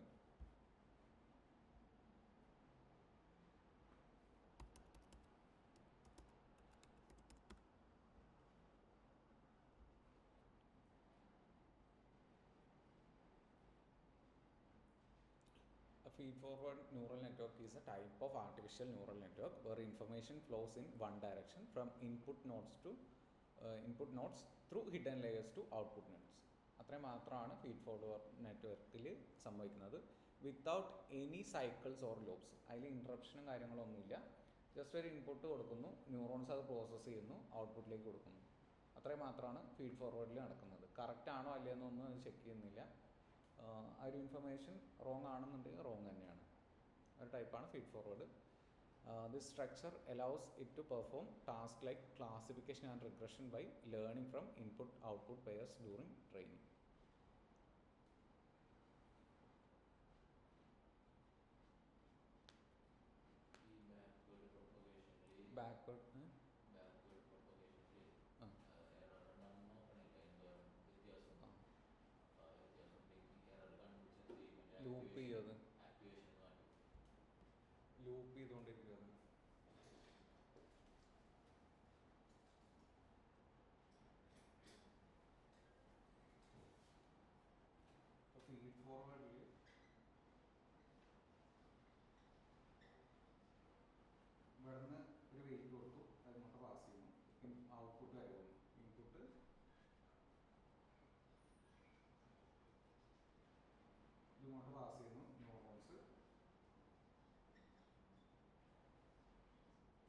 A feed-forward neural network is a type of artificial neural network where information flows in one direction from input nodes through hidden layers to output nodes. അത്രയും മാത്രമാണ് feed forward നെറ്റ്വർക്കിൽ സംഭവിക്കുന്നത്. Without any cycles or loops. അതിൽ ഇൻട്രപ്ഷനും കാര്യങ്ങളൊന്നുമില്ല. Just ഒരു input കൊടുക്കുന്നു, neurons അത് process ചെയ്യുന്നു, ഔട്ട്പുട്ടിലേക്ക് കൊടുക്കുന്നു. അത്രയും മാത്രമാണ് ഫീഡ് ഫോർവേഡിൽ നടക്കുന്നത്. കറക്റ്റ് ആണോ അല്ലയെന്നൊന്നും അത് ചെക്ക് ചെയ്യുന്നില്ല. ആ ഒരു ഇൻഫർമേഷൻ റോങ് ആണെന്നുണ്ടെങ്കിൽ റോങ് തന്നെയാണ്. ഒരു ടൈപ്പാണ് feed forward. This structure allows it to perform task like classification and regression by learning from input output pairs during training. Backward loop ചെയ്യത് ലൂപ്പ് ചെയ്തുകൊണ്ടിരിക്കുന്നത്. ഫീഡ് ഫോർവേഡിൽ ഇവിടുന്ന് ഒരു വെയിറ്റ് കൊടുത്തു, അതിനോട്ട് പാസ് ചെയ്യുന്നു, ഔട്ട്പുട്ട് വരുന്നു. ഇൻപുട്ട് ഇങ്ങോട്ട് പാസ് ചെയ്യുന്നു, ന്യൂറോൺസ്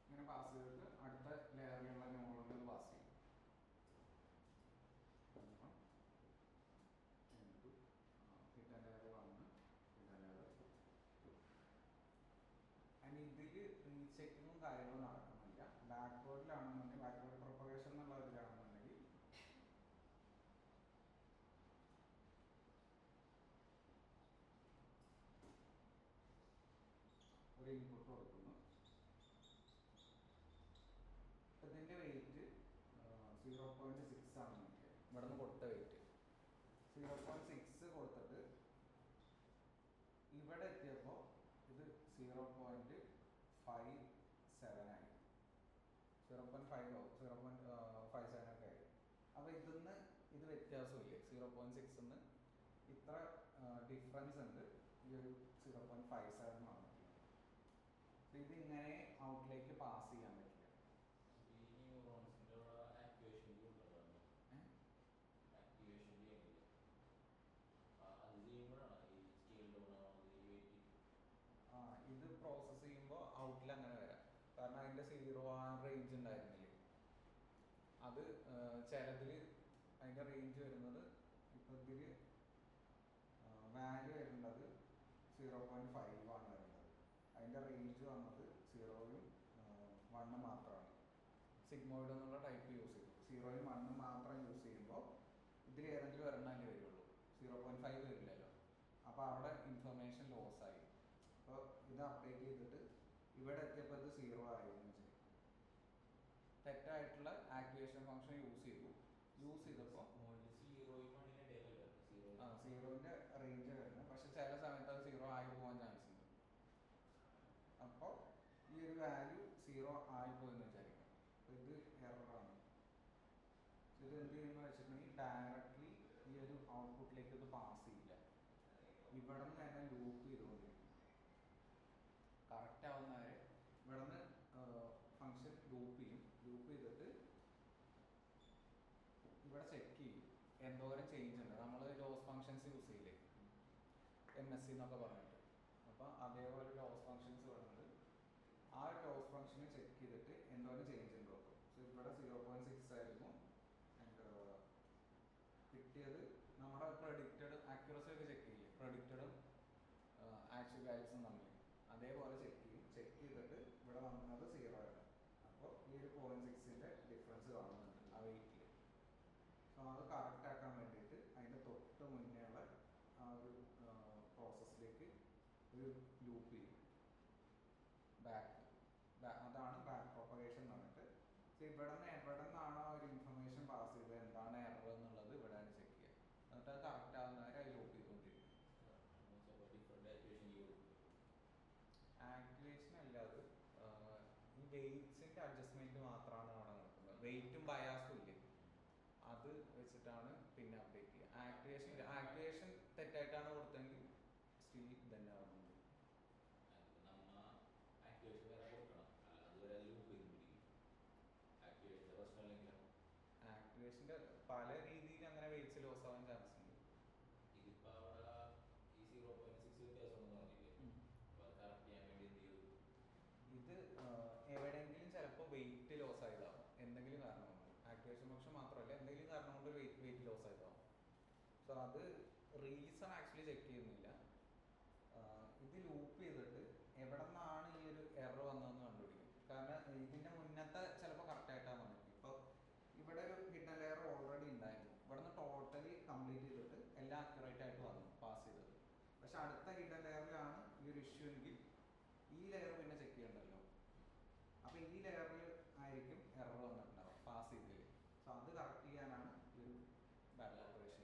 ഇങ്ങനെ പാസ് ചെയ്തിട്ട് അടുത്ത ലെയറിലുള്ള ന്യൂറോണിൽ പാസ് ചെയ്യും. Hidden layer 1, hidden layer 2. അതിന് ഇതിൽ റീചെക്കിങ്ങും കാര്യങ്ങളും നടക്കുന്നില്ല. ബാക്ക്വേർഡിലാണെന്നുണ്ടെങ്കിൽ, ബാക്ക്വേർഡ് പ്രൊപ്പഗേഷൻ എന്നുള്ള ഇതിലാണെന്നുണ്ടെങ്കിൽ ഒരു ഇൻപുട്ട് കൊടുക്കുന്നു. ഇതിൻ്റെ വെയിറ്റ് 0.6 ആണ്. ഇവിടെ നിന്ന് കൊടുത്ത വെയിറ്റ് 0.6 കൊടുത്തിട്ട് ഇവിടെ 0.57 ആയി, 0.5 0.57 ഒക്കെ ആയി. അപ്പോൾ ഇതിന്ന് ഇത് വ്യത്യാസമില്ലേ, 0.6 ഇത്ര ഡിഫറൻസ് ഉണ്ട് ഈ ഒരു 0.57 വന്നിട്ടുള്ളത്. ഇത് ഇങ്ങനെ ഔട്ടിലേക്ക് പാസ് ചെയ്യാൻ പറ്റില്ല. ഇത് പ്രോസസ്സ് ചെയ്യുമ്പോൾ ഔട്ടിൽ അങ്ങനെ വരാം. കാരണം അതിൻ്റെ 0 ആ റേഞ്ച് ഉണ്ടായിരുന്നില്ലേ, അത് ചിലതിൽ അതിൻ്റെ റേഞ്ച് വരുന്നത് ഇപ്പോൾ ഇതിൽ വാല്യൂ വരുന്നത് 0.5 ആണ് വരുന്നത്. അതിൻ്റെ റേഞ്ച് വന്നത് 0യും 1 മാത്രമാണ്. സിഗ്മോയിഡ് എന്നുള്ള ടൈപ്പ് യൂസ് ചെയ്തു. 0യും 1 മാത്രം യൂസ് ചെയ്യുമ്പോൾ ഇതിൽ ഏതെങ്കിലും ഒരെണ്ണല്ലേ വരുള്ളൂ, 0.5 വരില്ലല്ലോ. അപ്പോൾ അവിടെ ഇൻഫർമേഷൻ ലോസ് ആയി. അപ്പോൾ ഇത് അപ്ഡേറ്റ് ചെയ്തിട്ട് ഇവിടെ എത്തിയപ്പോൾ ഇത് 0 ആയിരുന്നു വെച്ചാൽ തെറ്റായിട്ടുള്ള ആക്ടിവേഷൻ ഫംഗ്ഷൻ യൂസ് ചെയ്തപ്പോൾ 0ന്റെ റേഞ്ച് വരുന്നത്. പക്ഷെ ചില സമയത്ത് അത് 0 ആയി പോകാൻ ചാൻസ് ഉണ്ട്. അപ്പോൾ ഈ ഒരു വാല്യൂ 0 ആയിപ്പോയെന്ന് വിചാരിക്കാം. അപ്പോൾ ഇത് എററാണ്. ഇത് എന്ത് ചെയ്യുന്ന വെച്ചിട്ടുണ്ടെങ്കിൽ ഡയറക്റ്റ്ലി ഈ ഒരു ഔട്ട്പുട്ടിലേക്ക് ഇത് പാസ് ചെയ്യില്ല, ഇവിടെ നിന്ന് തന്നെ ലൂപ്പ് ചെയ്തുകൊണ്ടിരിക്കും. കറക്റ്റ് ആവുന്നവരെ ഇവിടെ നിന്ന് ഫംഗ്ഷൻ ലൂപ്പ് ചെയ്തിട്ട് ഇവിടെ ചെക്ക് ചെയ്യും എന്തോരം ചേഞ്ച് ഉണ്ട്. നമ്മൾ ലോസ് ഫങ്ഷൻസ് യൂസ് ചെയ്യില്ലേ, MSc എന്നൊക്കെ പറഞ്ഞിട്ട്. അപ്പോൾ അതേപോലെ ലോസ് ഫങ്ഷൻസ് പറഞ്ഞിട്ട് ആ ഒരു ലോസ് ഫങ്ഷനെ ചെക്ക് ചെയ്തിട്ട് എന്തോരം ചേഞ്ച് ഉണ്ടോ. സോ ഇവിടെ 0.6 ആയിരുന്നു ആൻഡ് കിട്ടിയത് നമ്മുടെ പ്രഡിക്റ്റഡ് ആക്യുറസി ഒക്കെ ചെക്ക് ചെയ്യും, പ്രഡിക്റ്റഡും ആക്ച്വൽ വാല്യൂസും തമ്മിൽ അതേപോലെ ചെക്ക് ചെയ്തിട്ട് ഇവിടെ വന്നത് 0 ആണ്. അപ്പോൾ ഈ ഒരു 0.6ന്റെ ഡിഫറൻസ് കാണുന്നുണ്ട് ആ വെയിറ്റിൽ. സോ അത് കറക്റ്റ് ആക്കാൻ വേണ്ടിയിട്ട് അതിൻ്റെ തൊട്ട് മുന്നേ ഉള്ള ആ ഒരു പ്രോസസ്സിലേക്ക് ഒരു ലൂപ്പ് ചെയ്യും, അതാണ് ബാക്ക് പ്രൊപ്പഗേഷൻ എന്ന് പറഞ്ഞിട്ട്. സോ എവിടെ നിന്നാണ് ആ ഒരു ഇൻഫർമേഷൻ പാസ് ചെയ്തത്, എന്താണ് എറർ എന്നുള്ളത് ഇവിടെയാണ് ചെക്ക് ചെയ്യുക. എന്നിട്ട് അത് കറക്റ്റ് ആകുന്നവരെ അത് ലൂപ്പ് ചെയ്തുകൊണ്ടിരിക്കും. ആക്ടിവേഷൻ അല്ലാതെ ഈ വെയിറ്റ്സിന്റെ അഡ്ജസ്റ്റ്മെന്റ് മാത്രമാണ് അവിടെ നടക്കുന്നത്. വെയിറ്റും ബയാസും ഇല്ലേ, അത് വെച്ചിട്ടാണ് പിന്നെ അപ്ഡേറ്റ് ചെയ്യുക. ആക്ടിവേഷൻ തെറ്റായിട്ടാണ് കൊടുത്തെങ്കിൽ സ്റ്റിൽ തന്നെ ആവുന്നുണ്ട്. ആക്ടിവേഷന്റെ പല രീതിയിൽ അങ്ങനെ വെയിറ്റ്സ് ലോസ് ആവാൻ ചാൻസ് ഉണ്ട്. ഇത് എവിടെയെങ്കിലും ചിലപ്പോൾ വെയിറ്റ് ലോസ് ആയതാവും, എന്തെങ്കിലും കാരണം കൊണ്ട്. ആക്ടിവേഷൻ ഫംഗ്ഷൻ മാത്രമല്ല, എന്തെങ്കിലും കാരണം കൊണ്ട് വെയിറ്റ് ലോസ് ആയതാവും. സോ അത് റീസൺ ആക്ച്വലി ചെക്ക് ചെയ്യുന്നില്ല. ഇത് ലൂപ്പ് ചെയ്തിട്ട് എവിടെ നിന്നാണ് ഈ ഒരു എറർ വന്നതെന്ന് കണ്ടുപിടിക്കും. കാരണം ഇതിൻ്റെ മുന്നത്തെ ചിലപ്പോൾ കറക്റ്റായിട്ടാണ് വന്നിരിക്കും. ഇപ്പോൾ ഇവിടെ ഒരു ഹിഡൻ ലെയർ ഓൾറെഡി ഉണ്ടായിരുന്നു, ഇവിടെ നിന്ന് ടോട്ടലി കംപ്ലീറ്റ് ചെയ്തിട്ട് എല്ലാം അക്യുറേറ്റ് ആയിട്ട് വന്നു പാസ് ചെയ്തത്. പക്ഷെ അടുത്ത ഹിഡൻ ലെയറിലാണ് ഈ ഒരു ഇഷ്യൂ എങ്കിൽ ഈ ലെയർ പിന്നെ ചെക്ക് ചെയ്യണ്ടല്ലോ. അപ്പോൾ ഈ ലെയറിൽ ആയിരിക്കും എറർ വന്നിട്ടുണ്ടാവും പാസ് ചെയ്തതിൽ. സോ അത് കറക്റ്റ് ചെയ്യാനാണ് ഈ ഒരു ബാക്ക് ഓപ്പറേഷൻ.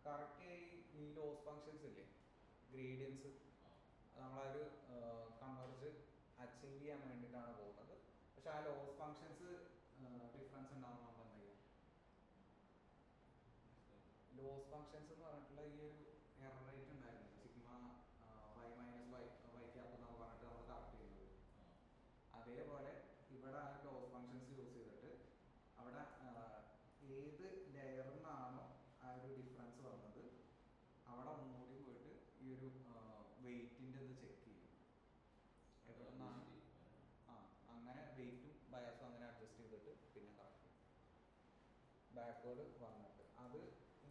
കറക്റ്റ് ഈ ലോസ് ഫങ്ഷൻസ് ഇല്ലേ, ഗ്രേഡിയൻസ്, നമ്മളൊരു കൺവേർജ് അച്ചീവ് ചെയ്യാൻ വേണ്ടിയിട്ടാണ് പോകുന്നത്. പക്ഷെ ആ ലോസ് ഫങ്ഷൻസ് ഡിഫറൻസ് ഉണ്ടാകുമ്പോൾ നമ്മൾ എന്താ ചെയ്യുക, ലോസ് ഫങ്ഷൻസ് എന്ന് പറഞ്ഞിട്ടുള്ള ഈ ഒരു എറർ റേറ്റ് ഉണ്ടായിരുന്നു, sigma y minus y cap എന്നൊക്കെ പറഞ്ഞിട്ട് നമ്മൾ കറക്റ്റ് ചെയ്യുന്നത്. അതേപോലെ ഇവിടെ ആ ലോസ് ഫങ്ഷൻസ് യൂസ് ചെയ്തിട്ട് അവിടെ ഏത് ലെയറിൽ നിന്നാണോ ആ ഒരു ഡിഫറൻസ് വന്നത് അവിടെ ഒന്നുകൂടി പോയിട്ട് ഈ ഒരു വെയിറ്റിൻ്റെ ഇത് ചെക്ക് ചെയ്യും. എവിടെ നിന്നാണ് അങ്ങനെ വെയിറ്റും ബയാസും അങ്ങനെ അഡ്ജസ്റ്റ് ചെയ്തിട്ട് പിന്നെ കറക്റ്റ് ബാക്ക്വേർഡ് വന്നിട്ട്. അത്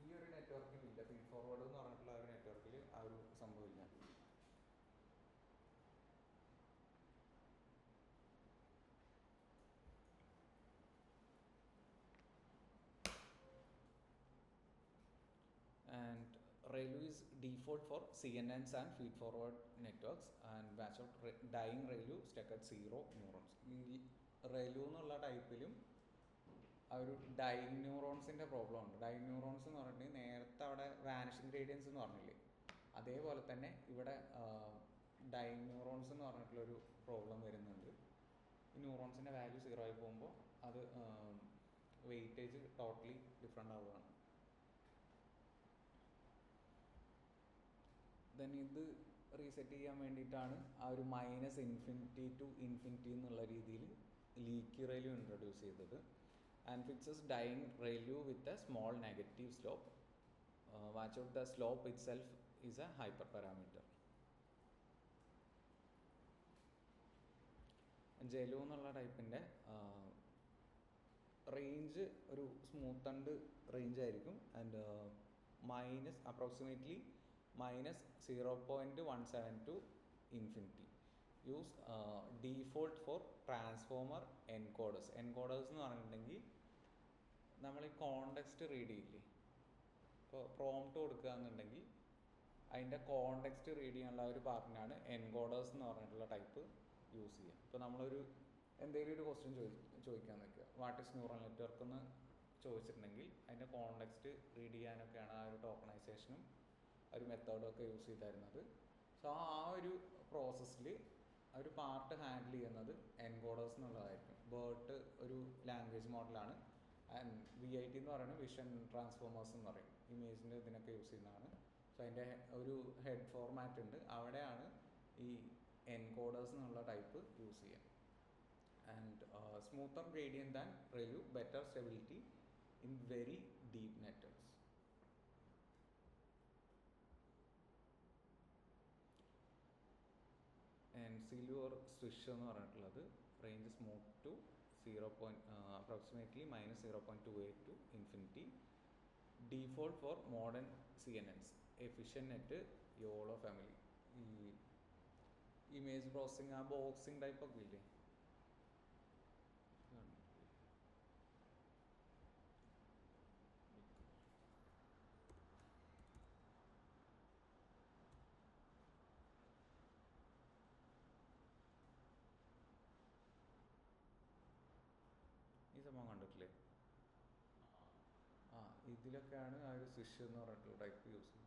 ഈ ഒരു നെറ്റ്വർക്കിൽ ഇല്ല, ഫീഡ് ഫോർവേഡ് എന്ന് പറഞ്ഞിട്ടുള്ള ഒരു നെറ്റ്വർക്കിൽ ആ ഒരു സംഭവമില്ല. And ReLU is default for CNNs and feed-forward networks and batch out dying ReLU stuck at 0 neurons. ഈ ReLU എന്നുള്ള ടൈപ്പിലും ആ ഒരു ഡൈങ് ന്യൂറോൺസിൻ്റെ പ്രോബ്ലം ഉണ്ട്. ഡൈങ് ന്യൂറോൺസ് എന്ന് പറഞ്ഞിട്ടുണ്ടെങ്കിൽ നേരത്തെ അവിടെ വാനിഷിംഗ് ഗ്രേഡിയൻസ് എന്ന് പറഞ്ഞില്ലേ, അതേപോലെ തന്നെ ഇവിടെ ഡൈന്യൂറോൺസ് എന്ന് പറഞ്ഞിട്ടുള്ളൊരു പ്രോബ്ലം വരുന്നുണ്ട്. ഈ ന്യൂറോൺസിൻ്റെ വാല്യൂ 0 ആയി പോകുമ്പോൾ അത് വെയിറ്റേജ് ടോട്ടലി ഡിഫറെൻ്റ് ആവുകയാണ്. ദെൻ ഇത് റീസെറ്റ് ചെയ്യാൻ വേണ്ടിയിട്ടാണ് ആ ഒരു -∞ to ∞ എന്നുള്ള രീതിയിൽ ലീക്കി റെയിലു ഇൻട്രൊഡ്യൂസ് ചെയ്തത്. And fixes dying ReLU with a small negative slope. Watch out the slope itself is a hyperparameter. GELU എന്നുള്ള ടൈപ്പിൻ്റെ റേഞ്ച് ഒരു സ്മൂത്തണ്ട് റേഞ്ച് ആയിരിക്കും. And approximately -0.172 infinity. Use default for transformer encoders. Encoders എന്ന് പറഞ്ഞിട്ടുണ്ടെങ്കിൽ നമ്മൾ ഈ context read ചെയ്യില്ലേ, ഇപ്പോൾ പ്രോംപ്റ്റ് കൊടുക്കുക എന്നുണ്ടെങ്കിൽ അതിൻ്റെ കോണ്ടെക്സ്റ്റ് റീഡ് ചെയ്യാനുള്ള ഒരു പാർട്ടിനാണ് എൻകോഡേഴ്സ് എന്ന് പറഞ്ഞിട്ടുള്ള ടൈപ്പ് യൂസ് ചെയ്യുക. ഇപ്പോൾ നമ്മളൊരു എന്തെങ്കിലും ഒരു ക്വസ്റ്റ്യൻ ചോദിക്കാൻ നിൽക്കുക, വാട്ട് ഈസ് ന്യൂറൽ നെറ്റ്വർക്ക് എന്ന് ചോദിച്ചിട്ടുണ്ടെങ്കിൽ അതിൻ്റെ കോണ്ടെക്സ്റ്റ് റീഡ് ചെയ്യാനൊക്കെയാണ് ആ ഒരു ടോക്കണൈസേഷനും ഒരു മെത്തേഡും ഒക്കെ യൂസ് ചെയ്തിരുന്നത്. സോ ആ ഒരു പ്രോസസ്സിൽ ഒരു പാർട്ട് ഹാൻഡിൽ ചെയ്യുന്നത് എൻകോഡേഴ്സ് എന്നുള്ളതായിരിക്കും. BERT ഒരു ലാംഗ്വേജ് മോഡലാണ്. ആൻഡ് VIT എന്ന് പറയുന്നത് വിഷൻ ട്രാൻസ്ഫോമേഴ്സ് എന്ന് പറയും, ഇമേജിൻ്റെ ഇതിനൊക്കെ യൂസ് ചെയ്യുന്നതാണ്. സോ അതിൻ്റെ ഒരു ഹെഡ് ഫോർമാറ്റ് ഉണ്ട്, അവിടെയാണ് ഈ എൻകോഡേഴ്സ് എന്നുള്ള ടൈപ്പ് യൂസ് ചെയ്യുക. And smoother gradient than ReLU, better stability in very deep networks. And CeLU or Swish എന്ന് പറഞ്ഞിട്ടുള്ളത് range smooth to approximately -0.28 to infinity. Default for modern CNNs, EfficientNet, YOLO family. ഈ image processing ആ boxing type ഒക്കെ ഇല്ലേ, ഈ സംഭവം കണ്ടിട്ടില്ലേ? ഇതിലൊക്കെയാണ് ആ ഒരു സ്വിഷ് എന്ന് പറഞ്ഞിട്ടുള്ള ടൈപ്പ് യൂസ് ചെയ്യുന്നത്.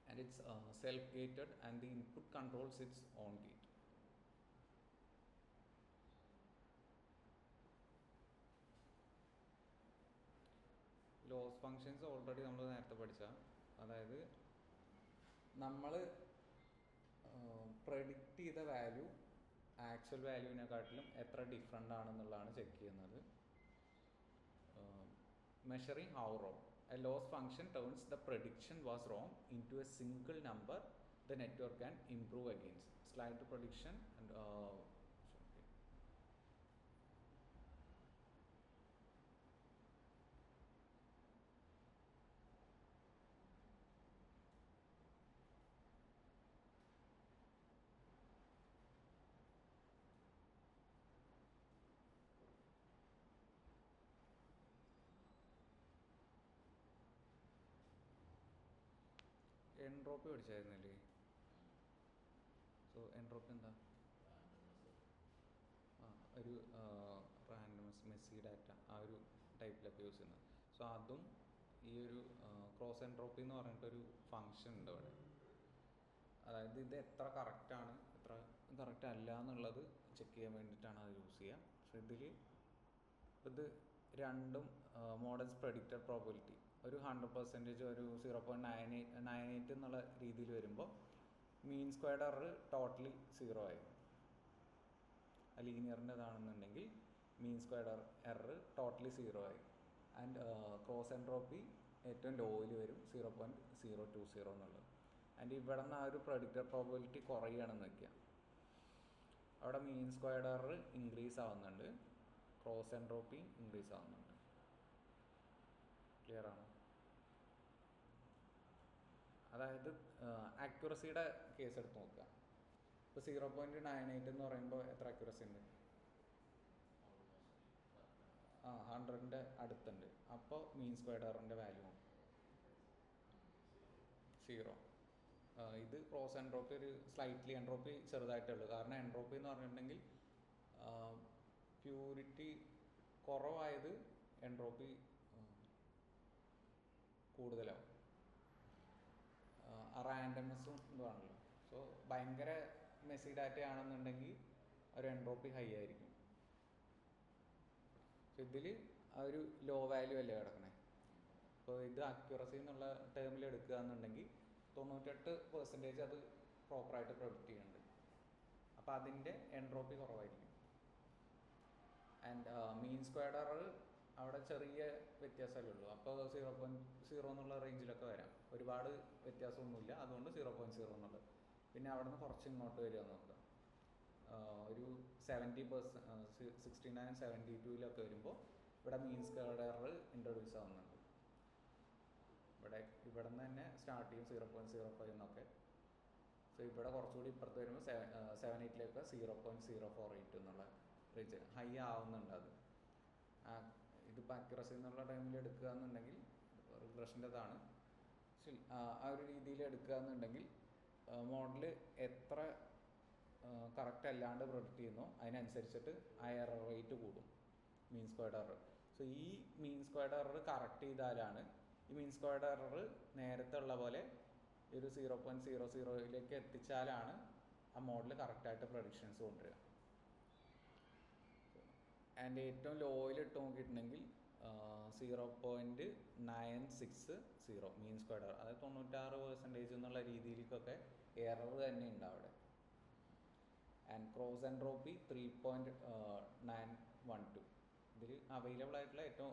And it's self-gated and the input controls its own gate. Loss functions already നമ്മൾ നേരത്തെ പഠിച്ച, അതായത് നമ്മൾ പ്രെഡിക്റ്റ് ചെയ്ത വാല്യൂ ആക്ച്വൽ വാല്യൂവിനെക്കാട്ടിലും എത്ര ഡിഫറെൻ്റ് ആണെന്നുള്ളതാണ് ചെക്ക് ചെയ്യുന്നത്. Measuring how wrong a loss function turns the prediction was wrong into a single number the network can improve against. Slide to prediction and entropy പഠിച്ചായിരുന്നില്ലേ? സോ എൻട്രോപ്പി എന്താ? ഒരു റാൻഡമസ് Messi data ആ ഒരു ടൈപ്പിലൊക്കെ use ചെയ്യുന്നത്. So അതും ഈ ഒരു ക്രോസ് എൻട്രോപ്പി എന്ന് പറഞ്ഞിട്ടൊരു ഫങ്ഷൻ ഉണ്ട് അവിടെ. അതായത് ഇത് എത്ര കറക്റ്റാണ് എത്ര കറക്റ്റ് അല്ല എന്നുള്ളത് ചെക്ക് ചെയ്യാൻ വേണ്ടിയിട്ടാണ് അത് യൂസ് ചെയ്യുക. സോ ഇത് രണ്ടും മോഡൽസ് പ്രെഡിക്റ്റഡ് പ്രോബിലിറ്റി ഒരു 100% ഒരു 0.98 എന്നുള്ള രീതിയിൽ വരുമ്പോൾ മീൻ സ്ക്വയർഡ് എറർ ടോട്ടലി 0 ആയി. ലീനിയറിൻ്റെ ഇതാണെന്നുണ്ടെങ്കിൽ മീൻ സ്ക്വയർഡ് എറർ ടോട്ടലി 0 ആയി. ആൻഡ് ക്രോസ് എൻട്രോപ്പി ഏറ്റവും ലോയിൽ വരും 0.020 എന്നുള്ളത്. ആൻഡ് ഇവിടെ നിന്ന് ആ ഒരു പ്രെഡിക്റ്റഡ് പ്രോബിലിറ്റി കുറയുകയാണെന്ന് വയ്ക്കുക, അവിടെ മീൻ സ്ക്വയർഡ് എറർ ഇൻക്രീസ് ആവുന്നുണ്ട്, ക്രോസ് എൻട്രോപ്പി ഇൻക്രീസ് ആവുന്നുണ്ട്. ക്ലിയർ ആണോ? അതായത് ആക്യുറസിയുടെ കേസ് എടുത്ത് നോക്കുക. ഇപ്പോൾ 0.98 എന്ന് പറയുമ്പോൾ എത്ര ആക്യുറസി ഉണ്ട്? 100ൻ്റെ അടുത്തുണ്ട്. അപ്പോൾ മീൻ സ്ക്വയർഡ് എററിൻ്റെ വാല്യൂ 0. ഇത് ക്രോസ് എൻട്രോപ്പി ഒരു സ്ലൈറ്റ്ലി എൻട്രോപ്പി ചെറുതായിട്ടുള്ളൂ. കാരണം എൻട്രോപ്പി എന്ന് പറഞ്ഞിട്ടുണ്ടെങ്കിൽ പ്യൂരിറ്റി കുറവായത് എൻട്രോപ്പി കൂടുതലാവും. ആ റാൻഡംനെസ്സും ഇതുവാണല്ലോ. സോ ഭയങ്കര മെസ്സി ഡാറ്റ ആണെന്നുണ്ടെങ്കിൽ ഒരു എൻട്രോപ്പി ഹൈ ആയിരിക്കും. ഇതിൽ ആ ഒരു ലോ വാല്യൂ അല്ലേ കിടക്കണേ. അപ്പോൾ ഇത് അക്യുറസി എന്നുള്ള ടേമിൽ എടുക്കുക എന്നുണ്ടെങ്കിൽ 98% അത് പ്രോപ്പറായിട്ട് പ്രൊഡിക്റ്റ് ചെയ്യുന്നുണ്ട്. അപ്പോൾ അതിൻ്റെ എൻട്രോപ്പി കുറവായിരിക്കും. ആൻഡ് മീൻ സ്ക്വയർഡ് എറർ അവിടെ ചെറിയ വ്യത്യാസമല്ലേ ഉള്ളൂ. അപ്പോൾ 0.0 എന്നുള്ള റേഞ്ചിലൊക്കെ വരാം. ഒരുപാട് വ്യത്യാസമൊന്നുമില്ല, അതുകൊണ്ട് 0.0 എന്നുള്ളത്. പിന്നെ അവിടെ നിന്ന് കുറച്ച് ഇങ്ങോട്ട് വരിക നോക്കുക, ഒരു 70%, 69, 72 വരുമ്പോൾ ഇവിടെ മീൻ സ്ക്വയർഡ് എറർ ഇൻട്രൊഡ്യൂസ് ആവുന്നുണ്ട്. ഇവിടെ നിന്ന് തന്നെ സ്റ്റാർട്ട് ചെയ്യും 0.05 എന്നൊക്കെ. സോ ഇവിടെ കുറച്ചുകൂടി ഇപ്പുറത്ത് വരുമ്പോൾ 7.8 0.048 എന്നുള്ള റേഞ്ച് ഹൈ ആവുന്നുണ്ട്. അത് ഇതിപ്പോൾ അക്യുറസി എന്നുള്ള ടൈമിൽ എടുക്കുക എന്നുണ്ടെങ്കിൽ റിഗ്രഷൻ്റെതാണ്. ആ ഒരു രീതിയിൽ എടുക്കുക എന്നുണ്ടെങ്കിൽ മോഡൽ എത്ര കറക്റ്റ് അല്ലാണ്ട് പ്രൊഡിക്റ്റ് ചെയ്യുന്നോ അതിനനുസരിച്ചിട്ട് ആ എറർ റേറ്റ് കൂടും, മീൻ സ്ക്വയർഡ് എറർ. സോ ഈ മീൻ സ്ക്വയർഡ് എറർ കറക്റ്റ് ചെയ്താലാണ്, ഈ മീൻ സ്ക്വയർഡ് എറർ നേരത്തെ ഉള്ള പോലെ ഒരു 0.00 എത്തിച്ചാലാണ് ആ മോഡൽ കറക്റ്റായിട്ട് പ്രൊഡിക്ഷൻസ് കൊണ്ടുവരിക. ആൻഡ് ഏറ്റവും ലോയിൽ ഇട്ട് നോക്കിയിട്ടുണ്ടെങ്കിൽ 0.960 മീൻ സ്ക്വയർഡ് എറർ, അതായത് 96% എന്നുള്ള രീതിയിലേക്കൊക്കെ എറർ തന്നെ ഉണ്ട് അവിടെ. And cross entropy 3.912. ഇതിൽ അവൈലബിൾ ആയിട്ടുള്ള ഏറ്റവും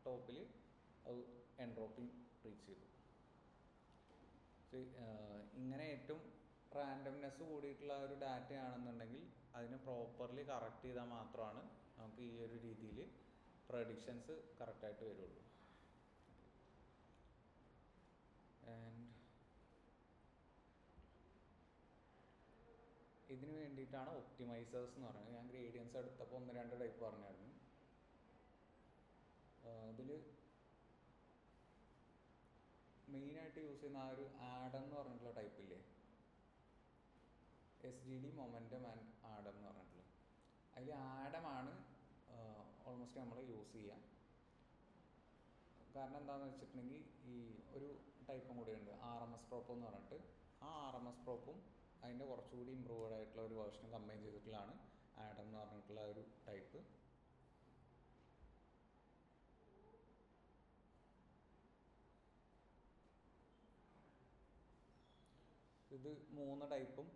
ടോപ്പിൽ അത് എൻട്രോപ്പി റീച്ച് ചെയ്തു. ഇങ്ങനെ ഏറ്റവും റാൻഡംനെസ് കൂടിയിട്ടുള്ള ഒരു ഡാറ്റ ആണെന്നുണ്ടെങ്കിൽ അതിന് പ്രോപ്പർലി കറക്റ്റ് ചെയ്താൽ മാത്രമാണ് നമുക്ക് ഈ ഒരു രീതിയിൽ പ്രഡിക്ഷൻസ് കറക്റ്റായിട്ട് വരുള്ളൂ. ആൻഡ് ഇതിന് വേണ്ടിയിട്ടാണ് ഒപ്റ്റിമൈസേഴ്സ് എന്ന് പറയുന്നത്. ഞാൻ ഗ്രേഡിയൻസ് എടുത്തപ്പോൾ 1-2 ടൈപ്പ് പറഞ്ഞായിരുന്നു. ഇതിൽ മെയിനായിട്ട് യൂസ് ചെയ്യുന്ന ആ ഒരു ആഡം എന്ന് പറഞ്ഞിട്ടുള്ള ടൈപ്പില്ലേ, SGD, മൊമെൻറ്റം ആൻഡ് ആഡം എന്ന് പറഞ്ഞിട്ടുള്ളത്. അതിൽ ആഡമാണ് ഓൾമോസ്റ്റ് നമ്മൾ യൂസ് ചെയ്യുക. കാരണം എന്താണെന്ന് വെച്ചിട്ടുണ്ടെങ്കിൽ ഈ ഒരു ടൈപ്പും കൂടി ഉണ്ട്, RMS പ്രോപ്പ് എന്ന് പറഞ്ഞിട്ട്. ആ RMS പ്രോപ്പും അതിൻ്റെ കുറച്ചുകൂടി ഇമ്പ്രൂവ്ഡ് ആയിട്ടുള്ള ഒരു വേർഷനും കമ്പൈൻ ചെയ്തിട്ടുള്ളതാണ് ആഡം എന്ന് പറഞ്ഞിട്ടുള്ള ഒരു ടൈപ്പ്. ഇത് 3 ടൈപ്പും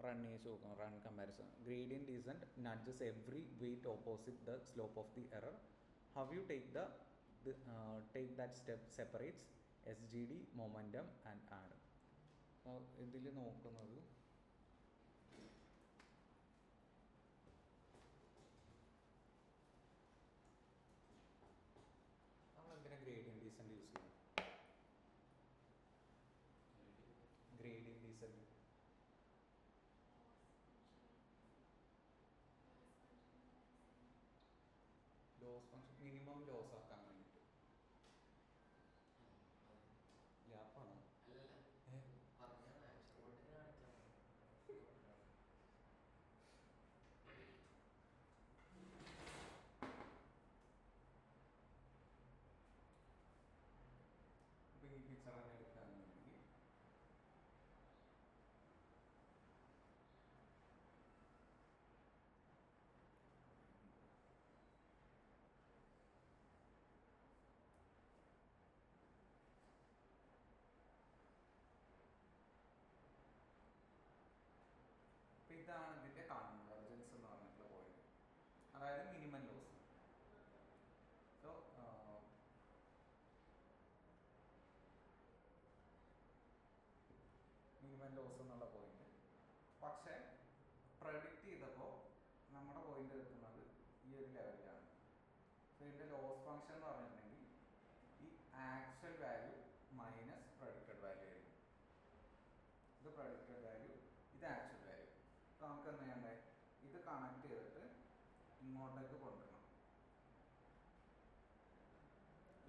റൺ ചെയ്ത് നോക്കണം. Run comparison. Gradient descent nudges every weight opposite the slope of the error. How you take that step separates SGD, momentum and Adam. ഇതിൽ നോക്കുന്നത് നമ്മളെന്തിനാ ഗ്രേഡിയൻറ്റ് ഡീസൻറ്റ് യൂസ് ചെയ്യണം? Gradient descent loss function minimum loss ആക്കാൻ വേണ്ടിയിട്ട്. ലാപ്പാണോ? അപ്പോൾ ഈ picture തന്നെ എടുക്കുകയാണെന്നുണ്ടെങ്കിൽ അപ്പോൾ ഇതാണ് ഇതിൻ്റെ കൺവെർജൻസ് എന്ന് പറഞ്ഞിട്ടുള്ള പോയിന്റ്, അതായത് minimum loss. So minimum loss എന്നുള്ള പോയിന്റ്. പക്ഷേ പ്രഡിക്റ്റ് ചെയ്തപ്പോൾ നമ്മുടെ പോയിന്റ് എത്തുന്നത് ഈ ഒരു ലെവലിലാണ്. സോ ഇതിൻ്റെ ലോസ് ഫംഗ്ഷൻ എന്ന് പറഞ്ഞിട്ടുണ്ടെങ്കിൽ ഈ actual value minus predicted value ആയിരിക്കും. ഇത് പ്രഡിക്റ്റഡ് വാല്യൂ, ഇത് ആക്ച്വൽ വാല്യൂ. അപ്പോൾ നമുക്ക് എന്ത് ചെയ്യണ്ടേ, ഇത് കണക്ട് ചെയ്തിട്ട് ഇങ്ങോട്ടേക്ക് കൊണ്ടുവരണം,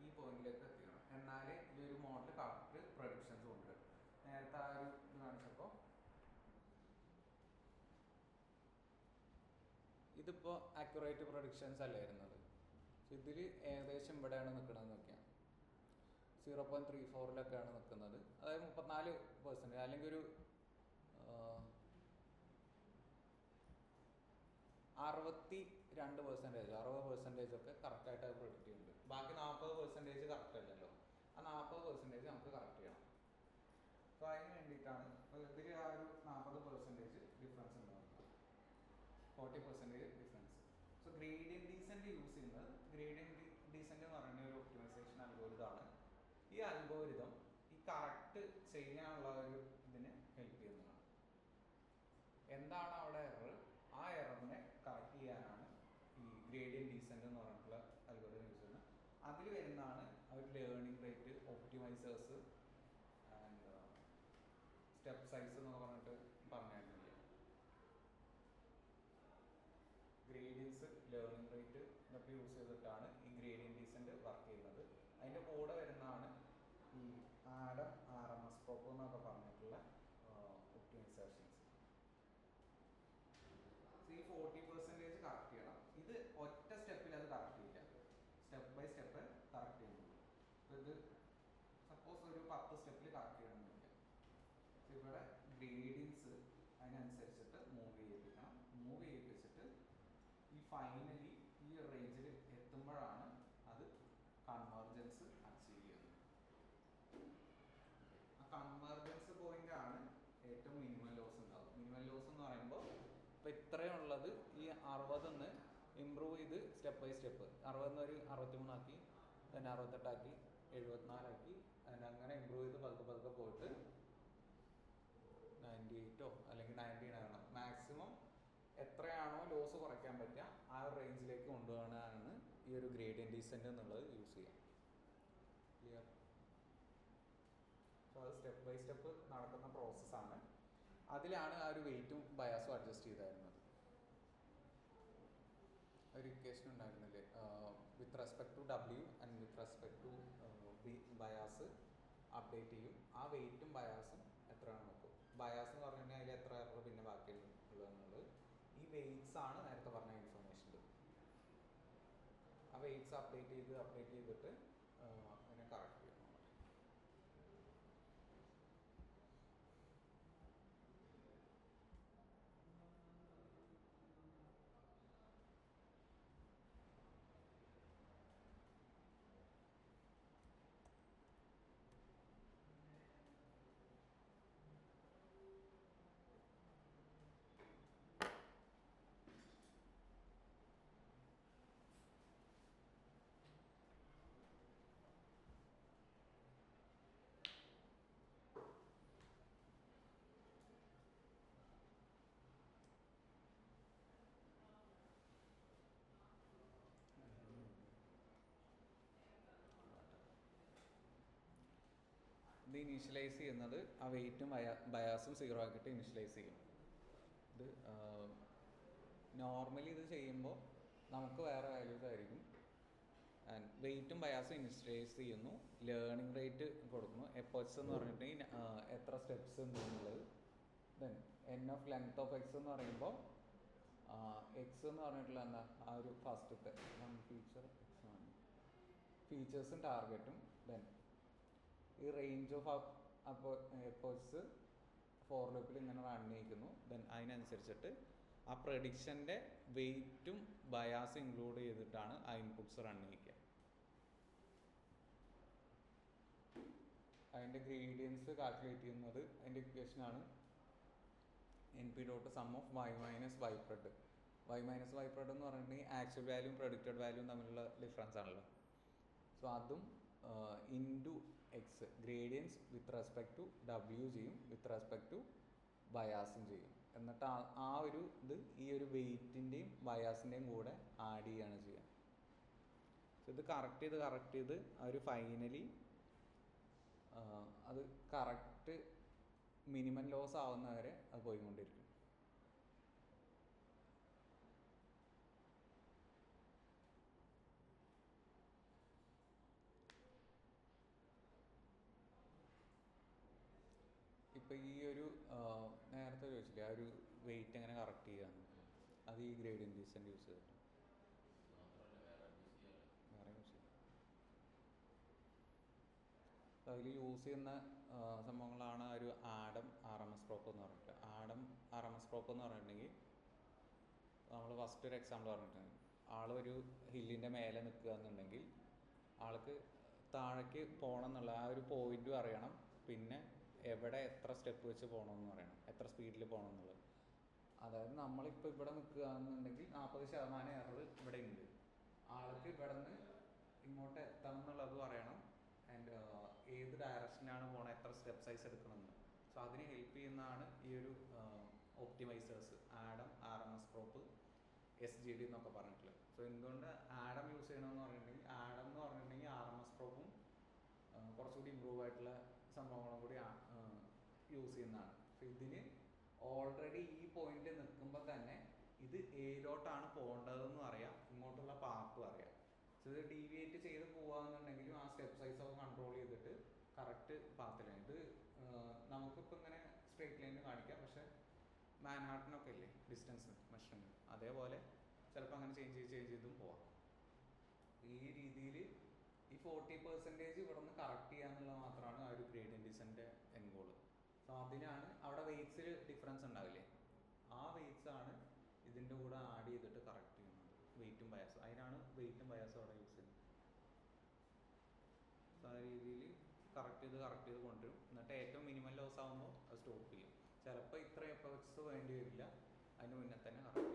ഈ പോയിന്റിലേക്ക് എത്തിക്കണം. എന്നാലേ ഈ ഒരു മോഡൽ കറക്റ്റ് പ്രഡിക്ഷൻസ് കൊണ്ടുവരും. നേരത്തെ ആ ഒരു ഇത് കാണിച്ചപ്പോൾ ഇതിപ്പോൾ അക്യുറേറ്റ് പ്രൊഡിക്ഷൻസ് അല്ല വരുന്നത്. ഇതിൽ ഏകദേശം ഇവിടെയാണ് നിൽക്കണമെന്ന് നോക്കിയാൽ 0.34 നിൽക്കുന്നത്. അതായത് 34% അല്ലെങ്കിൽ ഒരു 62%, 60% ഒക്കെ കറക്റ്റായിട്ട് അത് പ്രൊഡിക്റ്റ് ചെയ്യുന്നുണ്ട്. ബാക്കി 40% കറക്റ്റ് അല്ലല്ലോ. ആ 40% നമുക്ക് കറക്റ്റ് ചെയ്യണം. അപ്പോൾ അതിന് വേണ്ടിയിട്ടാണ് ഇതിൽ ആ ഒരു 40% ഡിഫറൻസ് ഉണ്ടാകുന്നത്, 40% ഡിഫറൻസ്. സോ ഗ്രേഡിയൻ ഡീസെൻ്റ് യൂസ് ചെയ്യുന്നത്, ഗ്രേഡിയൻ ഡീസെൻ്റ് എന്ന് പറയുന്ന ഒരു ഒപ്റ്റിമൈസേഷൻ അൽഗോരിതമാണ്. ഈ അൽഗോരിതം ഈ കറക്റ്റ് ചെയ്യാനുള്ള ഒരു ഇതിന് ഹെൽപ്പ് ചെയ്യുന്നതാണ്. എന്താണ് അവിടെ എറർ, ആ എററിനെ കറക്റ്റ് ചെയ്യാനാണ് ഈ ഗ്രേഡിയൻ ഡീസെൻ്റ് എന്ന് പറഞ്ഞിട്ടുള്ള അൽഗോരിതം യൂസ് ചെയ്യുന്നത്. അതിൽ വരുന്നതാണ് അവർ learning rate, optimizers and step size എന്ന് പറഞ്ഞിട്ട് പറഞ്ഞിരുന്നില്ല. ഗ്രേഡിയൻസ്, ലേണിംഗ് റേറ്റ് ഇതൊക്കെ യൂസ് ചെയ്തിട്ടാണ് ഈ ഗ്രേഡിയൻ ഡീസെൻ്റ് വർക്ക് ചെയ്യുന്നത്. അതിൻ്റെ കൂടെ വരുന്നതാണ് ഈ ആഡം, RMS പ്രോപ്പ് എന്നൊക്കെ പറഞ്ഞിട്ടുള്ള ഒപ്റ്റിമൈസേഷൻസ്. ഈ 40% കറക്റ്റ് ചെയ്യണം. ഇത് ഒറ്റ സ്റ്റെപ്പിൽ അത് കറക്റ്റ് ചെയ്യില്ല, സ്റ്റെപ്പ് ബൈ സ്റ്റെപ്പ് കറക്റ്റ് ചെയ്യുന്നുള്ളൂ. അപ്പോൾ ഇത് സപ്പോസ് ഒരു 10 സ്റ്റെപ്പിൽ കറക്റ്റ് ചെയ്യണമെന്നില്ല. ഇവിടെ ഗ്രേഡിയൻസ് അതിനനുസരിച്ചിട്ട് മൂവ് ചെയ്യിപ്പിക്കണം. മൂവ് ചെയ്യിപ്പിച്ചിട്ട് ഈ ഫൈനലി ഈ റേഞ്ചിൽ എത്തുമ്പോഴാണ് അത് കൺവേർജൻസ് അച്ചീവ് ചെയ്യുന്നത്. ആ കൺവേർജൻസ് പോയിന്റ് ആണ് ഏറ്റവും മിനിമം ലോസ് ഉണ്ടാവും. മിനിമം ലോസ് എന്ന് പറയുമ്പോൾ ഇപ്പോൾ ഇത്രയുള്ളത് ഈ 60 ഇമ്പ്രൂവ് ചെയ്ത് സ്റ്റെപ്പ് ബൈ സ്റ്റെപ്പ് 60 ഒരു 63 ആക്കി, then 68 ആക്കി, 74 ആക്കി, അങ്ങനെ ഇമ്പ്രൂവ് ചെയ്ത് പതുക്കെ പോയിട്ട് 98 അല്ലെങ്കിൽ 99 ആകണം. മാക്സിമം എത്രയാണോ ലോസ് കുറയ്ക്കാൻ പറ്റുക ആ ഒരു റേഞ്ചിലേക്ക് കൊണ്ടുപോകാനാണ് ഈ ഒരു ഗ്രേഡിയൻ ഡീസെൻ്റ് എന്നുള്ളത് യൂസ് ചെയ്യാം. ക്ലിയർ? സോ അത് സ്റ്റെപ്പ് ബൈ സ്റ്റെപ്പ് നടക്കുന്ന പ്രോസസ്സാണ്. അതിലാണ് ആ ഒരു വെയിറ്റും ബയാസും അഡ്ജസ്റ്റ് ചെയ്തായിരുന്നത്. ഒരു ഇക്വേഷൻ ഉണ്ടായിരുന്നില്ലേ, with respect to W and with respect to bias update ചെയ്യും. ആ വെയിറ്റും ബയാസും എത്രയാണ് നോക്കും. ബയാസ് എന്ന് പറഞ്ഞു കഴിഞ്ഞാൽ അതിൽ എത്ര എറർ പിന്നെ ബാക്കിയുള്ളതെന്നുള്ളത്. ഈ വെയിറ്റ്സ് ആണ് നേരത്തെ പറഞ്ഞ ഇൻഫർമേഷനിൽ. ആ വെയിറ്റ്സ് അപ്ഡേറ്റ് ചെയ്തിട്ട് അതിനെ കറക്റ്റ് ചെയ്യണം. ഇത് ഇനീഷ്യലൈസ് ചെയ്യുന്നത് ആ വെയിറ്റും ബയാസും 0 ആക്കിയിട്ട് ഇനീഷ്യലൈസ് ചെയ്യും. ഇത് നോർമലി ഇത് ചെയ്യുമ്പോൾ നമുക്ക് വേറെ വാല്യൂസ് ആയിരിക്കും. ആൻഡ് വെയിറ്റും ബയാസും ഇനീഷ്യലൈസ് ചെയ്യുന്നു, ലേണിംഗ് റേറ്റ് കൊടുക്കുന്നു, എപ്പോഴ്സ് എന്ന് പറഞ്ഞിട്ടുണ്ടെങ്കിൽ എത്ര സ്റ്റെപ്സ് ഉണ്ടെന്നുള്ളത്. Then n of length of x എന്ന് പറയുമ്പോൾ എക്സ് എന്ന് പറഞ്ഞിട്ടുള്ള എന്താ ആ ഒരു ഫസ്റ്റത്തെ ഫീച്ചർ എക്സ് ആണ്, ഫീച്ചേഴ്സും ടാർഗറ്റും. ദെൻ ഈ റേഞ്ച് ഓഫ് അപ്പോൾ എപ്പോഴ്സ് ഫോർ ലൂപ്പിൽ ഇങ്ങനെ റൺ ചെയ്യിക്കുന്നു. ദെൻ അതിനനുസരിച്ചിട്ട് ആ പ്രഡിക്ഷൻ്റെ വെയിറ്റും ബയാസ് ഇൻക്ലൂഡ് ചെയ്തിട്ടാണ് ആ ഇൻപുട്സ് റൺ ചെയ്യിക്കുക. അതിൻ്റെ ഗ്രേഡിയൻസ് കാൽക്കുലേറ്റ് ചെയ്യുന്നത് അതിൻ്റെ ഇക്വേഷനാണ് NP.sum of y minus y pred. y minus y pred എന്ന് പറഞ്ഞിട്ടുണ്ടെങ്കിൽ ആക്ച്വൽ വാല്യൂം പ്രഡിക്റ്റഡ് വാല്യൂം തമ്മിലുള്ള ഡിഫറൻസ് ആണല്ലോ. സോ അതും into x, gradients with respect to W ചെയ്യും, വിത്ത് റെസ്പെക്ട് ടു ബയാസും ചെയ്യും. എന്നിട്ട് ആ ഒരു ഇത് ഈ ഒരു വെയിറ്റിൻ്റെയും ബയാസിൻ്റെയും കൂടെ ആഡ് ചെയ്യുകയാണ് ചെയ്യുക. സോ ഇത് കറക്റ്റ് ചെയ്ത് ആ ഒരു ഫൈനലി അത് കറക്റ്റ് മിനിമം ലോസ് ആവുന്നവരെ അത് പോയിക്കൊണ്ടിരിക്കും. ഇപ്പോൾ ഈ ഒരു നേരത്തെ ചോദിച്ചില്ലേ ആ ഒരു വെയിറ്റ് എങ്ങനെ കറക്റ്റ് ചെയ്യാന്ന്, അത് അത് ഈ ഗ്രേഡിയൻറ്റ് ഡീസൻ്റ് യൂസ് ചെയ്തിട്ട് വേറെ യൂസ് ചെയ്യും. അതിൽ യൂസ് ചെയ്യുന്ന സംഭവങ്ങളാണ് ഒരു ആഡം RMS പ്രോപ്പ് എന്ന് പറഞ്ഞിട്ട്. ആഡം RMS പ്രോപ്പ് എന്ന് പറഞ്ഞിട്ടുണ്ടെങ്കിൽ നമ്മൾ ഫസ്റ്റ് ഒരു എക്സാമ്പിൾ പറഞ്ഞിട്ടുണ്ട്. ആളൊരു ഹില്ലിൻ്റെ മേലെ നിൽക്കുക എന്നുണ്ടെങ്കിൽ ആൾക്ക് താഴേക്ക് പോകണം എന്നുള്ള ആ ഒരു പോയിൻറ്റും അറിയണം, പിന്നെ എവിടെ എത്ര സ്റ്റെപ്പ് വെച്ച് പോകണമെന്ന് അറിയണം, എത്ര സ്പീഡിൽ പോകണം എന്നുള്ളത്. അതായത് നമ്മളിപ്പോൾ ഇവിടെ നിൽക്കുക എന്നുണ്ടെങ്കിൽ 40% എറർ ഇവിടെ ഉണ്ട്. ആൾക്ക് ഇവിടെ നിന്ന് ഇങ്ങോട്ട് എത്തണം എന്നുള്ളതും അറിയണം, ആൻഡ് ഏത് ഡയറക്ഷനാണ് പോകണം, എത്ര സ്റ്റെപ്പ് സൈസ് എടുക്കണമെന്ന്. സോ അതിന് ഹെൽപ്പ് ചെയ്യുന്നതാണ് ഈ ഒരു ഒപ്റ്റിമൈസേഴ്സ്, ആഡം RMS പ്രോപ്പ് SGD എന്നൊക്കെ പറഞ്ഞിട്ടുള്ളത്. സോ എന്തുകൊണ്ട് ആഡം യൂസ് ചെയ്യണമെന്ന് പറഞ്ഞിട്ടുണ്ടെങ്കിൽ, ആഡം എന്ന് പറഞ്ഞിട്ടുണ്ടെങ്കിൽ RMS പ്രോപ്പും കുറച്ചുകൂടി ഇമ്പ്രൂവ് ആയിട്ടുള്ള സംഭവങ്ങളും കൂടി യൂസ് ചെയ്യുന്നതാണ്. സോ ഇതിന് ഓൾറെഡി ഈ പോയിന്റ് നിൽക്കുമ്പോൾ തന്നെ ഇത് ഏതിലോട്ടാണ് പോകേണ്ടതെന്നും അറിയാം, ഇങ്ങോട്ടുള്ള പാത്തും അറിയാം. സോ ഇത് ഡീവിയേറ്റ് ചെയ്ത് പോകാമെന്നുണ്ടെങ്കിലും ആ സ്റ്റെപ്പ് സൈസ് ഒക്കെ കൺട്രോൾ ചെയ്തിട്ട് കറക്റ്റ് പാത്തിലാണ്. ഇത് നമുക്കിപ്പോൾ ഇങ്ങനെ സ്ട്രേറ്റ് ലൈനിൽ കാണിക്കാം, പക്ഷേ മാൻഹാട്ടനൊക്കെ ഇല്ലേ ഡിസ്റ്റൻസ് മെഷറിങ്, അതേപോലെ ചിലപ്പോൾ അങ്ങനെ ചേഞ്ച് ചെയ്തും പോവാം. ഈ രീതിയിൽ ഈ 40% ഇവിടെ നിന്ന് കറക്റ്റ് ചെയ്യുക എന്നുള്ളത് മാത്രമാണ് ആ ഒരു ഗ്രേഡിയൻറ്റ് ഡിസൻ്റെ എൻഡ് ഗോൾ. സോ അതിനാണ് അവിടെ വെയ്റ്റ്സിൽ ഡിഫറൻസ് ഉണ്ടാവില്ലേ, ആ വെയ്റ്റ്സ് ആണ് ഇതിൻ്റെ കൂടെ ആഡ് ചെയ്തിട്ട് കറക്റ്റ് ചെയ്യുന്നത്, വെയ്റ്റും ബയാസും. അതിനാണ് വെയ്റ്റും ബയാസും അവിടെ യൂസ് ചെയ്യുന്നത്. സോ ആ രീതിയിൽ കറക്റ്റ് ചെയ്ത് കൊണ്ടുവരും. എന്നിട്ട് ഏറ്റവും മിനിമം ലോസ് ആകുമ്പോൾ അത് സ്റ്റോപ്പ് ചെയ്യും. ചിലപ്പോൾ ഇത്ര എഫേർട്സ് വേണ്ടി വരില്ല, അതിന് മുന്നേ തന്നെ കറക്റ്റ്